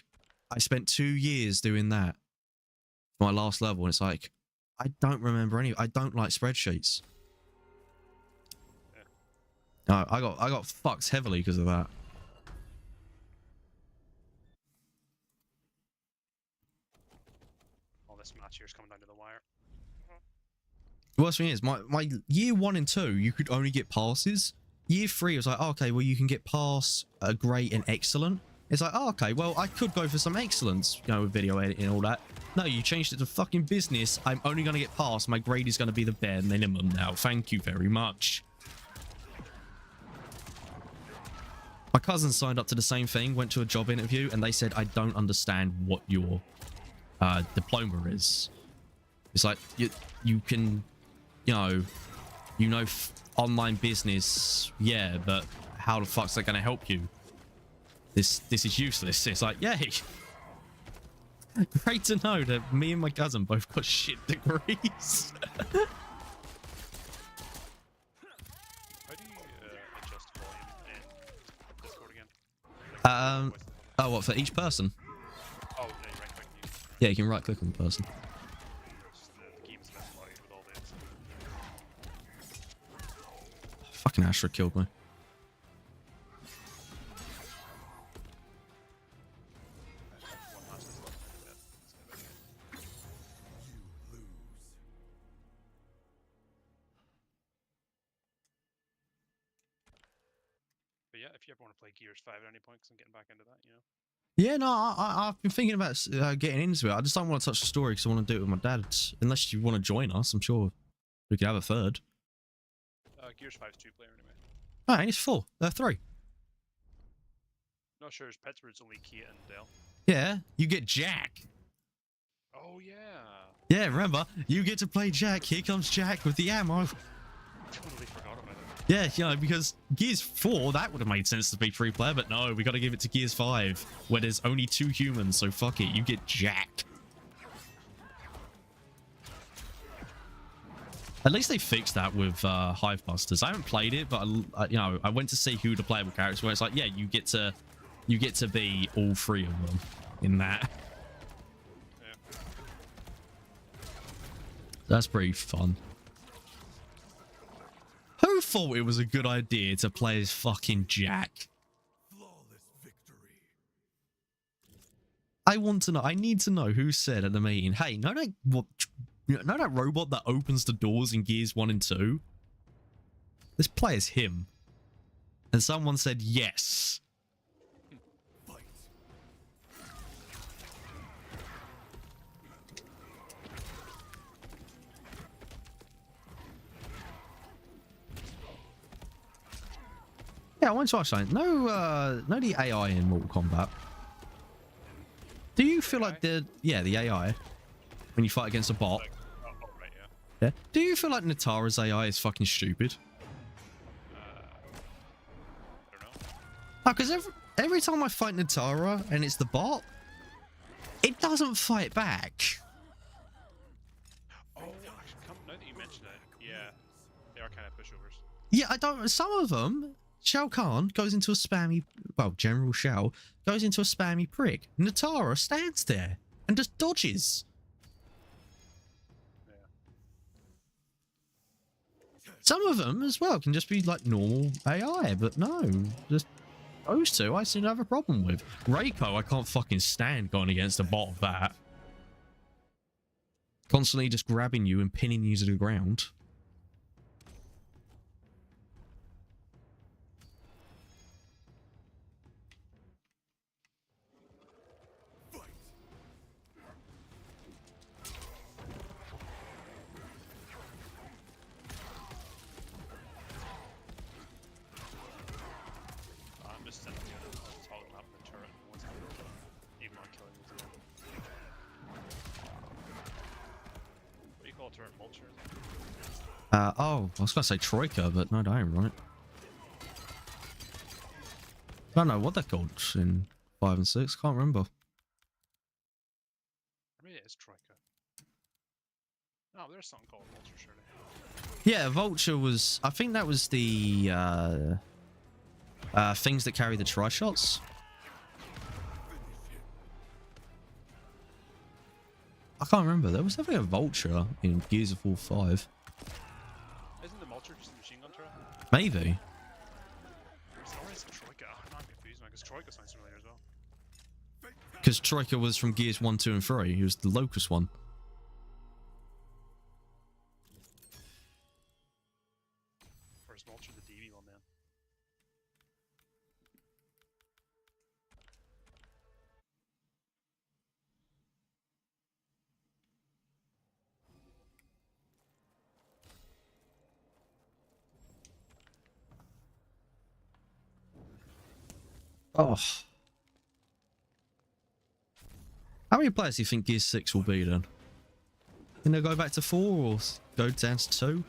I spent 2 years doing that for my last level, and it's like, I don't remember any. I don't like spreadsheets. No, I got fucked heavily because of that.
This match here's coming down to the wire.
The worst thing is, my year 1 and 2, you could only get passes. Year 3 was like, oh, okay, well, you can get pass, great, and excellent. It's like, oh, okay, well, I could go for some excellence, you know, with video editing and all that. No, you changed it to fucking business. I'm only going to get pass. My grade is going to be the bare minimum now. Thank you very much. My cousin signed up to the same thing, went to a job interview, and they said, I don't understand what your diploma is. It's like, you can, you know online business, yeah, but how the fuck's that going to help you? this is useless. It's like, yay. Great to know that me and my cousin both got shit degrees.
How do you adjust volume in Discord again?
Oh, what, for each person?
Oh, yeah, you right click you.
Yeah, you can right click on the person.
Just the game's a bit loud with all this.
Fucking Astra killed me.
One match is left. Let's get it. But yeah, if you ever want to play Gears 5 at any point, because I'm getting back into that, you know.
Yeah, no, I've been thinking about getting into it. I just don't want to touch the story because I want to do it with my dad. Unless you want to join us, I'm sure we could have a third.
Gears 5's 2-player anyway.
Oh, and it's 4. 3.
Not sure, it's Pittsburgh's only Kia and Dell.
Yeah, you get Jack.
Oh, yeah.
Yeah, remember, you get to play Jack. Here comes Jack with the ammo.
Totally forgot about it.
Yeah, you know, because Gears 4, that would have made sense to be 3-player, but no, we got to give it to Gears 5, where there's only 2 humans, so fuck it, you get Jack. At least they fixed that with Hive Busters. I haven't played it, but you know, I went to see who the playable characters were. It's like, yeah, you get to be all 3 of them in that.
Yeah.
That's pretty fun. Who thought it was a good idea to play as fucking Jack?
Flawless victory.
I want to know. I need to know who said at the meeting, hey, know that robot that opens the doors in Gears 1 and 2? Let's play as him. And someone said yes.
Fight.
Yeah, I want to ask something. No the AI in Mortal Kombat. Do you feel like the AI when you fight against a bot?
Like, oh, right, yeah.
Yeah. Do you feel like Natara's AI is fucking stupid?
I don't know.
No, because every time I fight Natara and it's the bot, it doesn't fight back.
Oh, actually, now that you mention it, yeah, they are kind of pushovers.
Yeah, I don't. Some of them, Shao Kahn goes into a spammy, well, General Shao goes into a spammy prick. Natara stands there and just dodges.
Yeah.
Some of them as well can just be like normal AI, but no, just those two I seem to have a problem with. Reiko, I can't fucking stand going against a bot of that. Constantly just grabbing you and pinning you to the ground.
I'm just sitting here and holding up the turret once I'm even on killing the turret. What do you call a turret? Vulture?
Oh, I was gonna say Troika, but no, that ain't right. I don't know what they're called in 5 and 6. Can't remember.
Maybe it is Troika. No, there's something called Vulture, surely.
Yeah, Vulture was. I think that was the things that carry the tri-shots. I can't remember. There was definitely a Vulture in Gears of War 5.
Isn't the Vulture just a machine gun turret?
Maybe.
Or is it Troika? I'm confused, man, because Troika sounds familiar as well.
Because Troika was from Gears 1, 2, and 3. He was the Locust one.
Or is Vulture the DB one then?
Oh. How many players do you think Gears 6 will be then? Can they go back to 4 or go down to 2?
You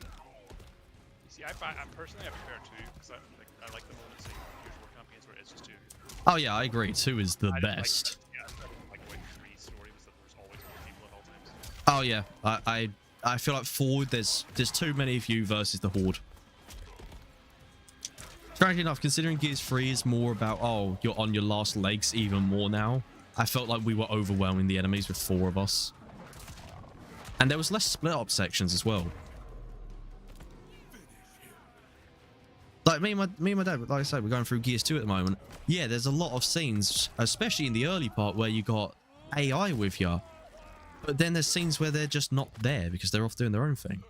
see, I personally I prefer 2 because I like the moments in Gears of War campaigns where it is just 2.
Oh yeah, I agree. 2 is the
I didn't
best.
Like, yeah, like Wing 3's story was that there's always more people at all times.
Oh yeah, I feel like Forward, there's too many of you versus the Horde. Strangely enough, considering Gears 3 is more about, oh, you're on your last legs even more now, I felt like we were overwhelming the enemies with 4 of us. And there was less split up sections as well. Like me and my dad, like I said, we're going through Gears 2 at the moment. Yeah, there's a lot of scenes, especially in the early part, where you got AI with you. But then there's scenes where they're just not there because they're off doing their own thing.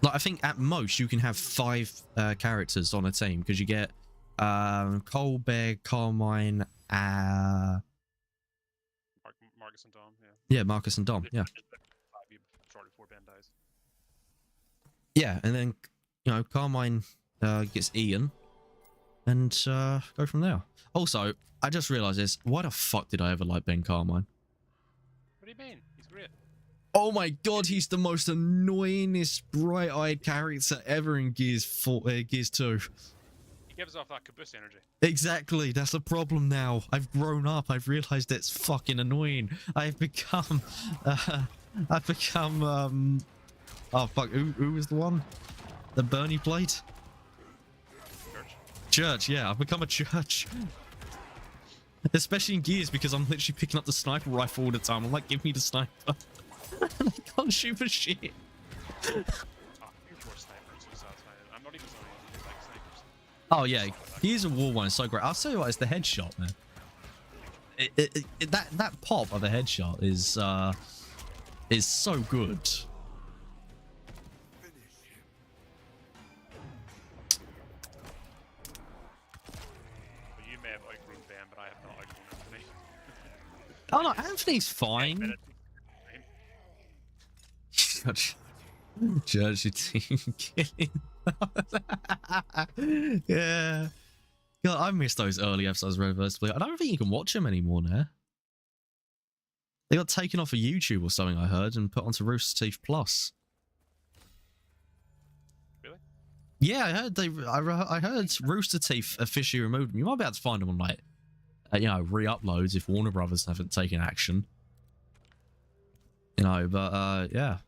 Like, I think at most you can have 5 characters on a team because you get Colbert, Carmine,
Marcus and Dom, yeah.
yeah, Marcus and Dom, yeah.
Shortly before Ben dies.
Yeah, and then, you know, Carmine gets Ian and go from there. Also, I just realized this. Why the fuck did I ever like Ben Carmine?
What do you mean? He's great.
Oh my god, he's the most annoyingest bright-eyed character ever in Gears 2.
He gives off that caboose energy.
Exactly, that's the problem now. I've grown up, I've realized it's fucking annoying. I've become, oh fuck, who was the one? The Bernie plate? Church, yeah, I've become a church. Especially in Gears because I'm literally picking up the sniper rifle all the time. I'm like, give me the sniper. And I can't shoot for shit.
I'm not even so like snipers.
Oh yeah, Gears of War 1 is so great. I'll tell you what, it's the headshot, man. That pop of a headshot is so good.
Well, you may have outgrown Ben, but I have not outgrown Anthony.
Oh no, Anthony's fine. Judge your team killing. Yeah. God, I miss those early episodes of Reverse Play. I don't think you can watch them anymore now. They got taken off of YouTube or something, I heard, and put onto Rooster Teeth Plus.
Really?
Yeah, I heard I heard Rooster Teeth officially removed them. You might be able to find them on like, you know, re-uploads if Warner Brothers haven't taken action. You know, but yeah.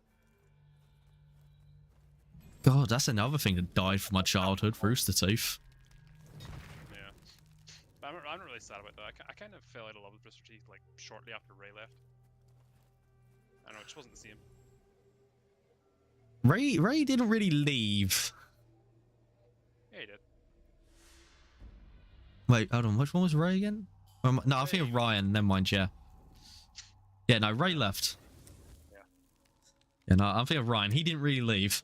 God, that's another thing that died from my childhood, Rooster Teeth.
Yeah. But I'm not really sad about that. I kind of fell out of love with Rooster Teeth like shortly after Ray left. I don't know, it just wasn't the same.
Ray didn't really leave.
Yeah, he did.
Wait, hold on. Which one was Ray again? No, I think of Ryan. Never mind, yeah. Yeah, no, Ray left.
Yeah.
Yeah, no, I'm thinking of Ryan. He didn't really leave.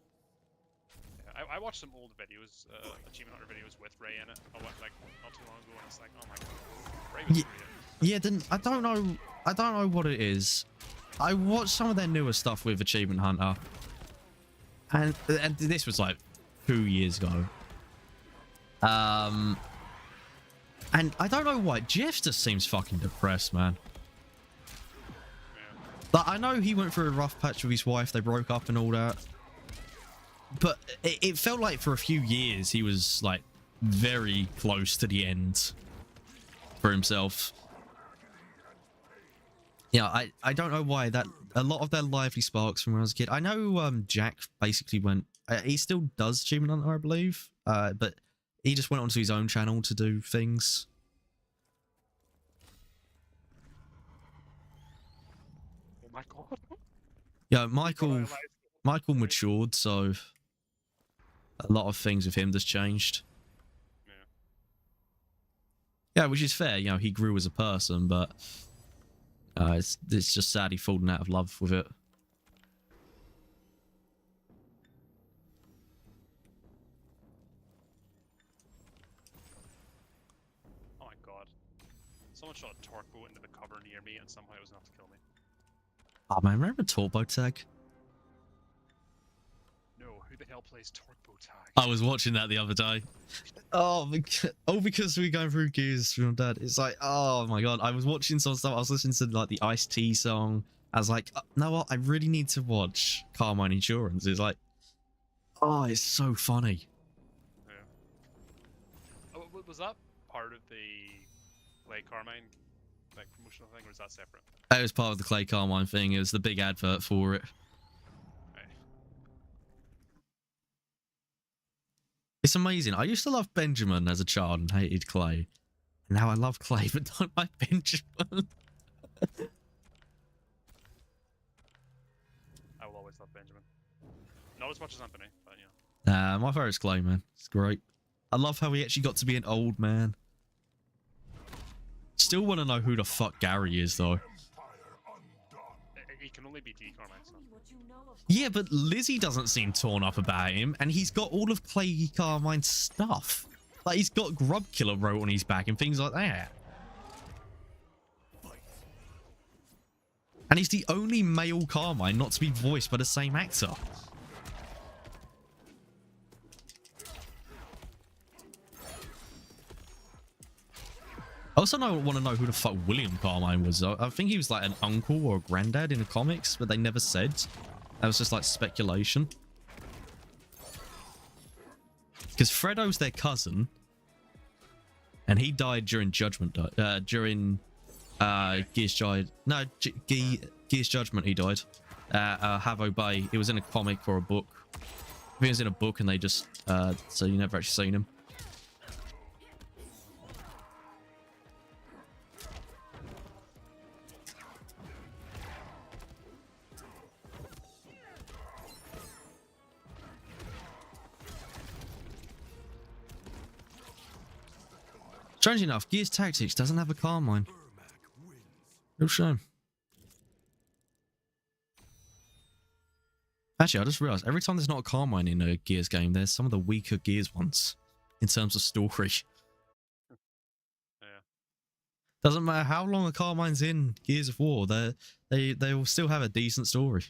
Yeah, I watched some old videos, Achievement Hunter videos with Ray in it. I went like not too long ago, and it's like, oh my god, Ray was great.
Yeah, then I don't know what it is. I watched some of their newer stuff with Achievement Hunter, and this was like 2 years ago. And I don't know why Jeff just seems fucking depressed, man.
Yeah.
But I know he went through a rough patch with his wife. They broke up and all that. But it felt like for a few years he was like very close to the end for himself. Yeah, I don't know why that a lot of their lively sparks from when I was a kid. I know Jack basically went. He still does Achievement Hunter, I believe. But he just went onto his own channel to do things.
Oh my god.
Yeah, Michael matured, so a lot of things with him just changed.
Yeah.
Yeah, which is fair. You know, he grew as a person, but it's just sad he fallen out of love with it.
Oh my god. Someone shot a torque boat into the cover near me, and somehow it was enough to kill me.
Oh man, remember Turbo Tag?
No, who the hell plays torque boat tag?
I was watching that the other day. Oh, because we're going through Gears with my dad. It's like, oh my god, I was watching some stuff. I was listening to like the Ice-T song. I was like, no, what? I really need to watch Carmine Insurance. It's like, oh, it's so funny.
Yeah. Oh, Was that part of the Clay Carmine like promotional thing, or is that separate?
It was part of the Clay Carmine thing. It was the big advert for it.
Right.
It's amazing. I used to love Benjamin as a child and hated Clay. Now I love Clay, but don't like Benjamin.
I will always love Benjamin. Not as much as Anthony, but you know.
My favourite's Clay, man. It's great. I love how he actually got to be an old man. Still want to know who the fuck Gary is, though.
He can only be D Carmine, so.
Yeah, but Lizzie doesn't seem torn up about him, and he's got all of Clay Carmine's stuff. Like, he's got Grub Killer wrote on his back and things like that. And he's the only male Carmine not to be voiced by the same actor. I also want to know who the fuck William Carmine was. I think he was like an uncle or a granddad in the comics, but they never said. That was just like speculation. Because Fredo's their cousin, and he died during Judgment. During Gears Judgment, he died. Havo Bay. It was in a comic or a book. I think it was in a book, and they just so you never actually seen him. Strange enough, Gears Tactics doesn't have a Carmine. Real shame. Actually, I just realised every time there's not a Carmine in a Gears game, there's some of the weaker Gears ones in terms of story.
Yeah.
Doesn't matter how long a Carmine's in Gears of War, they will still have a decent story.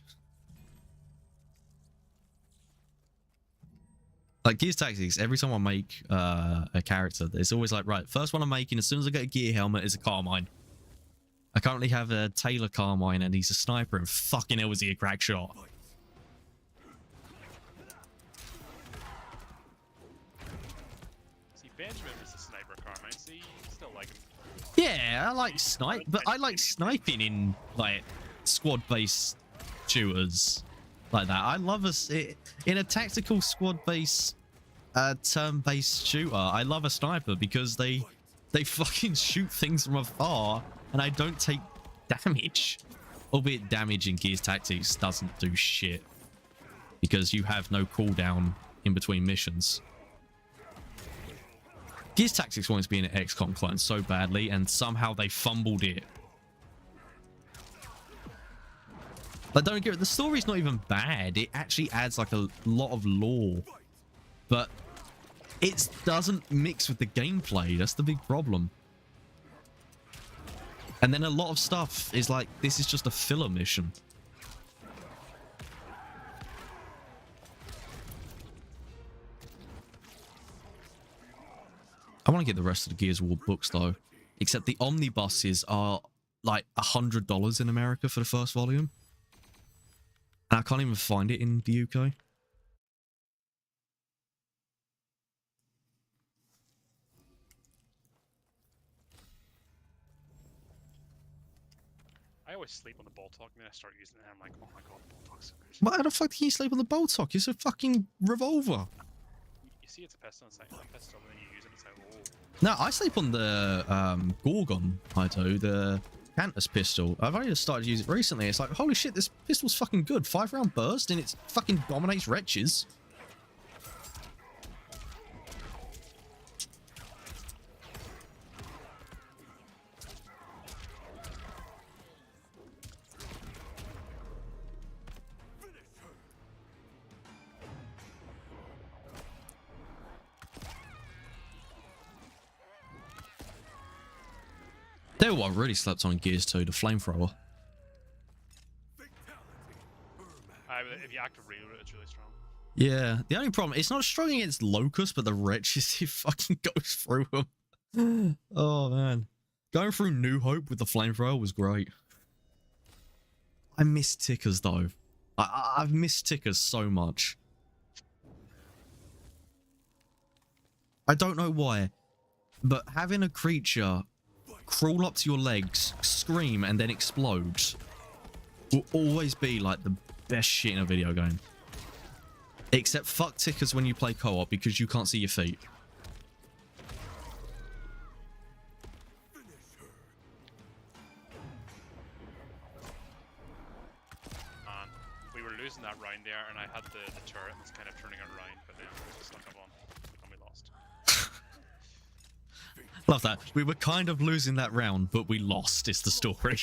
Like Gears Tactics, every time I make a character, it's always like, right, first one I'm making, as soon as I get a gear helmet, is a Carmine. I currently have a Taylor Carmine, and he's a sniper, and fucking hell, is he a crack shot.
See, Benjamin was a sniper Carmine, so you still like him.
Yeah, I like snipe, but I like sniping in like squad-based shooters like that. I love in a tactical squad-based, turn-based shooter. I love a sniper because they fucking shoot things from afar, and I don't take damage. Albeit damage in Gears Tactics doesn't do shit because you have no cooldown in between missions. Gears Tactics wants to be an XCOM clone so badly, and somehow they fumbled it. Like, don't get it, the story's not even bad. It actually adds like a lot of lore, but it doesn't mix with the gameplay. That's the big problem. And then a lot of stuff is like, this is just a filler mission. I want to get the rest of the Gears of War books though, except the omnibuses are like $100 in America for the first volume. And I can't even find it in the UK.
I always sleep on the ball talk, and then I start using it, and I'm like, oh my god, the ball talk's so good.
Why the fuck do you sleep on the Boltok? It's a fucking revolver.
You see it's a pistol, it's like a pistol, and then you use it, it's like, oh.
No, I sleep on the Gorgon, I do, the Cantus pistol. I've only just started to use it recently. It's like, holy shit, this pistol's fucking good. 5-round burst, and it fucking dominates wretches. Tell you what I really slept on Gears 2, the flamethrower.
If you active reload it, it's really strong.
Yeah, the only problem, it's not strong against Locust, but the wretches, it fucking goes through them. Oh man. Going through New Hope with the flamethrower was great. I miss tickers though. I've missed tickers so much. I don't know why. but having a creature crawl up to your legs, scream, and then explode will always be like the best shit in a video game. Except fuck tickers when you play co-op because you can't see your feet.
Man, we were losing that round there, and I had the turret was kind of turning it around, but then it was stuck up on, and we lost.
Love that. We were kind of losing that round, but we lost, is the story.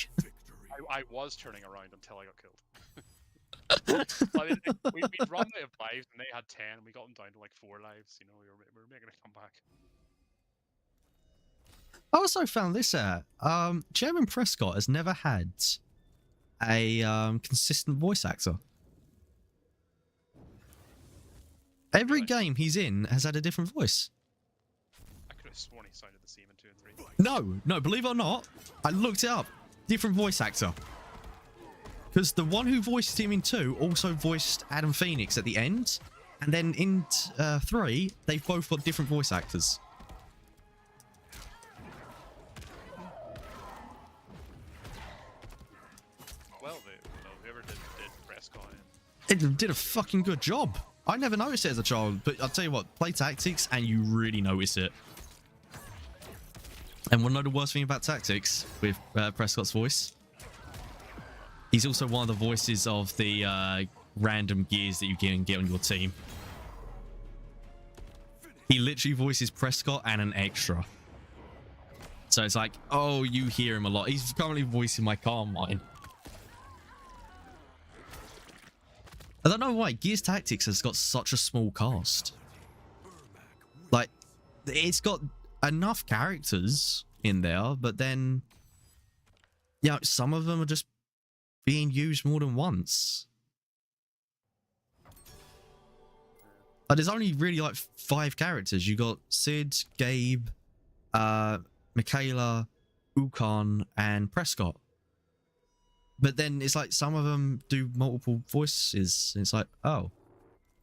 I was turning around until I got killed. I mean, we'd run out of lives, and they had 10, and we got them down to like 4 lives. You know, we were making a comeback.
I also found this out. Chairman Prescott has never had a consistent voice actor. Every game he's in has had a different voice.
I could have sworn he sounded the same in 2 and 3.
No, believe it or not, I looked it up. Different voice actor. Because the one who voiced him in 2 also voiced Adam Phoenix at the end. And then in 3, they've both got different voice actors.
Well, whoever did Prescott.
It did a fucking good job. I never noticed it as a child, but I'll tell you what, play Tactics and you really notice it. And want to know the worst thing about Tactics with Prescott's voice? He's also one of the voices of the random gears that you can get on your team. He literally voices Prescott and an extra. So it's like, oh, you hear him a lot. He's currently voicing my Carmine. I don't know why Gears Tactics has got such a small cast. Like, it's got enough characters in there, but then, you know, some of them are just being used more than once. But there's only really like 5 characters. You got Sid, Gabe, Michaela, Ukon, and Prescott. But then it's like some of them do multiple voices. And it's like, oh,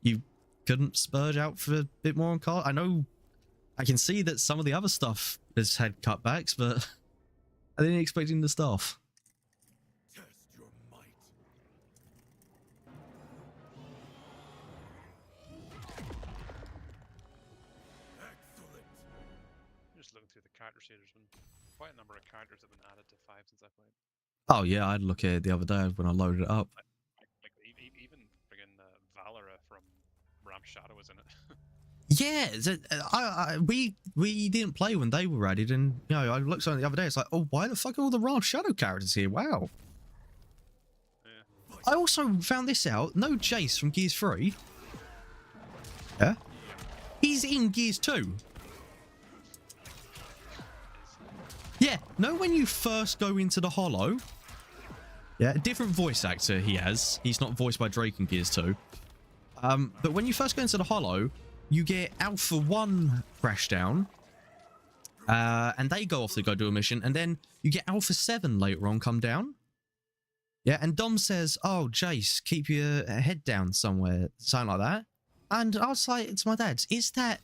you couldn't spurge out for a bit more on card. I know, I can see that some of the other stuff has had cutbacks, but I didn't expect the stuff.
Test your might. Excellent.
Just looking through the character sheet, there's been quite a number of characters that have been added to 5 since I played.
Oh yeah, I'd look at it the other day when I loaded it up.
Like even friggin' Valera from Ramp Shadow was in it.
Yeah, we didn't play when they were added, and you know, I looked on it the other day. It's like, oh, why the fuck are all the Raw Shadow characters here? Wow.
Yeah.
I also found this out. No Jace from Gears 3. Yeah. He's in Gears 2. Yeah. No, when you first go into the Hollow. Yeah, a different voice actor he has. He's not voiced by Drake in Gears 2. But when you first go into the Hollow, you get Alpha 1 crash down. And they go off to go do a mission. And then you get Alpha 7 later on come down. Yeah, and Dom says, oh, Jace, keep your head down somewhere. Something like that. And I was like, to my dad, is that...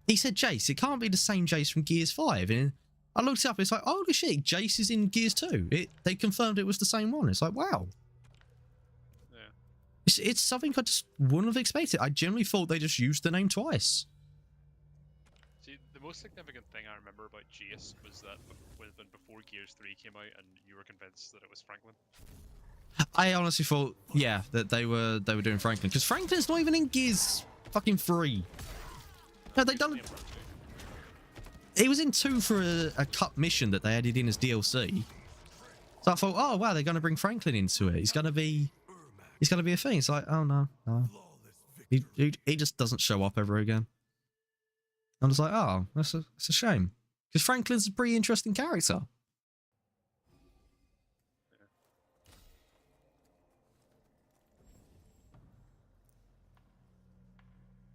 He said Jace. It can't be the same Jace from Gears 5. And I looked it up. It's like, holy shit, Jace is in Gears 2. They confirmed it was the same one. It's like, wow. It's something I just wouldn't have expected. I generally thought they just used the name twice.
See, the most significant thing I remember about Jace was that when before Gears 3 came out, and you were convinced that it was Franklin.
I honestly thought, yeah, that they were doing Franklin, because Franklin's not even in Gears fucking 3. No, they done. He was in 2 for a cut mission that they added in as DLC. So I thought, oh wow, they're going to bring Franklin into it. He's going to be a thing. It's like, oh no. He just doesn't show up ever again. I'm just like, oh, that's a shame. Because Franklin's a pretty interesting character.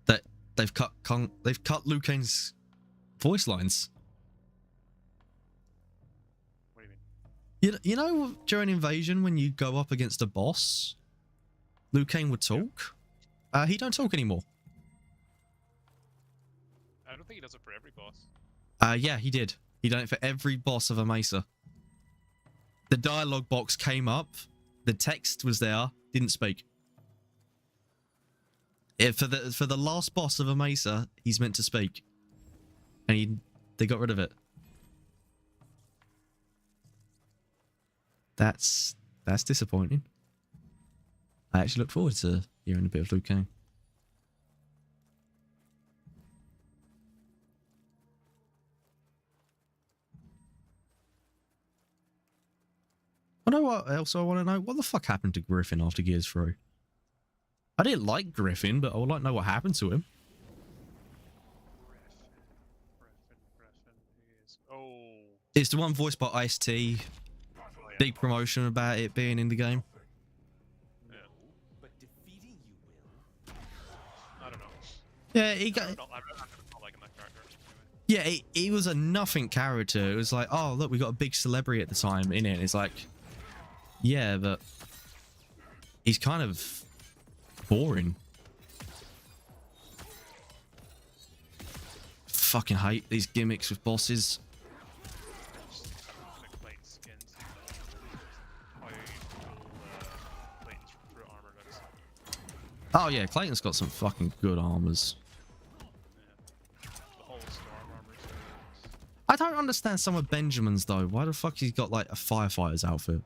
That they've cut Liu Kang's voice lines.
What do you mean?
You know during Invasion when you go up against a boss, Liu Kang would talk. He don't talk anymore.
I don't think he does it for every boss.
Yeah, he did. He done it for every boss of a Mesa. The dialogue box came up. The text was there. Didn't speak. For the last boss of a Mesa, he's meant to speak. And they got rid of it. That's disappointing. I actually look forward to hearing a bit of Liu Kang. I know what else I want to know. What the fuck happened to Griffin after Gears 3? I didn't like Griffin, but I would like to know what happened to him.
Griffin. He is... Oh.
It's the one voiced by Ice-T.
Oh, yeah.
Big promotion about it being in the game.
Yeah.
But defeating you will.
I don't know.
Yeah, he got...
I'm not liking that character.
Yeah,
Anyway.
he was a nothing character. It was like, oh, look, we got a big celebrity at the time in it. It's like, yeah, but he's kind of boring. Fucking hate these gimmicks with bosses.
Like plate skins. How cool Clayton's through armor looks.
Oh yeah, Clayton's got some fucking good armors.
Yeah. The whole storm armor too.
I don't understand some of Benjamin's though. Why the fuck he's got like a firefighter's outfit?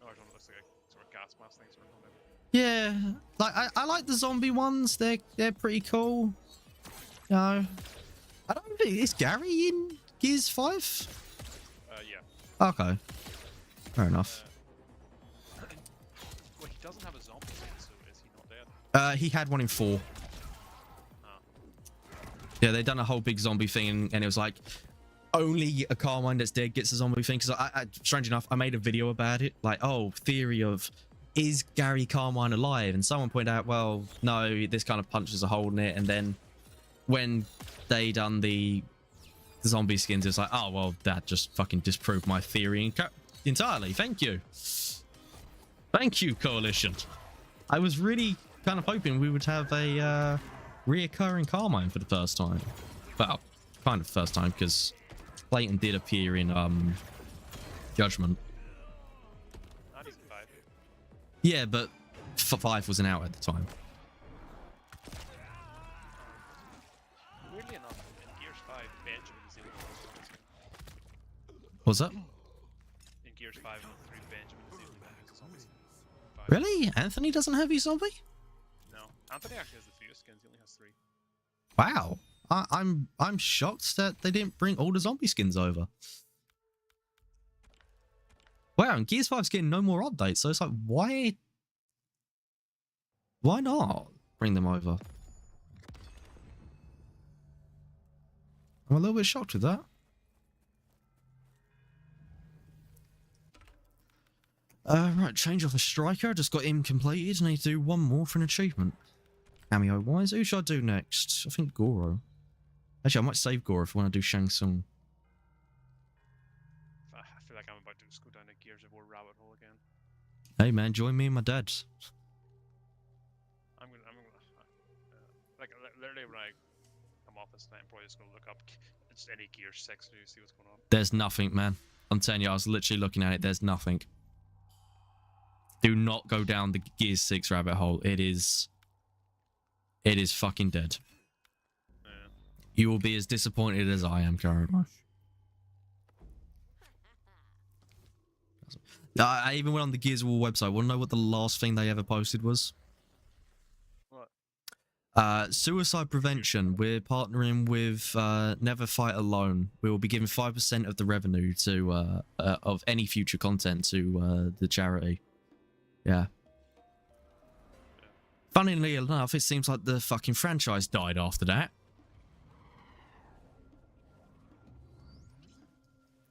Oh, I don't know. Looks like a sort of gas mask thing. Sort of maybe.
Yeah, like I like the zombie ones. They're pretty cool. You know, I don't think is Gary in Gears 5?
Yeah.
Okay, fair enough.
Well, he doesn't have a zombie skin, so is he not dead?
He had one in 4.
Oh.
Yeah, they done a whole big zombie thing, and it was like only a Carmine that's dead gets a zombie thing. Because strange enough, I made a video about it. Like, oh, theory of is Gary Carmine alive? And someone pointed out, well, no, this kind of punches a hole in it. And then when they done the zombie skins, it's like, oh, well, that just fucking disproved my theory entirely. Thank you. Thank you, Coalition. I was really kind of hoping we would have a reoccurring Carmine for the first time. Well, kind of first time, because Clayton did appear in Judgment.
Not even 5.
Yeah, but 5 wasn't out at the time.
Weirdly enough, in Gears 5, Benjamin is the only one who's zombie skin.
What's that?
In Gears 5 and 3, Benjamin is the only one who's a zombie skin. 5.
Really? Anthony doesn't have his zombie?
No. Anthony actually has the fewest skins. He only has 3.
Wow. I'm shocked that they didn't bring all the zombie skins over. Wow, and Gears 5's getting no more updates, so it's like, why not bring them over? I'm a little bit shocked with that. Right, change off a striker. I just got him completed. I need to do one more for an achievement. Cameo wise, who should I do next? I think Goro. Actually, I might save Goro if I want to do Shang Tsung.
I feel like I'm about to just go down a Gears of War rabbit hole again.
Hey man, join me and my dad.
Like literally when I come off this night, I'm probably just gonna look up just any Gears 6 to see what's going on.
There's nothing, man. I'm telling you, I was literally looking at it. There's nothing. Do not go down the Gears 6 rabbit hole. It is fucking dead.
Yeah.
You will be as disappointed as I am currently. I even went on the Gears of War website. Want to know what the last thing they ever posted was?
What?
Suicide prevention. We're partnering with Never Fight Alone. We will be giving 5% of the revenue to of any future content to the charity. Yeah. Funnily enough, it seems like the fucking franchise died after that.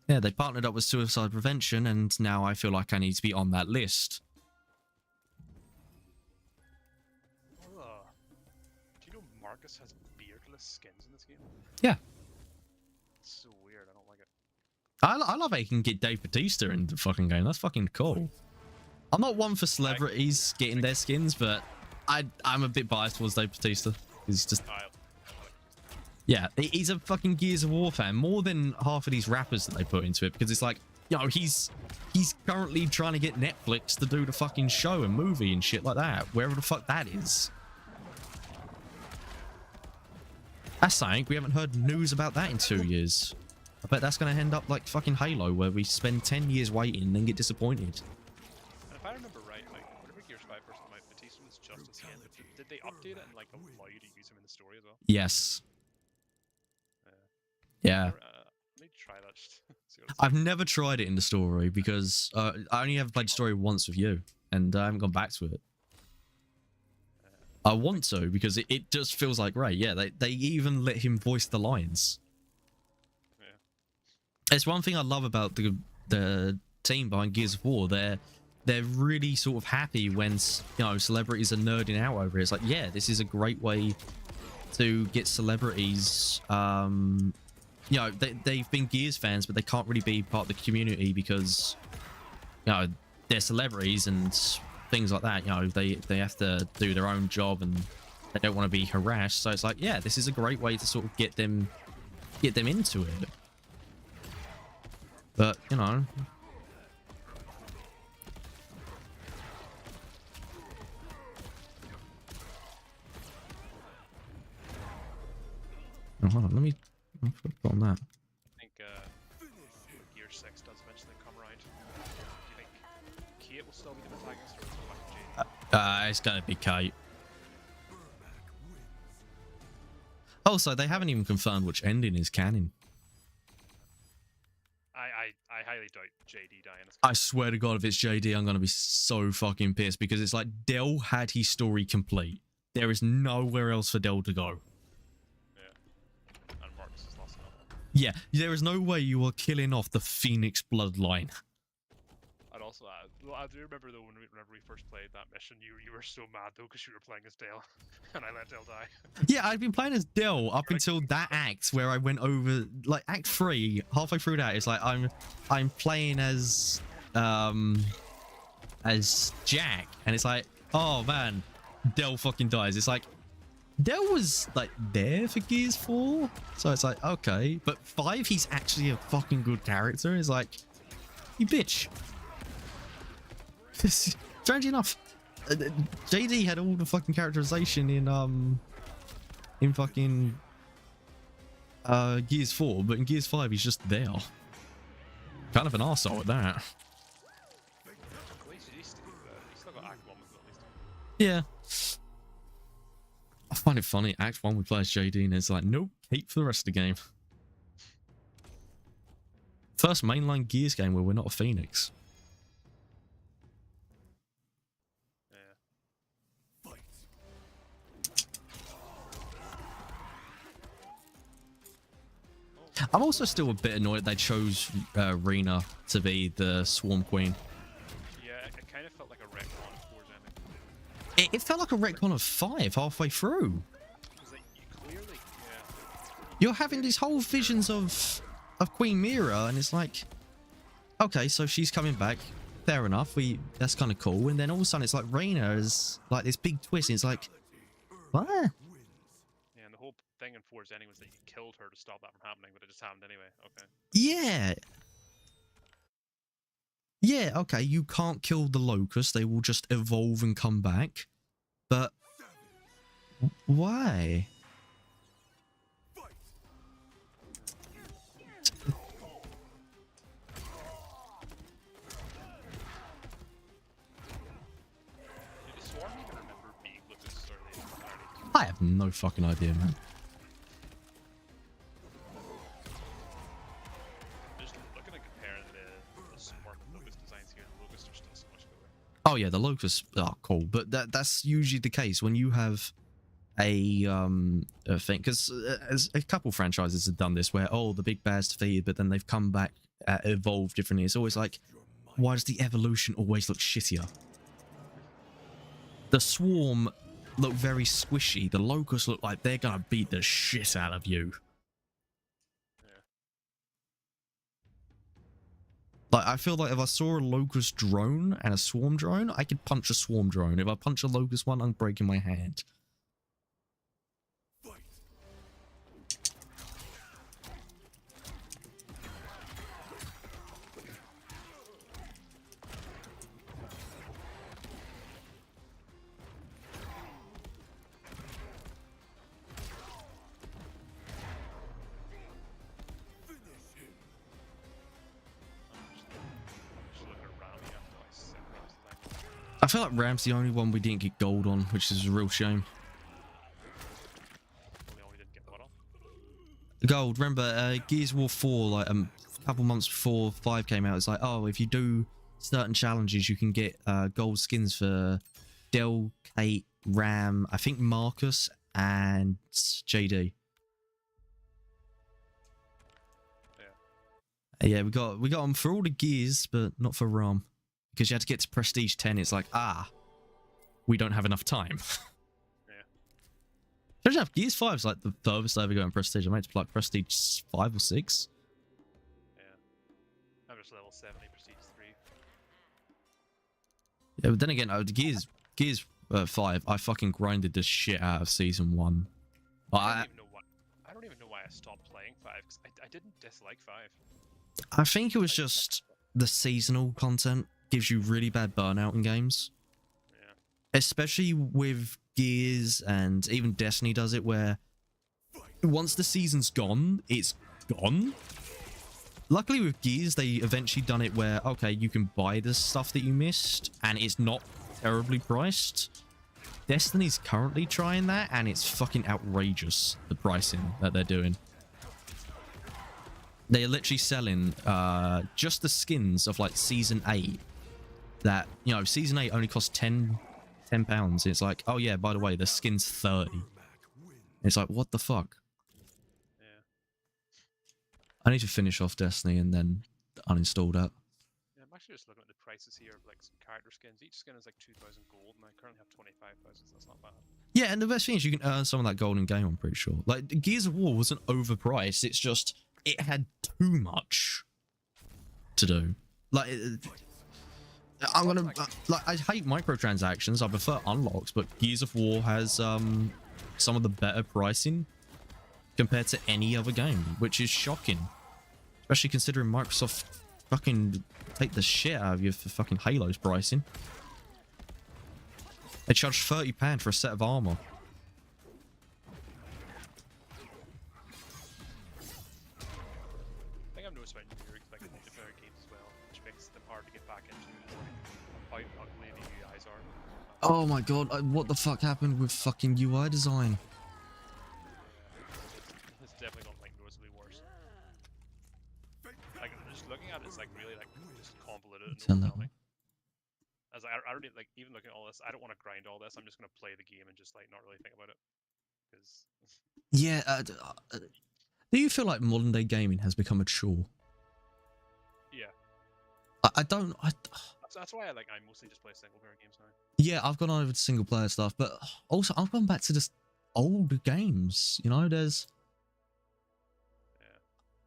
Yeah, they partnered up with Suicide Prevention, and now I feel like I need to be on that list.
Do you know Marcus has beardless skins in this game?
Yeah.
It's so weird. I don't like it.
I love how you can get Dave Bautista in the fucking game. That's fucking cool. I'm not one for celebrities getting their skins, but I'm a bit biased towards Dave Bautista. He's just... Yeah, he's a fucking Gears of War fan, more than half of these rappers that they put into it, because it's like, you know, he's currently trying to get Netflix to do the fucking show and movie and shit like that, wherever the fuck that is. That's something. We haven't heard news about that in 2 years. I bet that's going to end up like fucking Halo, where we spend 10 years waiting and then get disappointed.
And if I remember right, like, whatever Gears 5 first came out, Batista was just at the end, but did they update it and, like, allow you to use him in the story as well?
Yes. Yeah.
Let me try that. See what it's
I've never tried it in the story because I only ever played the story once with you, and I haven't gone back to it. I want to because it just feels like Ray. Yeah, they even let him voice the lines.
Yeah.
It's one thing I love about the team behind Gears of War. They're really sort of happy when, you know, celebrities are nerding out over it. It's like, yeah, this is a great way to get celebrities. You know, they've been Gears fans, but they can't really be part of the community because, you know, they're celebrities and things like that. You know, they have to do their own job and they don't want to be harassed. So it's like, yeah, this is a great way to sort of get them into it. But, you know, oh, hold on, let me put on that.
I think Gear 6 does eventually come around. Do you think Kate will still be the protagonist, or will it go back to Jade?
It's gonna be Kate. Also, they haven't even confirmed which ending is canon.
I highly doubt JD dying.
I swear to God, if it's JD, I'm gonna be so fucking pissed because it's like Dell had his story complete. There is nowhere else for Dell to go.
Yeah. And Marcus has lost enough.
Yeah, there is no way you are killing off the Phoenix bloodline.
I'd also add, well, I do remember though whenever we first played that mission, you were so mad though because you were playing as Dale, and I let Dale die.
Yeah, I've been playing as Dell up until that act where I went over, like Act 3, halfway through that. It's like I'm playing as Jack, and it's like, oh man, Dell fucking dies. It's like Dell was like there for Gears 4, so it's like okay, but 5 he's actually a fucking good character. It's like, you bitch. Strange enough, JD had all the fucking characterization in fucking Gears 4, but in Gears 5 he's just there. Kind of an arsehole at that.
At least he's still got Act 1 with it, at least.
Yeah. I find it funny, Act 1 we play as JD and it's like, nope, keep for the rest of the game. First mainline Gears game where we're not a Phoenix. I'm also still a bit annoyed they chose Rena to be the Swarm Queen.
Yeah, it kind of felt like a retcon of 4's ending.
It felt like a retcon of 5 halfway through.
Because like, you clearly,
You're having these whole visions of Queen Mira, and it's like, okay, so she's coming back. Fair enough. That's kind of cool. And then all of a sudden, it's like Rena is like this big twist. And it's like, what?
Yeah, and the whole thing in 4's ending was that you killed her to stop that from happening, but it just happened anyway. Okay.
Yeah. Yeah, okay, you can't kill the Locust. They will just evolve and come back. But why?
Did the Swarm even remember being Lucas early entirely?
I have no fucking idea, man.
Just looking at comparing the Swarm and Locust designs here, the Locusts are still so much cooler.
Oh yeah, the Locusts are cool, but that's usually the case when you have a thing, because a couple franchises have done this where, oh, the big bad's defeated, but then they've come back, evolved differently. It's always like, why does the evolution always look shittier? The Swarm look very squishy. The Locusts look like they're gonna beat the shit out of you.
Yeah.
Like, I feel like if I saw a Locust drone and a Swarm drone, I could punch a Swarm drone. If I punch a Locust one, I'm breaking my hand. I feel like Ram's the only one we didn't get gold on, which is a real shame.
We didn't get what on?
Gold. Remember, Gears of War 4, like a couple months before 5 came out, it's like, oh, if you do certain challenges, you can get gold skins for Del, Kate, Ram, I think Marcus, and JD. Yeah, we got them for all the gears, but not for Ram. Because you had to get to Prestige 10, it's like, we don't have enough time.
Yeah.
Don't you have Gears 5 is like the furthest I ever go in Prestige. I might like Prestige 5 or 6.
Yeah. I'm just level 70, Prestige 3.
Yeah, but then again, Gears 5, I fucking grinded the shit out of Season 1.
I don't even know why I stopped playing 5, because I didn't dislike 5.
I think it was just the seasonal content gives you really bad burnout in games.
Yeah.
Especially with Gears, and even Destiny does it, where once the season's gone, it's gone. Luckily with Gears, they eventually done it where, okay, you can buy the stuff that you missed, and it's not terribly priced. Destiny's currently trying that, and it's fucking outrageous, the pricing that they're doing. They're literally selling just the skins of like Season 8 that, you know, Season 8 only costs £10. It's like, oh yeah, by the way, the skin's 30. It's like, what the fuck?
Yeah.
I need to finish off Destiny and then uninstall that.
Yeah, I'm actually just looking at the prices here of like some character skins. Each skin is like 2,000 gold, and I currently have 25,000, so that's not bad.
Yeah, and the best thing is you can earn some of that gold in game, I'm pretty sure. Like, Gears of War wasn't overpriced, it's just, it had too much to do. Like, I'm gonna, like, I hate microtransactions, I prefer unlocks, but Gears of War has some of the better pricing compared to any other game, which is shocking. Especially considering Microsoft fucking take the shit out of you for fucking Halo's pricing. They charge £30 for a set of armor.
I think I've noticed about new like multiplayer games as well, which makes them hard to get back into. Is like how ugly the UIs are.
Oh my god, what the fuck happened with fucking UI design?
It's definitely not like noticeably worse. Like just looking at it, it's like really like just convoluted and overwhelming. As I already like even looking at all this, I don't want to grind all this. I'm just gonna play the game and just like not really think about it. Because
yeah, do you feel like modern day gaming has become a chore?
yeah,
I don't.
that's why I mostly just play single player games now.
Yeah, I've gone over to single player stuff, but also I've gone back to just old games. You know, there's.
Yeah.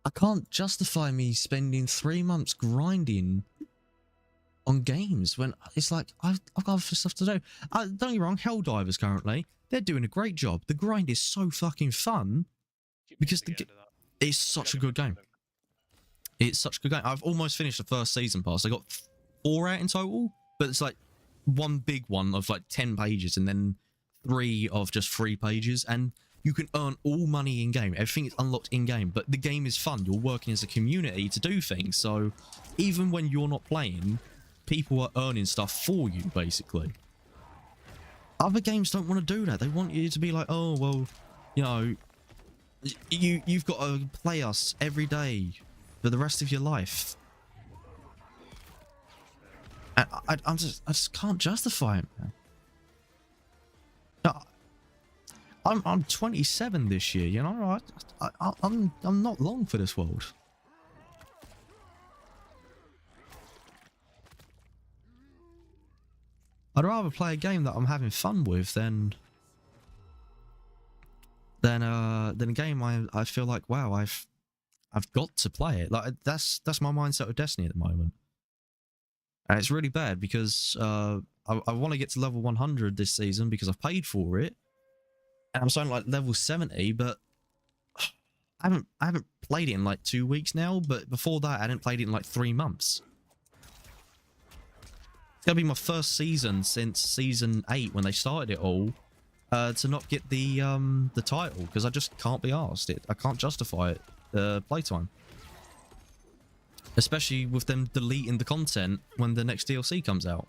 I can't justify me spending 3 months grinding on games when it's like I've got other stuff to do. Don't get me wrong, Helldivers currently, they're doing a great job. The grind is so fucking fun because it's such a good game. It's such a good game. I've almost finished the first season pass. I got 4 out in total, but it's like one big one of like 10 pages and then 3 of just 3 pages, and you can earn all money in game. Everything is unlocked in game, but the game is fun. You're working as a community to do things, so even when you're not playing, people are earning stuff for you, basically. Other games don't want to do that. They want you to be like, oh, well, you know, you've got to play us every day for the rest of your life. And I just can't justify it, man. No, I'm 27 this year, you know. I'm not long for this world. I'd rather play a game that I'm having fun with than a game I feel like, wow, I've got to play it. Like that's my mindset with Destiny at the moment, and it's really bad because I want to get to level 100 this season because I've paid for it, and I'm starting like level 70, but I haven't played it in like 2 weeks now. But before that, I hadn't played it in like 3 months. It's gonna be my first season since season 8 when they started it all, to not get the title because I just can't be arsed. I can't justify it, the playtime. Especially with them deleting the content when the next DLC comes out.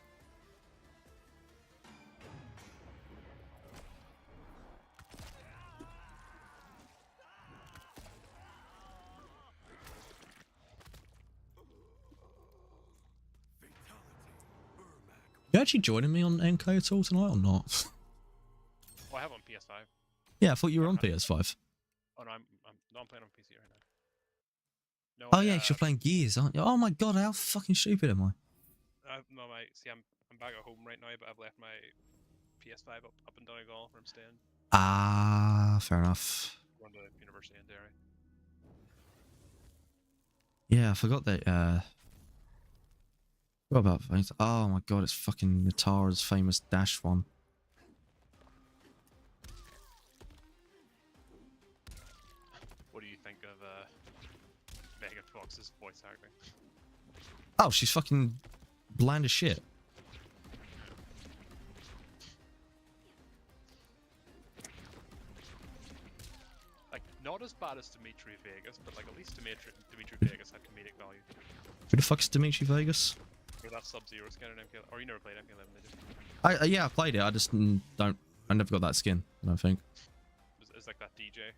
You actually joining me on NK at all tonight or not?
Oh, I have it on PS5.
Yeah, I thought you were on PS5.
Oh no, I'm playing on PC right now. No,
Oh yeah, 'cause you're playing Gears, aren't you? Oh my god, how fucking stupid am I?
no, see, I'm back at home right now, but I've left my PS5 up in Donegal where I'm staying.
Ah, fair enough.
Going to university in Derry.
Yeah, I forgot that. What about things? Oh my god, it's fucking Natara's famous dash one.
What do you think of Megan Fox's voice acting?
Oh, she's fucking bland as shit.
Like, not as bad as Dimitri Vegas, but like at least Dimitri Vegas had comedic value.
Who the fuck's Dimitri Vegas?
Or that Sub-Zero skin in MK11. Or you never played MK11, did you?
Yeah, I played it. I just don't. I never got that skin. I don't think.
It's like that DJ.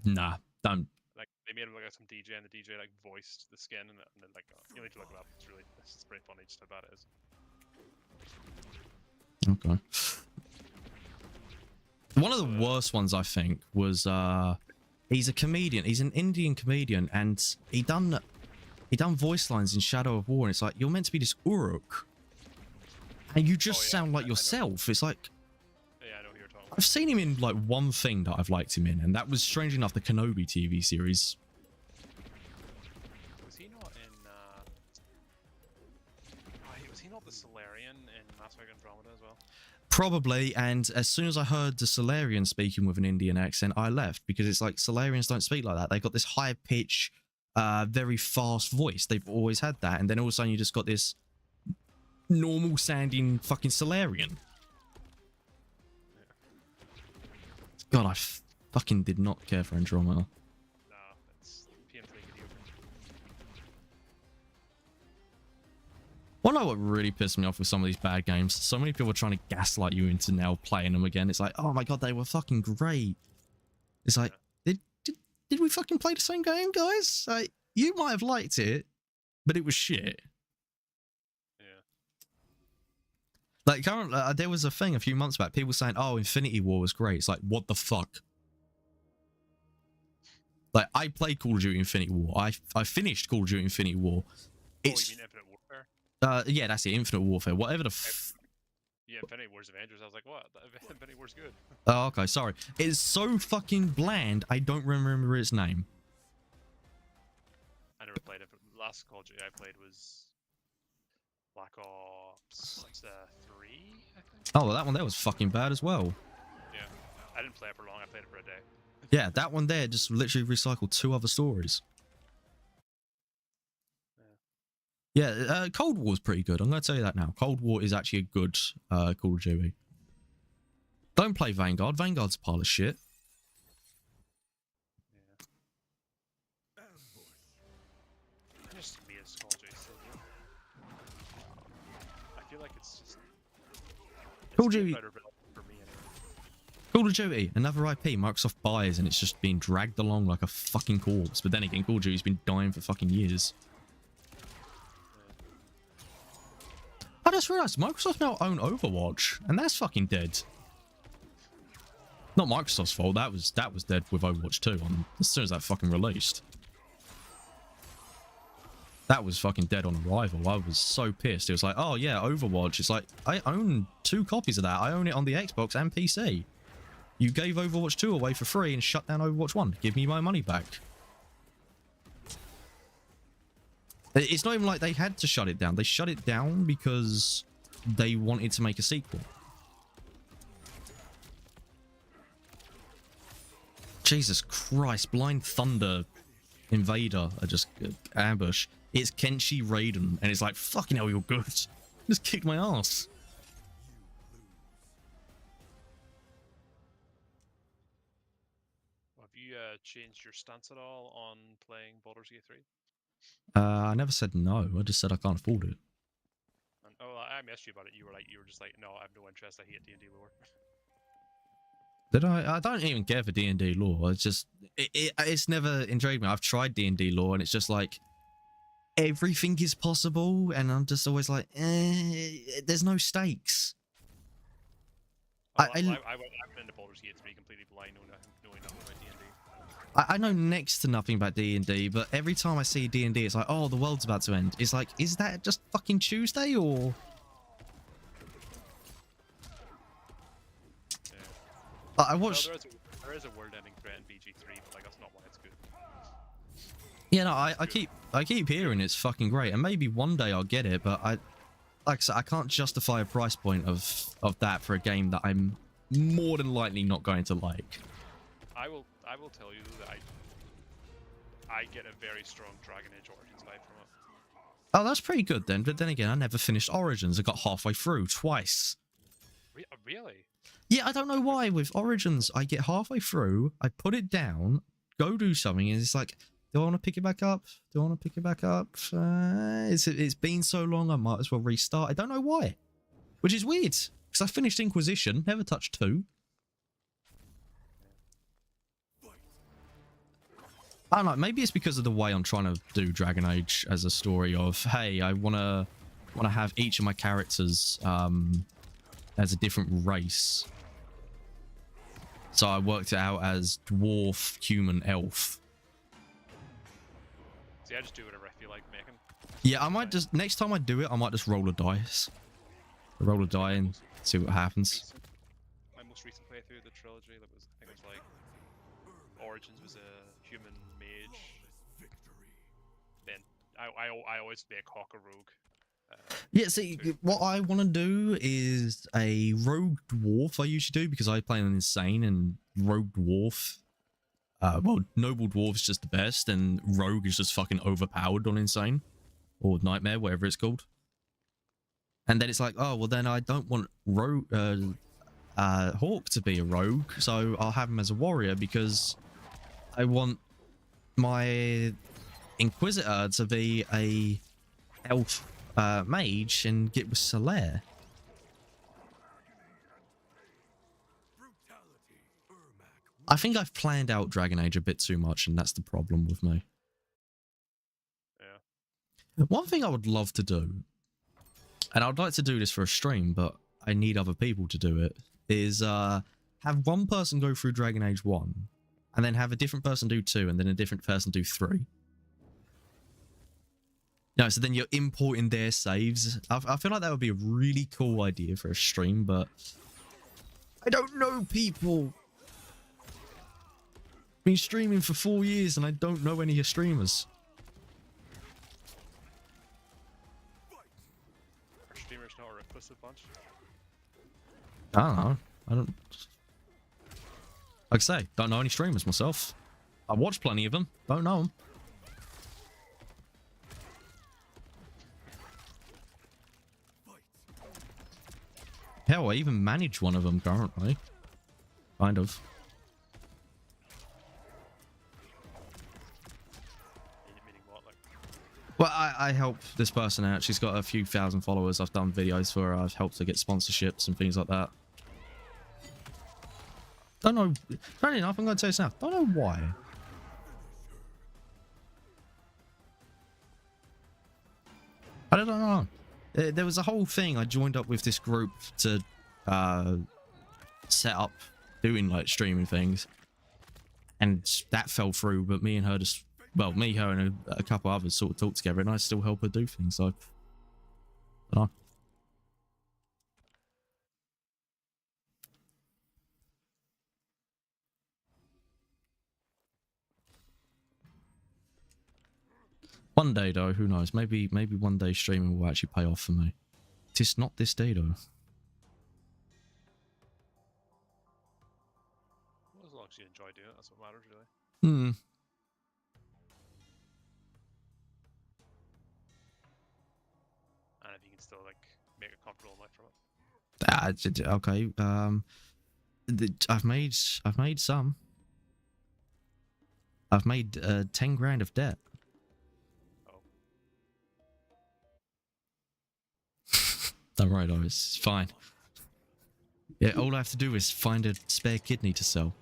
Nah, don't.
Like they made him look like some DJ, and the DJ like voiced the skin, and then like you need to look it up. It's pretty funny just how bad it is.
Okay. One of the worst ones I think was he's a comedian. He's an Indian comedian, and he done voice lines in Shadow of War, and it's like you're meant to be this Uruk, and you just sound like yourself. It's like
Yeah, I know who you're talking about.
I've seen him in like one thing that I've liked him in, and that was strange enough the Kenobi TV series.
Was he not in? Was he not the Solarian in Mass Effect Andromeda as well?
Probably, and as soon as I heard the Solarian speaking with an Indian accent, I left, because it's like Solarians don't speak like that. They've got this high pitch, very fast voice. They've always had that, and then all of a sudden you just got this normal sounding fucking Solarian. God, I fucking did not care for Andromeda.
No, it's painfully mediocre.
Well, I know what really pissed me off with some of these bad games. So many people are trying to gaslight you into now playing them again. It's like, oh my god, they were fucking great. It's like, did we fucking play the same game, guys? Like, you might have liked it, but it was shit.
Yeah.
Like, there was a thing a few months back, people saying, oh, Infinity War was great. It's like, what the fuck? Like, I played Call of Duty Infinity War. I finished Call of Duty Infinity War. It's,
you mean Infinite Warfare?
yeah, that's it, Infinite Warfare. Whatever the
Yeah, Infinity War's Avengers. I was like, what? Infinity War's good.
Oh, okay, sorry. It's so fucking bland, I don't remember its name.
I never played it, but the last Call of Duty I played was Black Ops 3, I think?
Oh, well, that one there was fucking bad as well.
Yeah. I didn't play it for long, I played it for a day.
Yeah, that one there just literally recycled 2 other stories. Yeah, Cold War's pretty good. I'm going to tell you that now. Cold War is actually a good Call of Duty. Don't play Vanguard. Vanguard's a pile of shit.
Yeah. Just me as Call of Duty so good. I feel like it's just...
Call of Duty...
For me anyway.
Call of Duty, another IP Microsoft buys, and it's just being dragged along like a fucking corpse. But then again, Call of Duty's been dying for fucking years. I just realised Microsoft now own Overwatch, and that's fucking dead. Not Microsoft's fault. That was dead with Overwatch 2 as soon as that fucking released. That was fucking dead on arrival. I was so pissed. It was like, oh yeah, Overwatch. It's like, I own 2 copies of that. I own it on the Xbox and PC. You gave Overwatch 2 away for free and shut down Overwatch 1. Give me my money back. It's not even like they had to shut it down. They shut it down because they wanted to make a sequel. Jesus Christ, Blind Thunder Invader are just ambush. It's Kenshi Raiden, and it's like, fucking hell, you're good. Just kicked my ass.
Have you changed your stance at all on playing Baldur's Gate 3?
I never said no. I just said I can't afford it.
And, oh, I asked you about it. You were just like, no, I have no interest. I hate D&D lore.
Did I? I don't even care for D&D lore. It's just, it's never intrigued me. I've tried D&D lore, and it's just like, everything is possible, and I'm just always like, there's no stakes.
I went into Baldur's Gate 3 completely blind, knowing nothing about D&D.
I know next to nothing about D&D, but every time I see D&D, it's like, oh, the world's about to end. It's like, is that just fucking Tuesday, or?
Yeah.
I watched.
Well, there is a world-ending threat in BG3, but like that's not why it's good.
Yeah, no, I keep hearing it's fucking great, and maybe one day I'll get it, but like I said, I can't justify a price point of that for a game that I'm more than likely not going to like.
I will tell you that I get a very strong Dragon Age Origins vibe from it.
Oh, that's pretty good then. But then again, I never finished Origins. I got halfway through twice.
Really?
Yeah, I don't know why. With Origins, I get halfway through, I put it down, go do something, and it's like, do I want to pick it back up? Do I want to pick it back up? It's been so long, I might as well restart. I don't know why. Which is weird, because I finished Inquisition, never touched 2. I don't know, maybe it's because of the way I'm trying to do Dragon Age as a story of, hey, I wanna have each of my characters as a different race. So I worked it out as dwarf, human, elf.
See, I just do whatever I feel like making.
Yeah, I might just, next time I do it, I might just roll a dice. Roll a die and see what happens.
My most recent playthrough of the trilogy, that was, I think it was like, Origins was a human mage. Then I always make Hawk a rogue.
Yeah, see, what I want to do is a rogue dwarf. I usually do because I play an insane, and rogue dwarf. Well, noble dwarf is just the best, and rogue is just fucking overpowered on insane or nightmare, whatever it's called. And then it's like, oh well, then I don't want rogue Hawk to be a rogue, so I'll have him as a warrior because I want my Inquisitor to be a elf mage and get with Solaire. I think I've planned out Dragon Age a bit too much, and that's the problem with me.
Yeah.
One thing I would love to do, and I'd like to do this for a stream, but I need other people to do it, is have one person go through Dragon Age 1, and then have a different person do 2, and then a different person do 3. No, so then you're importing their saves. I feel like that would be a really cool idea for a stream, but I don't know people. Been streaming for 4 years and I don't know any streamers.
Our streamers not a reclusive bunch.
I don't know. I don't. Like I say, don't know any streamers myself. I watch plenty of them. Don't know them. Hell, I even manage one of them currently. Kind of.
Meaning what, like?
Well, I help this person out. She's got a few thousand followers. I've done videos for her. I've helped her get sponsorships and things like that. Don't know. Funny enough, I'm going to tell you now. Don't know why. I don't know. There was a whole thing. I joined up with this group to set up doing like streaming things, and that fell through. But me and her just, well, me, her, and a couple others sort of talked together, and I still help her do things. So, I don't know. One day though, who knows? Maybe one day streaming will actually pay off for me. Tis not this day though.
Well, as long as you enjoy doing it, that's what matters, really.
Hmm.
And if you can still like make a comfortable life from it.
Okay. I've made some. I've made 10 grand of debt. Don't worry though, it's fine. Yeah, all I have to do is find a spare kidney to sell.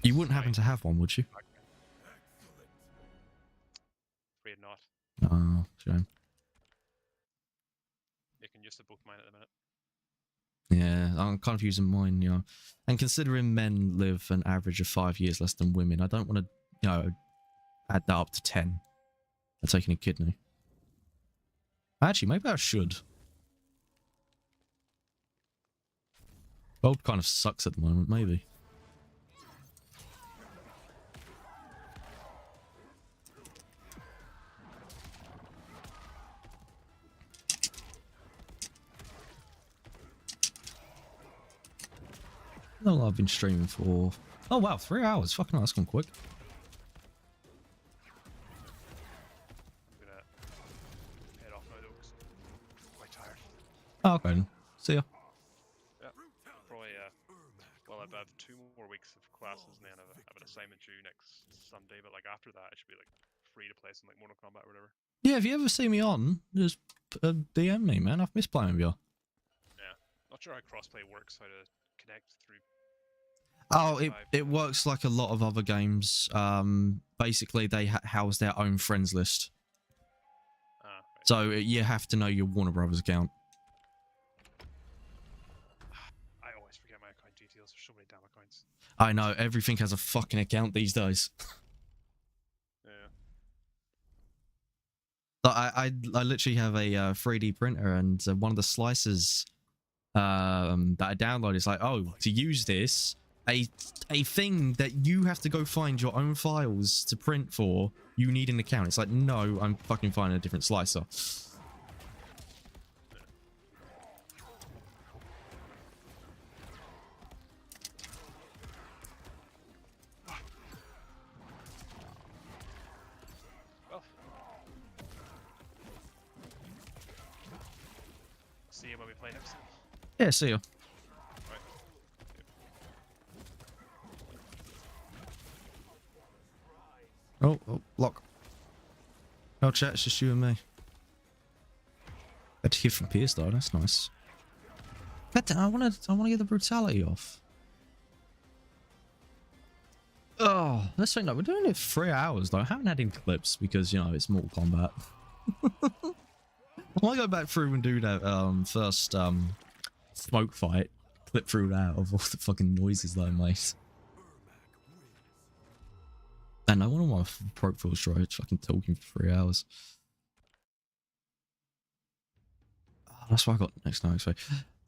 You wouldn't happen to have one, would you?
Free afraid not.
Oh, shame.
You can use both mine at the minute.
Yeah, I'm kind of using mine, you know. And considering men live an average of 5 years less than women, I don't want to, you know, add that up to 10. I'm taking a kidney. Actually, maybe I should. Gold kind of sucks at the moment, maybe. How long I've been streaming for? Oh wow, 3 hours. Fucking hell, that's gone quick.
I'm gonna head off now though, 'cause I'm quite tired.
Oh, okay then. See ya.
Yeah, probably. Well, I have 2 more weeks of classes, and then I have an assignment due next Sunday. But like after that, I should be like free to play some like Mortal Kombat or whatever.
Yeah, if you ever see me on, just DM me, man. I've missed playing with you.
Yeah, not sure how crossplay works, how to connect through.
Oh, it works like a lot of other games. Basically, they house their own friends list.
Ah, right.
So you have to know your Warner Brothers account.
I always forget my account details. There's so many damn accounts.
I know, everything has a fucking account these days.
Yeah.
But I literally have a 3D printer, and one of the slices that I downloaded is like, oh, to use this, a thing that you have to go find your own files to print for, you need an account. It's like, no, I'm fucking finding a different slicer.
Well, see you when we play next time.
Yeah, see ya.
Right.
Oh, lock. No chat, it's just you and me. Had to hear from Pierce though, that's nice. God damn, I wanna get the brutality off. Oh, let's think, no, we're doing it 3 hours though. I haven't had any clips because, you know, it's Mortal Kombat. I want to go back through and do that first smoke fight. Clip through that of all the fucking noises that I made. And I want my profiles right, fucking talking for 3 hours. Oh, that's why I got next night.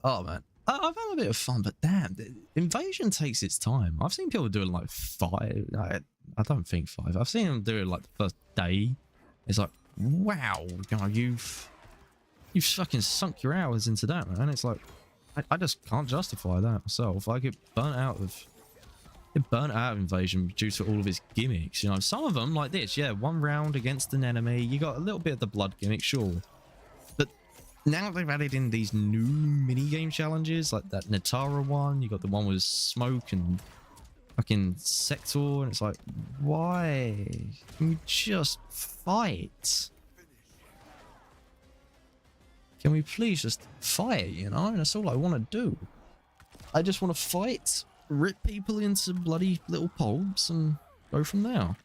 Oh man, I've had a bit of fun, but damn, the Invasion takes its time. I've seen people doing like 5. I don't think 5. I've seen them do it like the first day. It's like, wow, you know, you've fucking sunk your hours into that, man. It's like, I just can't justify that myself. I get burnt out of Invasion due to all of its gimmicks. You know, some of them like this, yeah, 1 round against an enemy, you got a little bit of the blood gimmick, sure. But now they've added in these new mini game challenges, like that Natara one. You got the one with smoke and fucking Sector, and it's like, why? Can you just fight? Can we please just fight, you know? And that's all I want to do. I just want to fight, rip people into bloody little pulps, and go from there.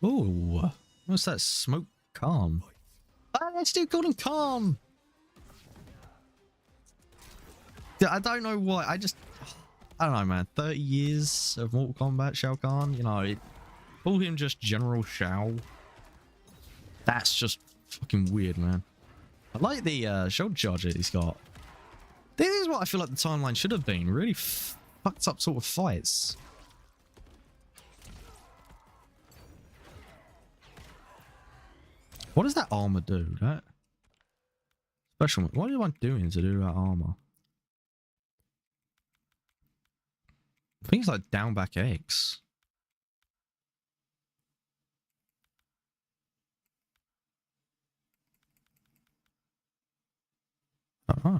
Ooh, what's that? Smoke calm. Ah, let's do call him calm. I don't know why. I don't know, man. 30 years of Mortal Kombat, Shao Kahn. You know, call him just General Shao. That's just fucking weird, man. I like the shoulder charger he's got. This is what I feel like the timeline should have been. Really fucked up sort of fights. What does that armor do? That special. What am I doing to do that armor? I think it's like down back X. Oh.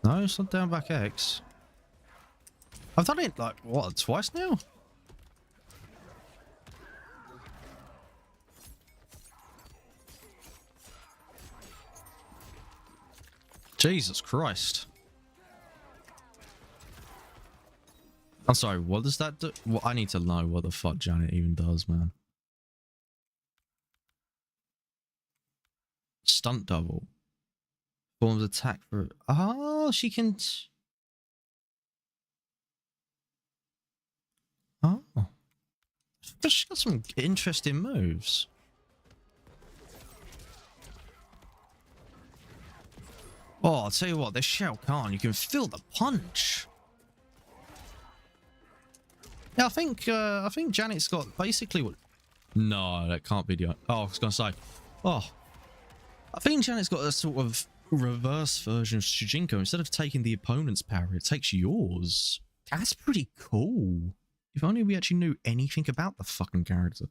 No, it's not down back X. I've done it like, what, twice now? Jesus Christ. I'm sorry, what does that do? Well, I need to know what the fuck Janet even does, man. Stunt double. Forms attack for... Oh, she can... Oh. She's got some interesting moves. Oh, I'll tell you what, this Shao Kahn, you can feel the punch. Yeah, I think Janet's got basically what... No, that can't be the... Oh, I was going to say... Oh. I think Janet's got a sort of reverse version of Shujinko. Instead of taking the opponent's power, it takes yours. That's pretty cool. If only we actually knew anything about the fucking character.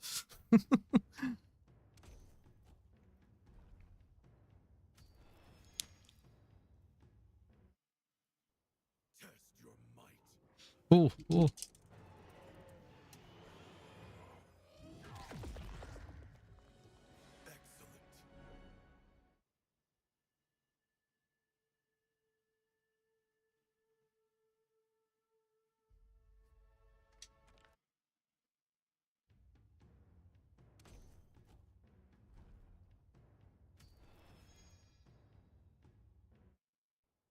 Test your might.
Oh, oh.
Excellent.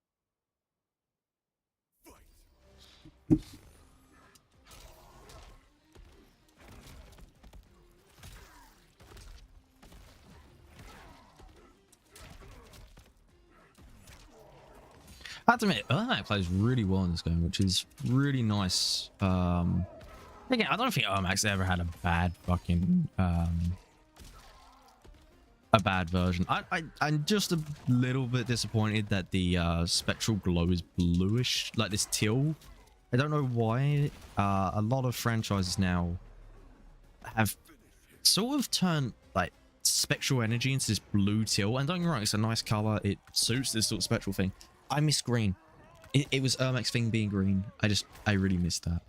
Fight.
I have to admit, Ermac plays really well in this game, which is really nice. Again, I don't think Ermac's ever had a bad fucking a bad version. I'm just a little bit disappointed that the spectral glow is bluish, like this teal. I don't know why. A lot of franchises now have sort of turned like spectral energy into this blue teal. And don't get me wrong, it's a nice color. It suits this sort of spectral thing. I miss green. It was Ermac's thing being green. I really missed that.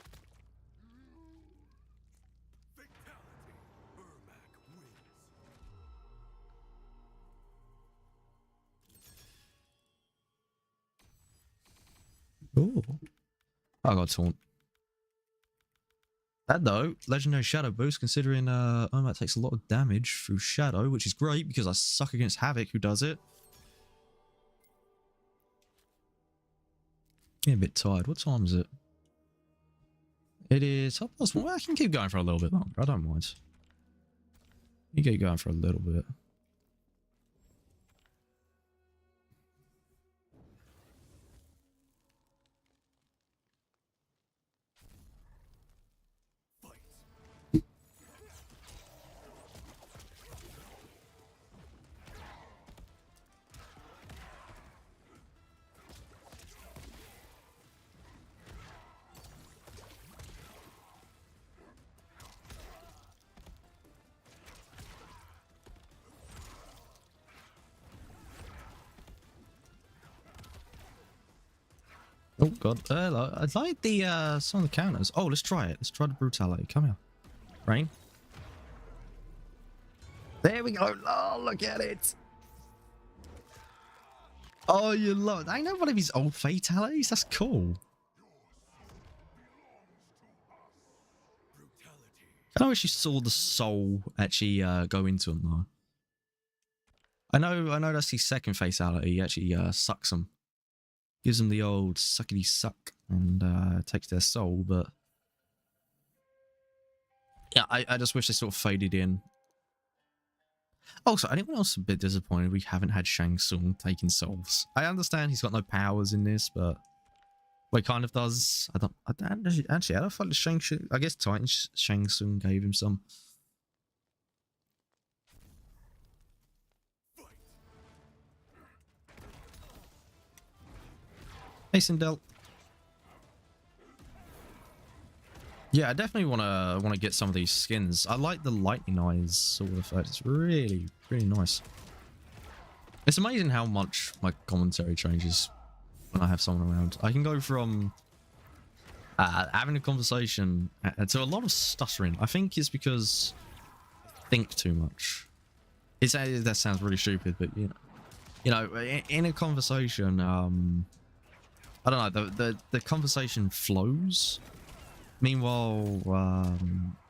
Oh, I got taunt. That though, legendary shadow boost, considering Ermac takes a lot of damage through shadow, which is great because I suck against Havoc who does it. Getting a bit tired. What time is it? It is 1:30. Well, I can keep going for a little bit longer. I don't mind. You keep going for a little bit. Oh god, I like the some of the counters. Oh, let's try it. Let's try the brutality. Come here, Rain. There we go. Oh, look at it. Oh, you love it. I know one of his old fatalities. That's cool. I wish you saw the soul actually go into him though. I know that's his second fatality. He actually sucks them. Gives them the old suckety suck and takes their soul, but yeah, I just wish they sort of faded in. Also, anyone else a bit disappointed we haven't had Shang Tsung taking souls? I understand he's got no powers in this, but well, he kind of does. I don't actually. I don't find the Shang Tsung. I guess Titan Shang Tsung gave him some. Hey, Sindel. Yeah, I definitely want to get some of these skins. I like the lightning eyes sort of effect. It's really nice. It's amazing how much my commentary changes when I have someone around. I can go from having a conversation to a lot of stuttering. I think it's because I think too much. That sounds really stupid, but in a conversation, I don't know, the conversation flows. Meanwhile,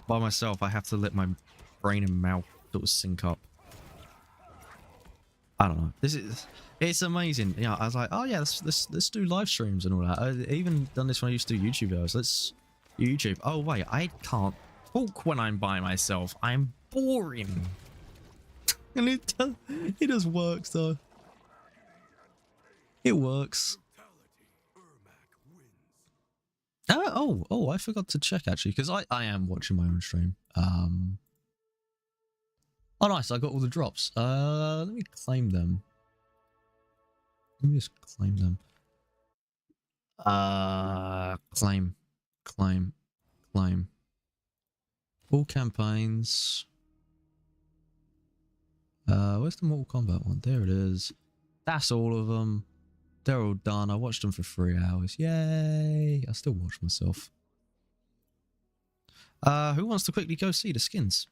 by myself, I have to let my brain and mouth sort of sync up. I don't know. It's amazing. Yeah, I was like, oh yeah, let's do live streams and all that. I even done this when I used to do YouTube videos. Let's do YouTube. Oh wait, I can't talk when I'm by myself. I'm boring. And it does works though. It works. Oh, I forgot to check actually, because I am watching my own stream. Oh nice, I got all the drops. Let me claim them. Let me just claim them. Claim. All campaigns. Where's the Mortal Kombat one? There it is. That's all of them. They're all done. I watched them for 3 hours. Yay! I still watch myself. Who wants to quickly go see the skins?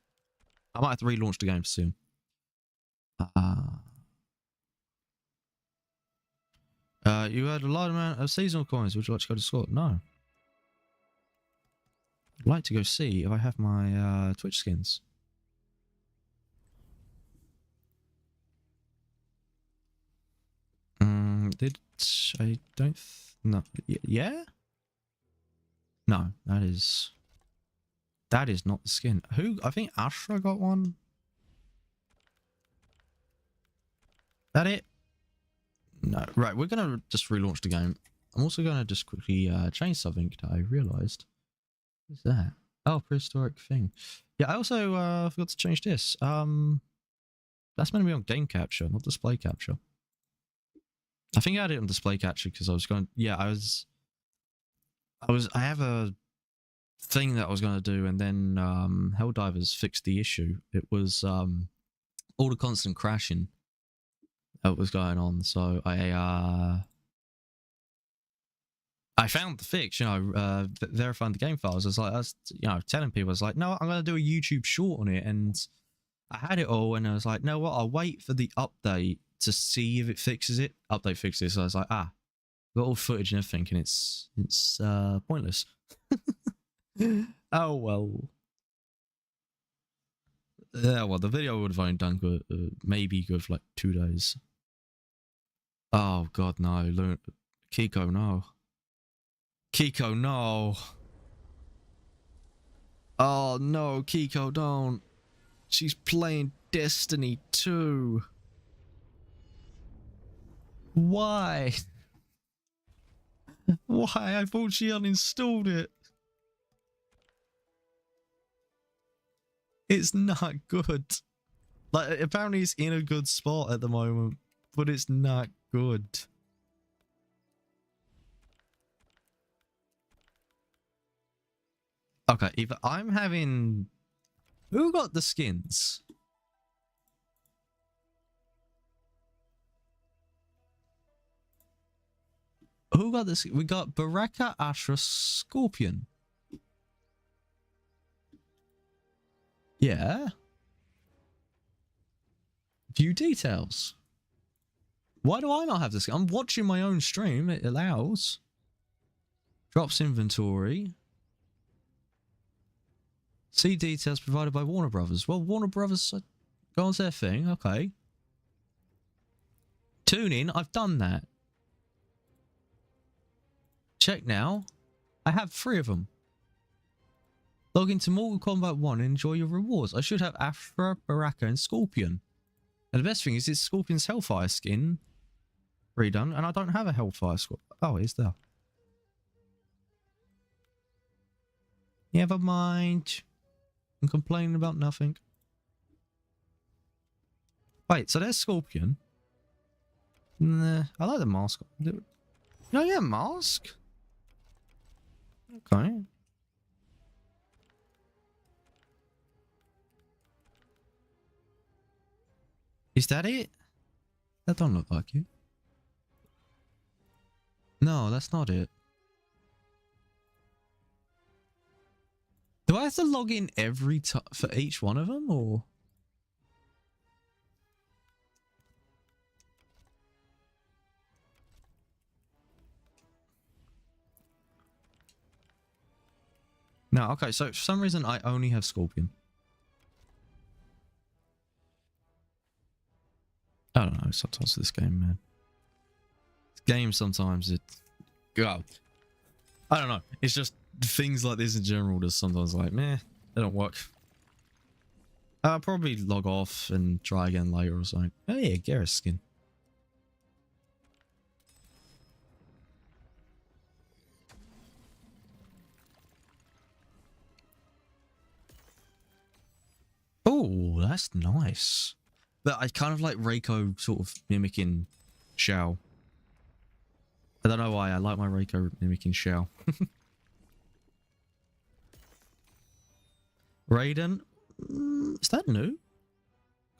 I might have to relaunch the game soon. You had a large amount of seasonal coins. Would you like to go to Scott? No. I'd like to go see if I have my Twitch skins. Did I don't no yeah? No, that is not the skin. Who? I think Ashra got one. That it? No, right. We're gonna just relaunch the game. I'm also gonna just quickly change something that I realized. What's that? Oh, prehistoric thing. Yeah, I also forgot to change this. That's meant to be on game capture, not display capture. I think I had it on display capture because I was going. Yeah, I have a thing that I was going to do, and then Helldivers fixed the issue. It was all the constant crashing that was going on. So I found the fix. Verifying the game files. I was telling people, I was like, no, I'm going to do a YouTube short on it, and I had it all, and I was like, no, what? I'll wait for the update to see if it fixes it. Update fixes. So I was like, got all footage and everything, and it's pointless. Oh well. Yeah, well, the video would have only done good, maybe good for like 2 days. Oh god, no! Kiko, no! Kiko, no! Oh no, Kiko, don't! She's playing Destiny 2. Why? Why? I thought she uninstalled it. It's not good. Like, apparently it's in a good spot at the moment, but it's not good. Okay, either I'm having... Who got the skins? Who got this? We got Baraka, Ashra, Scorpion. Yeah. View details. Why do I not have this? I'm watching my own stream. It allows. Drops inventory. See details provided by Warner Brothers. Well, Warner Brothers go on their thing. Okay. Tune in. I've done that. Check now. I have 3 of them. Log into Mortal Kombat 1 and enjoy your rewards. I should have Afra, Baraka, and Scorpion. And the best thing is it's Scorpion's Hellfire skin redone, and I don't have a Hellfire Scorpion. Oh, it's there. Never mind. I'm complaining about nothing. Wait, so there's Scorpion. Nah, I like the mask. No, yeah, mask. Okay. Is that it? That don't look like it. No, that's not it. Do I have to log in every time for each one of them, or? No, okay, so for some reason I only have Scorpion. I don't know, sometimes this game, man. This game sometimes it... God. I don't know. It's just things like this in general just sometimes like, meh, they don't work. I'll probably log off and try again later or something. Oh yeah, Garrus skin. Oh, that's nice. But I kind of like Reiko sort of mimicking Shao. I don't know why I like my Reiko mimicking Shao. Raiden, is that new?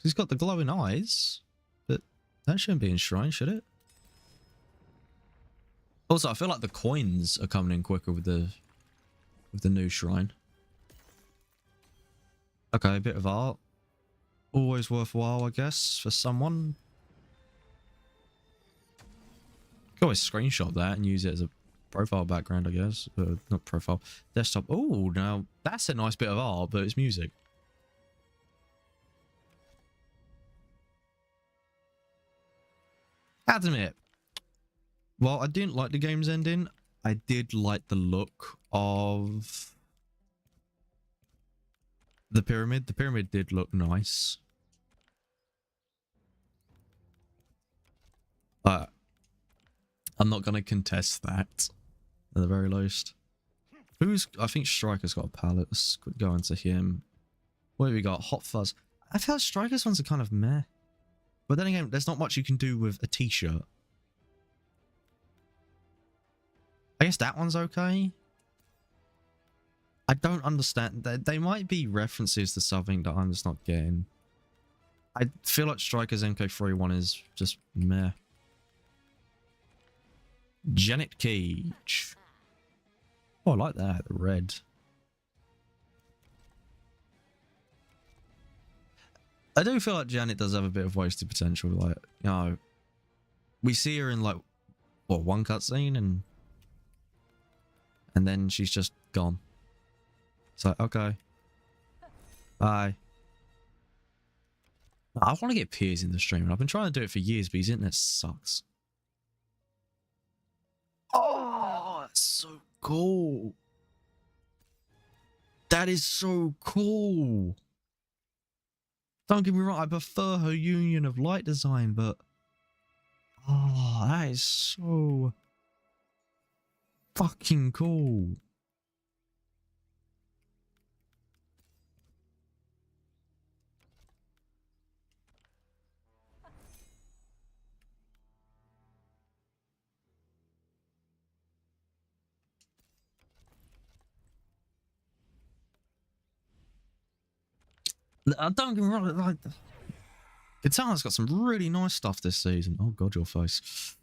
He's got the glowing eyes, but that shouldn't be enshrined, should it? Also, I feel like the coins are coming in quicker with the new shrine. Okay, a bit of art. Always worthwhile, I guess, for someone. You can always screenshot that and use it as a profile background, I guess. Not profile. Desktop. Oh, now that's a nice bit of art, but it's music. I have to admit, while I didn't like the game's ending, I did like the look of the pyramid. The pyramid did look nice. I'm not going to contest that at the very least. I think Striker's got a palette. Let's go into him. What have we got? Hot Fuzz. I feel like Striker's ones are kind of meh. But then again, there's not much you can do with a t-shirt. I guess that one's okay. I don't understand. They might be references to something that I'm just not getting. I feel like Striker's MK41 is just meh. Janet Cage. Oh, I like that. The red. I do feel like Janet does have a bit of wasted potential. Like, you know, we see her in like, what, one cutscene and then she's just gone. It's like, okay. Bye. I want to get Piers in the stream, and I've been trying to do it for years, but his internet sucks. Oh, that's so cool. That is so cool. Don't get me wrong, I prefer her Union of Light design, but oh, that is so fucking cool. Don't get me wrong, like, Katana's got some really nice stuff this season. Oh god, your face.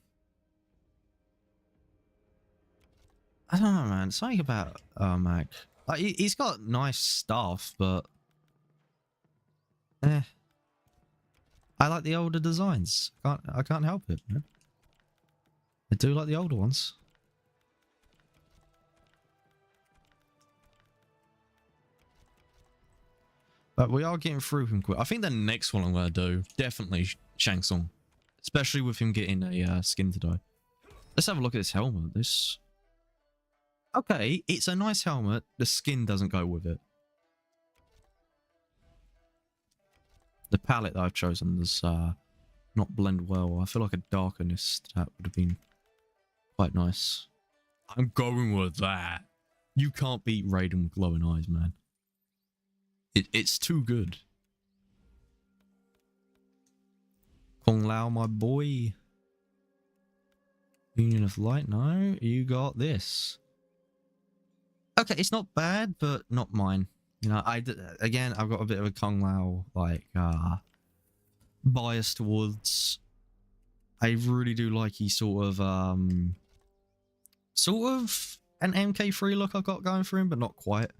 I don't know, man. Something about Mac. Like, he's got nice stuff, but I like the older designs. I can't help it, man. I do like the older ones. But we are getting through him quick. I think the next one I'm going to do, definitely Shang Tsung. Especially with him getting a skin today. Let's have a look at this helmet. This... Okay, it's a nice helmet. The skin doesn't go with it. The palette that I've chosen does not blend well. I feel like a darkness that would have been quite nice. I'm going with that. You can't beat Raiden with glowing eyes, man. It's too good. Kung Lao, my boy. Union of Light, no. You got this. Okay, it's not bad, but not mine. You know, again, I've got a bit of a Kung Lao, like, bias towards... I really do like he sort of, sort of an MK3 look I got going for him, but not quite.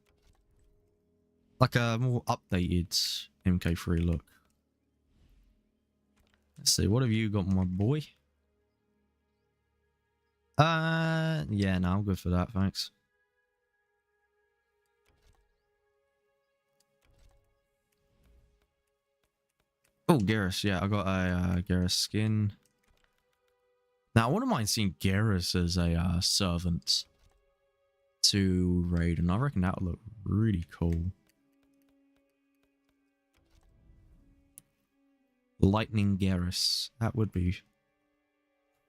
Like a more updated MK3 look. Let's see, what have you got, my boy? Yeah, no, I'm good for that, thanks. Oh, Garrus, yeah, I got a Garrus skin. Now, I wouldn't mind seeing Garrus as a servant to Raiden. I reckon that would look really cool. Lightning Garrus. That would be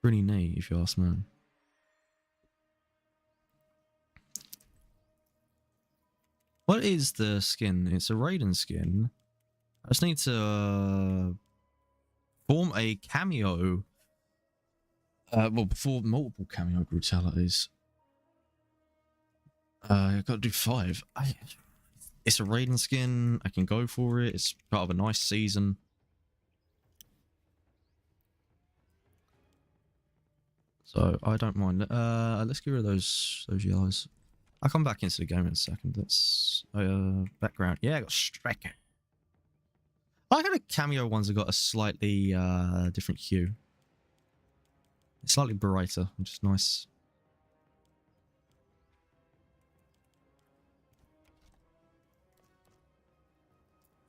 pretty neat, if you ask me. What is the skin? It's a Raiden skin. I just need to form a cameo. Well, before multiple cameo brutalities. I gotta do 5. It's a Raiden skin. I can go for it. It's part of a nice season. So I don't mind. Let's get rid of those yellows. I'll come back into the game in a second. That's background. Yeah, I got Striker. I like how the cameo ones have got a slightly different hue. It's slightly brighter, which is nice.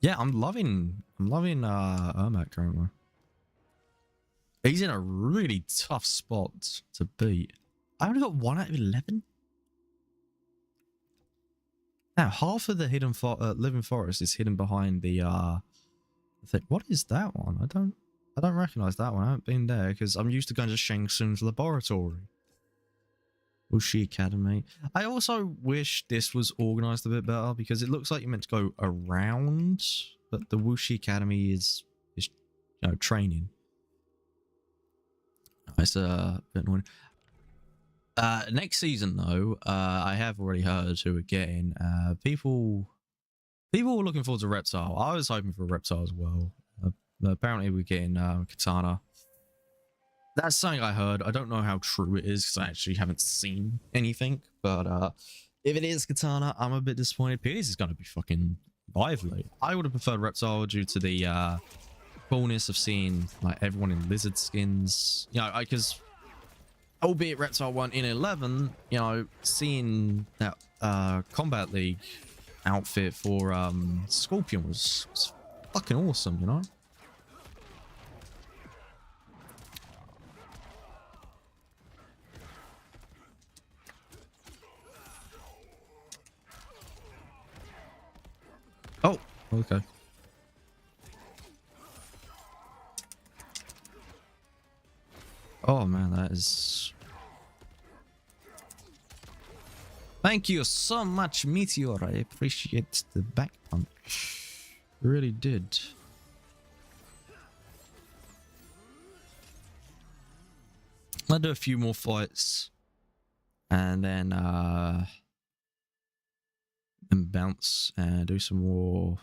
Yeah, I'm loving Ermac currently. He's in a really tough spot to beat. I only got 1 out of 11. Now, half of the hidden living forest is hidden behind the thing. What is that one? I don't recognize that one. I haven't been there because I'm used to going to Shang Tsung's laboratory. Wuxi Academy. I also wish this was organized a bit better because it looks like you're meant to go around, but the Wuxi Academy is you know, training. It's a bit annoying. Next season though, I have already heard who we're getting. People were looking forward to Reptile. I was hoping for Reptile as well. Apparently we're getting Katana. That's something I heard. I don't know how true it is because I actually haven't seen anything. But if it is Katana, I'm a bit disappointed. Peters is going to be fucking lively. I would have preferred Reptile due to the coolness of seeing like everyone in lizard skins. You know, because albeit Reptile won in 11, you know, seeing that Kombat League outfit for Scorpion was fucking awesome, you know? Oh, okay. Oh man, that is... Thank you so much, Meteor. I appreciate the back punch. Really did. I'll do a few more fights. And then bounce and do some more.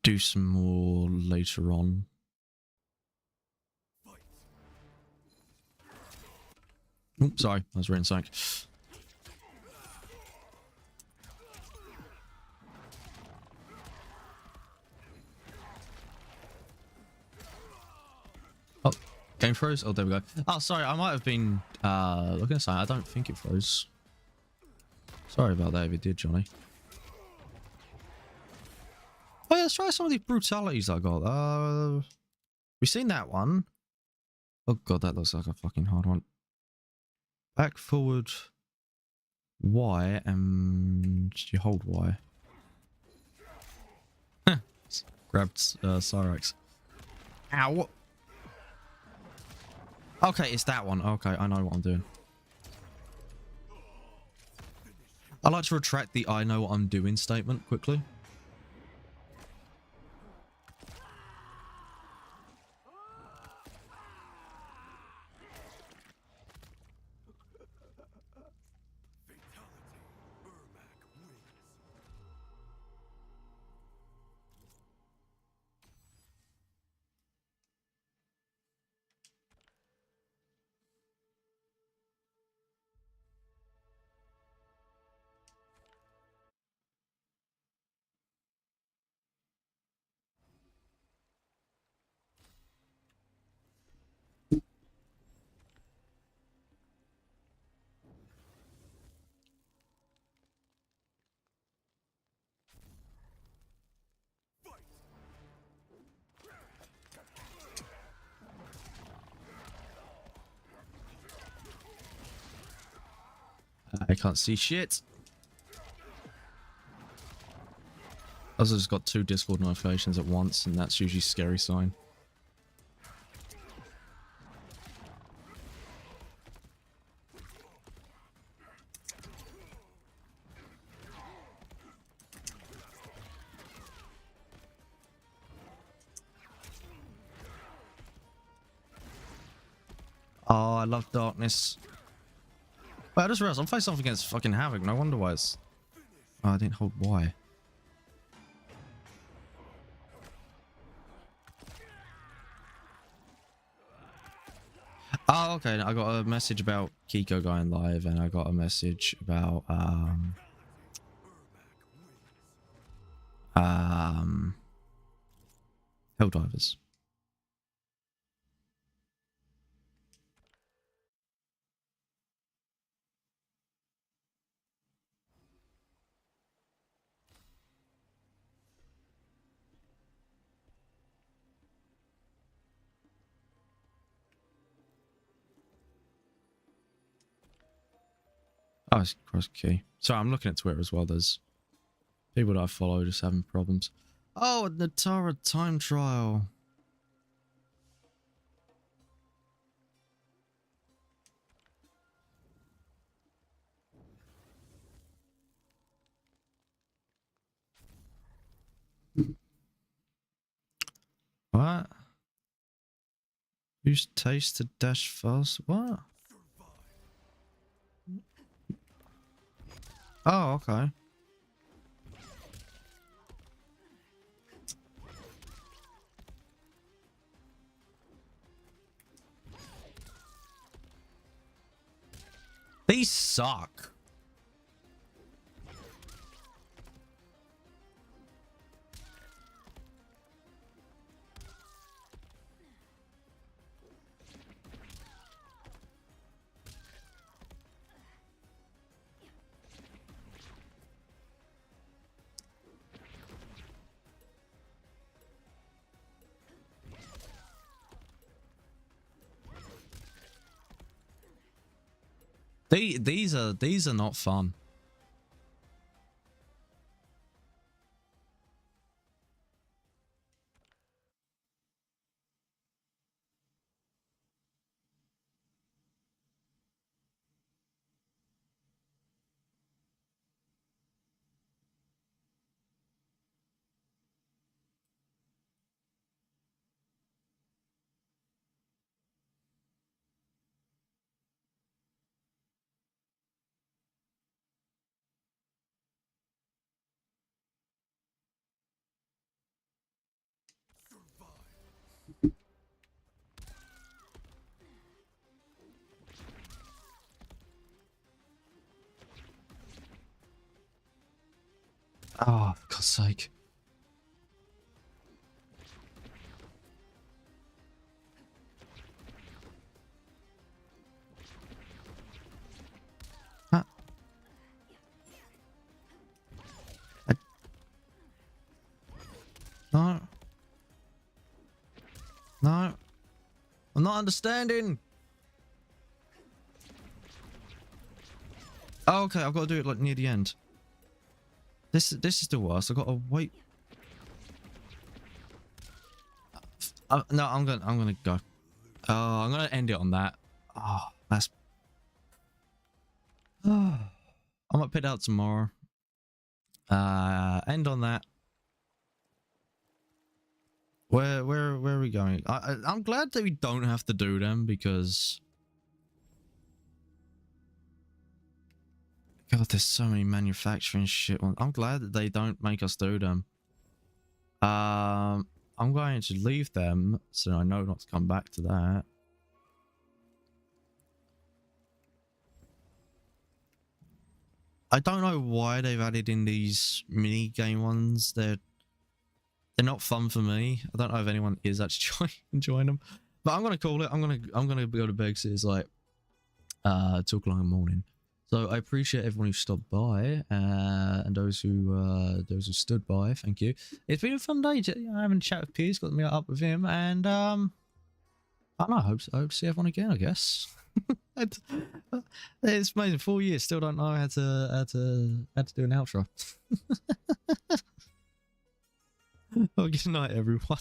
Do some more later on. Oops, sorry, I was reading something. Oh, game froze? Oh, there we go. Oh, sorry, I might have been looking at something. I don't think it froze. Sorry about that if it did, Johnny. Oh yeah, let's try some of these brutalities I got. We've seen that one. Oh god, that looks like a fucking hard one. Back, forward, Y, and you hold Y. Grabbed Cyrax. Ow, what? Okay, it's that one. Okay, I know what I'm doing. I'd like to retract the I know what I'm doing statement quickly. I can't see shit. I also just got 2 Discord notifications at once, and that's usually a scary sign. Oh, I love darkness. Wait, I just realized I'm facing off against fucking Havoc. No wonder why it's... Oh, I didn't hold Y. Oh, okay. I got a message about Kiko going live, and I got a message about Helldivers. Oh, it's cross key. Sorry, I'm looking at Twitter as well. There's people that I follow just having problems. Oh, the Natara time trial. What? Use taste to dash fast. What? Oh, okay. These suck. These are not fun. Oh, for God's sake. Huh. No. No. I'm not understanding. Oh, okay, I've got to do it like near the end. This is the worst. I've got to wait. No, I'm gonna go. Oh, I'm gonna end it on that. Oh, that's. Oh, I might put it out tomorrow. End on that. Where are we going? I'm glad that we don't have to do them because. God, there's so many manufacturing shit. I'm glad that they don't make us do them. I'm going to leave them so I know not to come back to that. I don't know why they've added in these mini game ones. They're not fun for me. I don't know if anyone is actually enjoying them, but I'm gonna call it. I'm gonna go to bed because it's like 2 o'clock in the morning. So I appreciate everyone who stopped by and those who stood by. Thank you. It's been a fun day. I haven't chat with Piers, got me up with him, and I don't know. I hope to see everyone again, I guess. It's amazing. 4 years, still don't know how to do an outro. Well, good night, everyone.